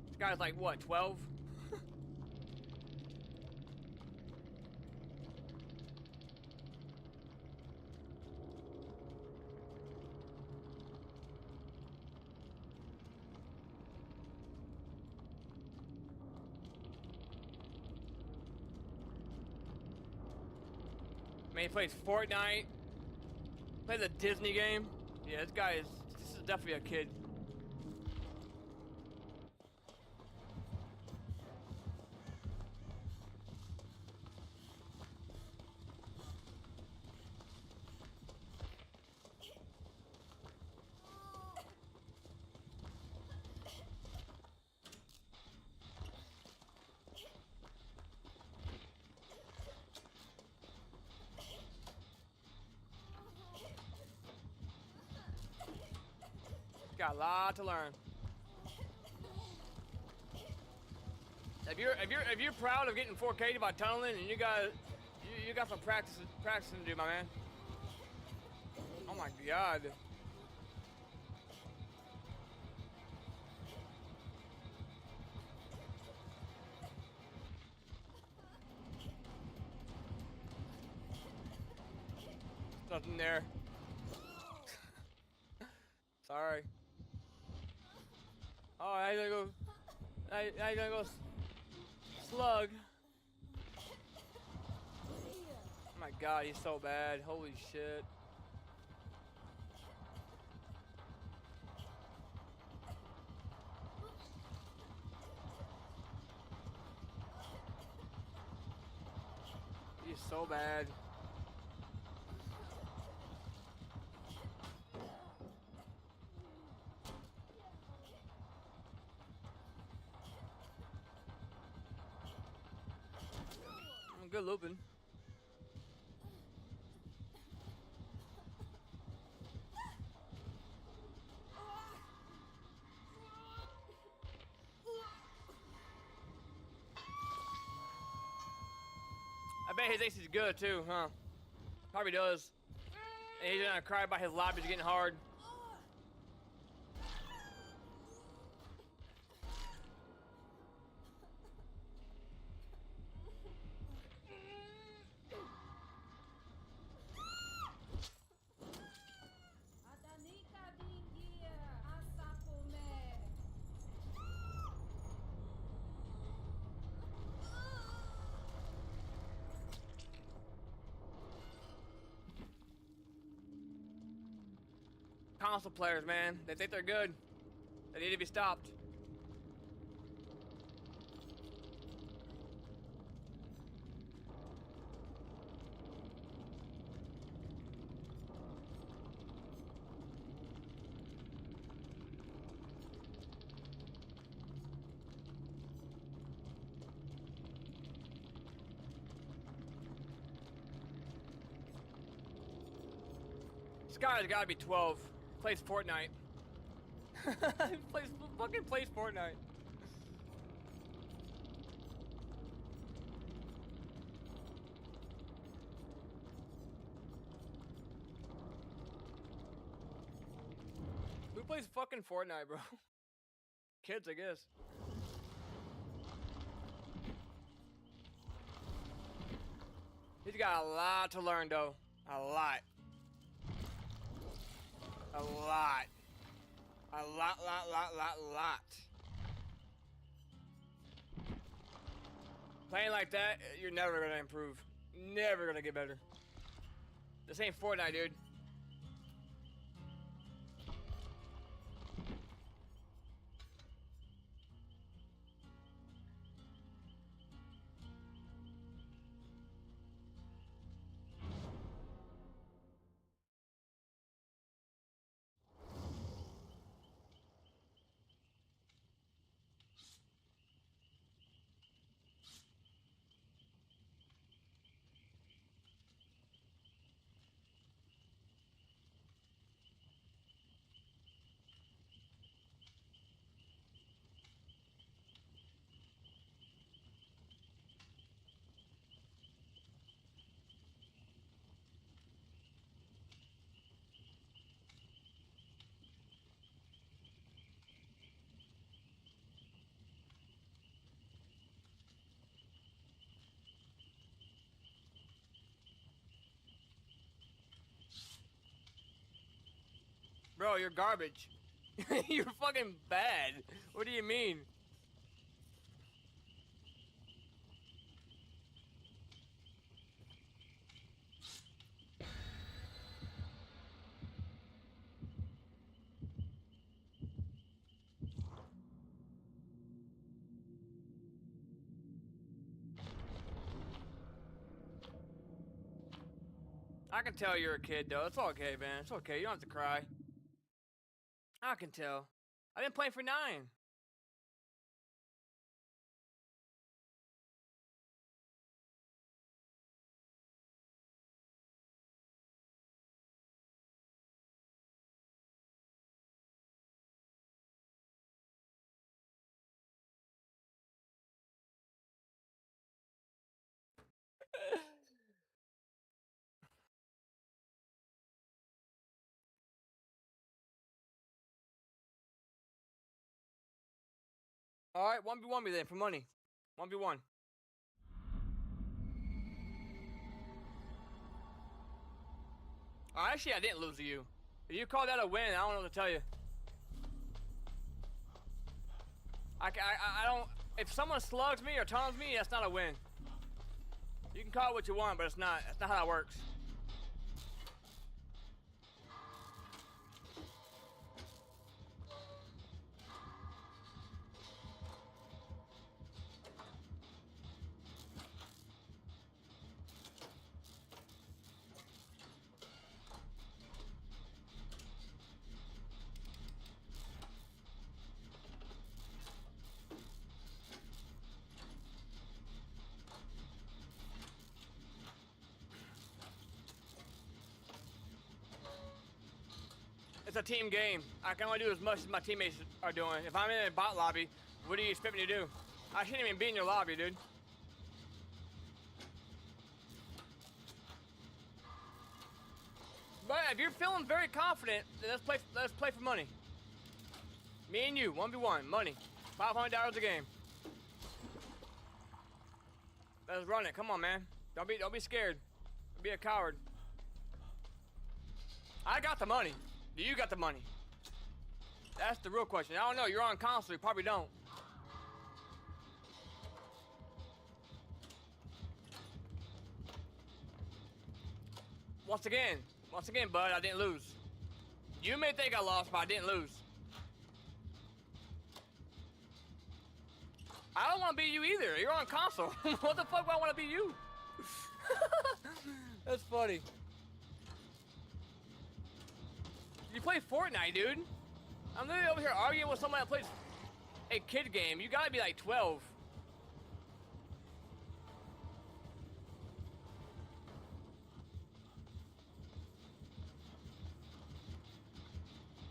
This guy's like, what, 12? Man, he plays Fortnite. Plays a Disney game. Yeah, this is definitely a kid. Got a lot to learn. If you're proud of getting 4K by tunneling, and you got some practicing to do, my man. Oh my God. Nothing there. Sorry. Oh, now you're gonna go. Now you're gonna go slug. Oh my God, he's so bad. Holy shit. He's so bad. Good looping. I bet his ace is good too, huh? Probably does. And he's gonna cry about his lobbies getting hard. Console players, man. They think they're good. They need to be stopped. This guy's gotta be 12. Plays Fortnite. Fucking plays Fortnite. Who plays fucking Fortnite, bro? Kids, I guess. He's got a lot to learn, though. A lot. A lot. A lot. Playing like that, you're never gonna improve. Never gonna get better. This ain't Fortnite, dude. Bro, you're garbage. You're fucking bad. What do you mean? I can tell you're a kid, though. It's okay, man. It's okay. You don't have to cry. I can tell. I've been playing for 9. Alright, 1v1 me then for money. 1v1. Actually, I didn't lose to you. If you call that a win, I don't know what to tell you. I don't... If someone slugs me or taunts me, that's not a win. You can call it what you want, but it's not. That's not how it works. It's a team game. I can only do as much as my teammates are doing. If I'm in a bot lobby, what do you expect me to do? I shouldn't even be in your lobby, dude. But if you're feeling very confident, then let's play for money. Me and you, 1v1, money. $500 a game. Let's run it. Come on, man. Don't be scared. Don't be a coward. I got the money. Do you got the money? That's the real question. I don't know. You're on console. You probably don't. Once again, bud, I didn't lose. You may think I lost, but I didn't lose. I don't want to beat you either. You're on console. What the fuck do I want to beat you? That's funny. You play Fortnite, dude. I'm literally over here arguing with somebody that plays a kid game. You gotta be like 12.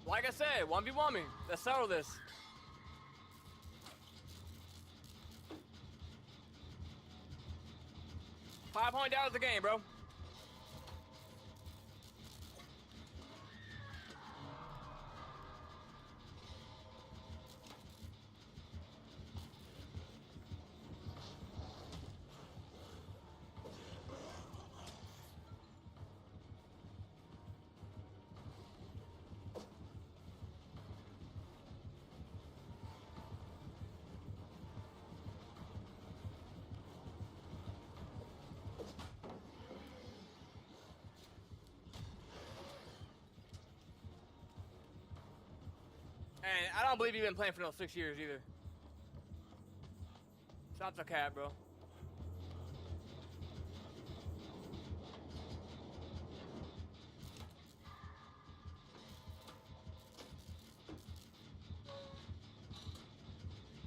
Like I said, 1v1 me. Let's settle this. $500 a game, bro. And I don't believe you've been playing for no 6 years either. Stop the cat, bro.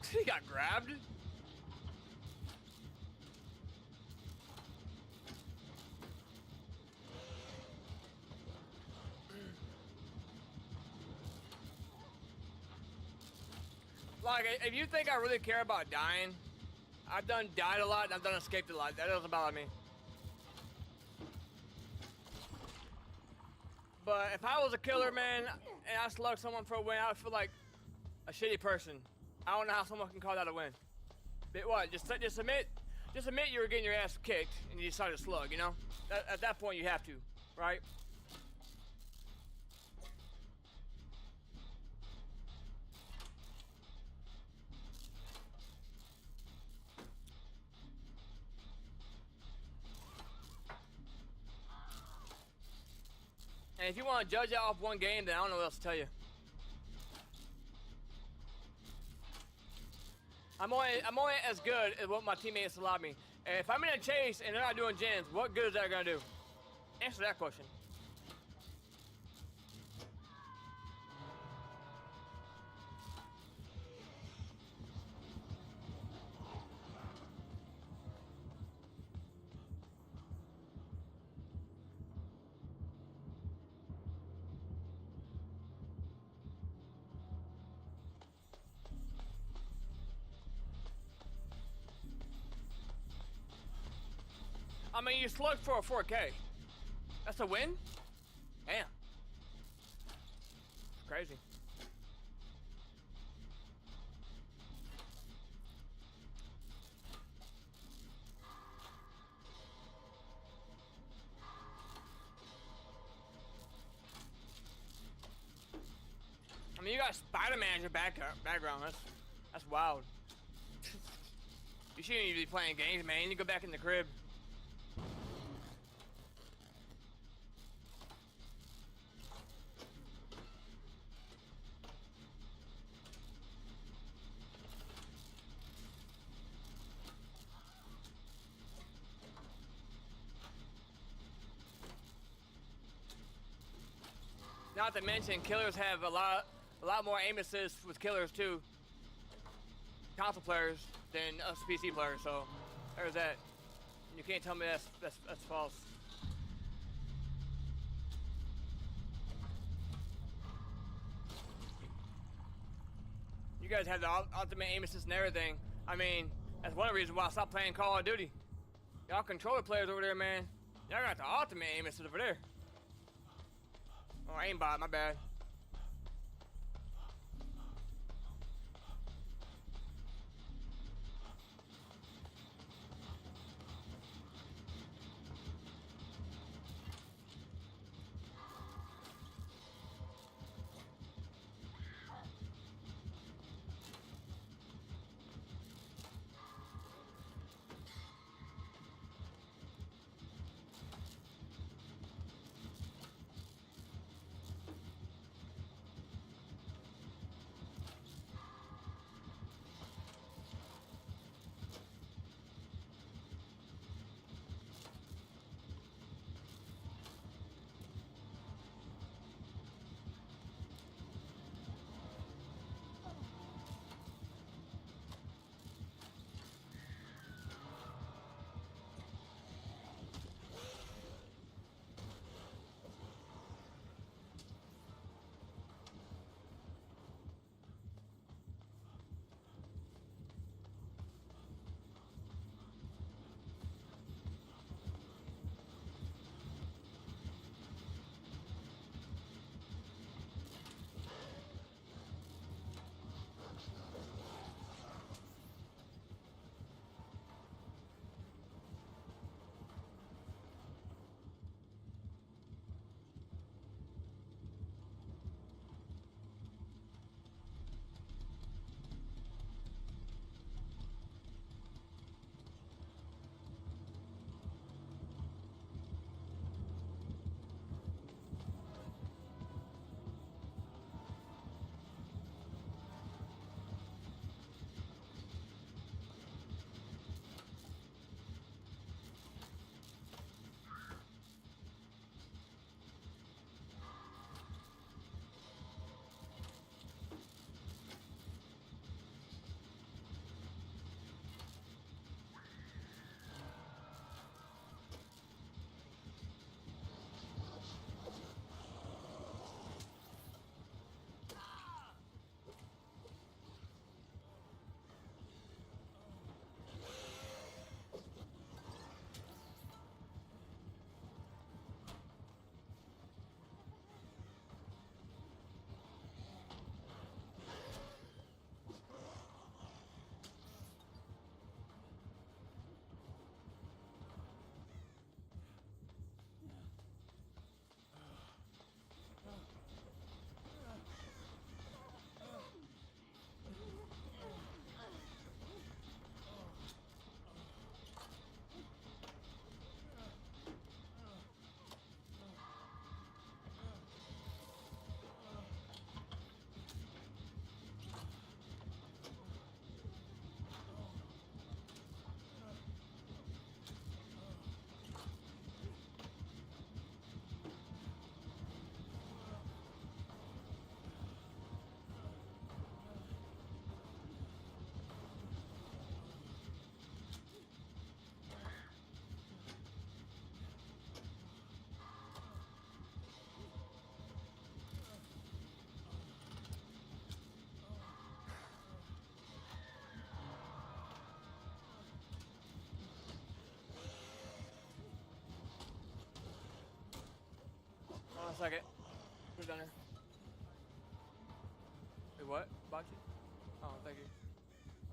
He got grabbed? Like, if you think I really care about dying, I've done died a lot and I've done escaped a lot. That doesn't bother me. But if I was a killer, man, and I slugged someone for a win, I would feel like a shitty person. I don't know how someone can call that a win. But what? Just admit you were getting your ass kicked and you decided to slug. You know? At that point, you have to, right? And if you want to judge that off one game, then I don't know what else to tell you. I'm only as good as what my teammates allow me. And if I'm in a chase and they're not doing gens, what good is that gonna do? Answer that question. I mean, you slugged for a 4K. That's a win? Damn. It's crazy. I mean, you got Spider-Man in your background. That's wild. You shouldn't even be playing games, man. You need to go back in the crib. Not to mention, killers have a lot more aim assists with killers too. Console players than us PC players. So there's that. You can't tell me that's false. You guys have the ultimate aim assist and everything. I mean, that's one of the reasons why I stopped playing Call of Duty. Y'all controller players over there, man. Y'all got the ultimate aim assist over there. Oh, aimbot, my bad. 1 second. Put it down there. Wait, what? About you? Oh, thank you.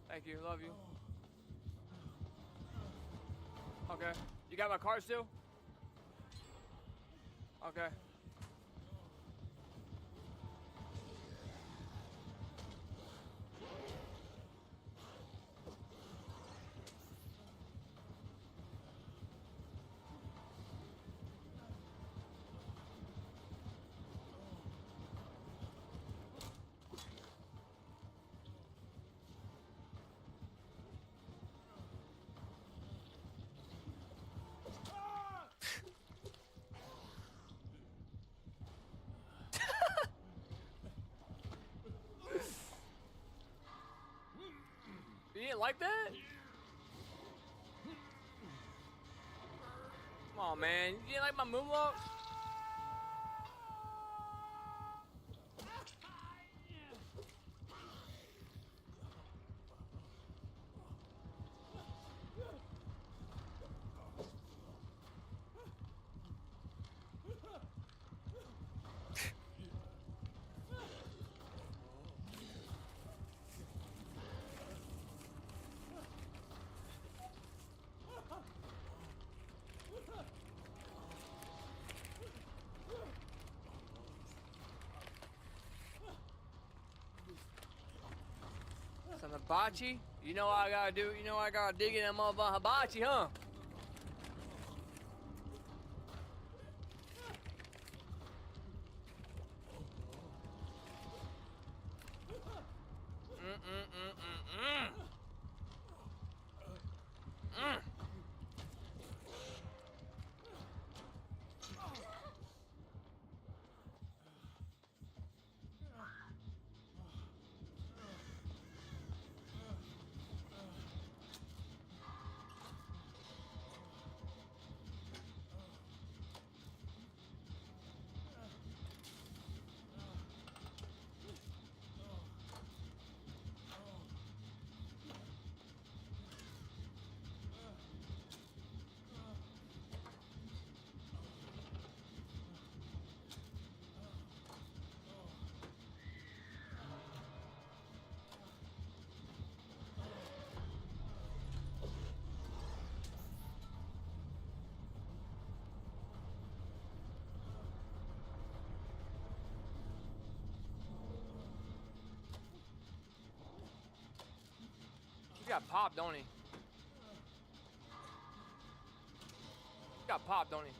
Thank you. Love you. Okay. You got my card still? Okay. You didn't like that? Come on, man. You didn't like my moonwalk? Some hibachi? You know what I gotta do? You know what I gotta dig in that motherfucking hibachi, huh? He got popped, don't he? He got popped, don't he?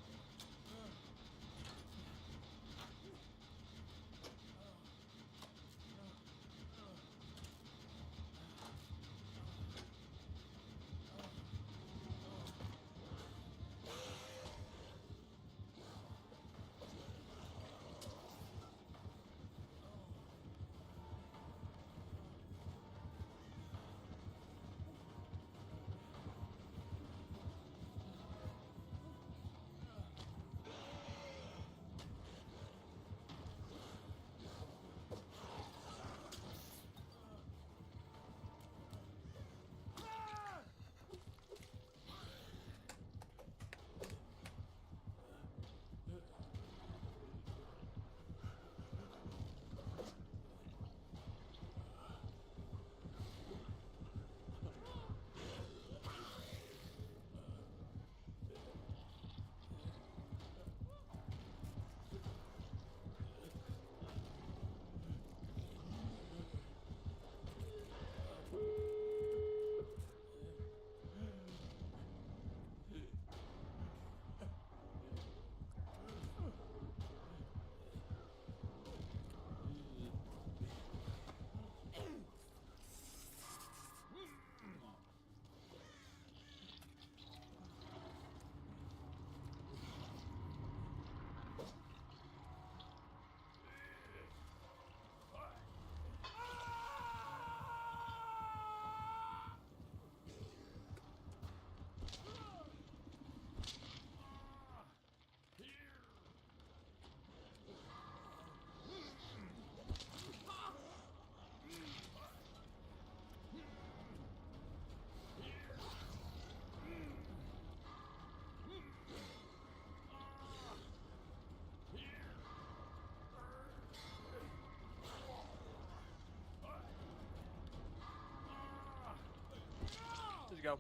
Let's go.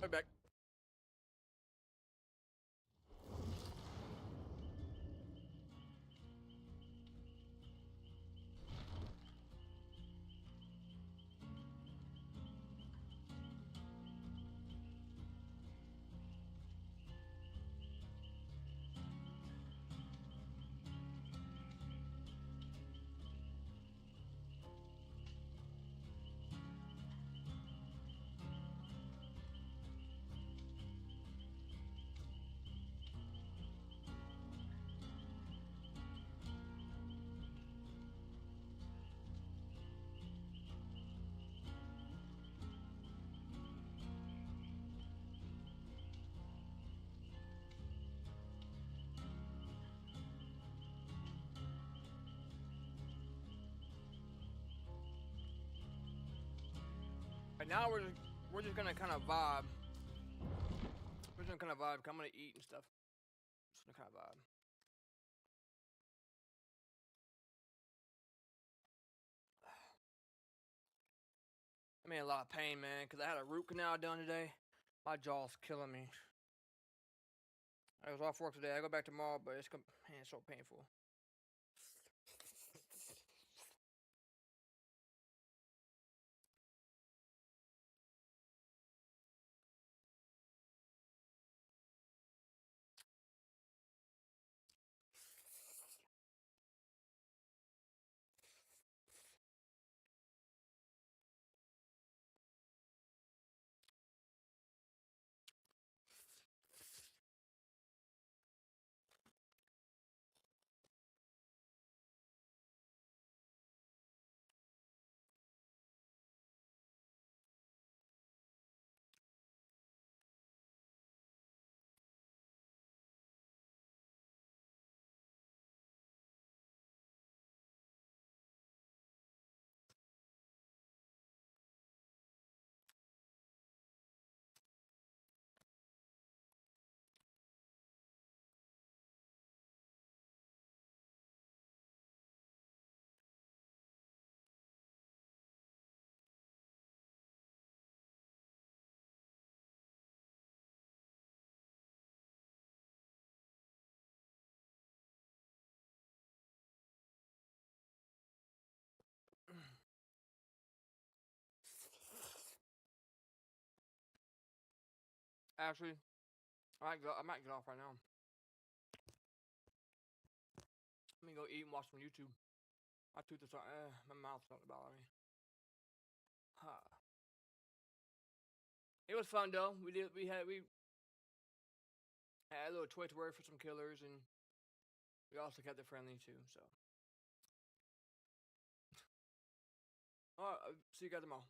Right back. Right now we're just gonna kind of vibe. We're just gonna kind of vibe. 'Cause I'm gonna eat and stuff. Just gonna kind of vibe. I'm in a lot of pain, man, because I had a root canal done today. My jaw's killing me. I was off work today. I go back tomorrow, but it's man, it's so painful. Actually, I might get off right now. Let me go eat and watch some YouTube. My tooth is my mouth's starting to bother me. Huh. It was fun though. We had a little Twitch word for some killers, and we also kept it friendly too. So, all right, see you guys tomorrow.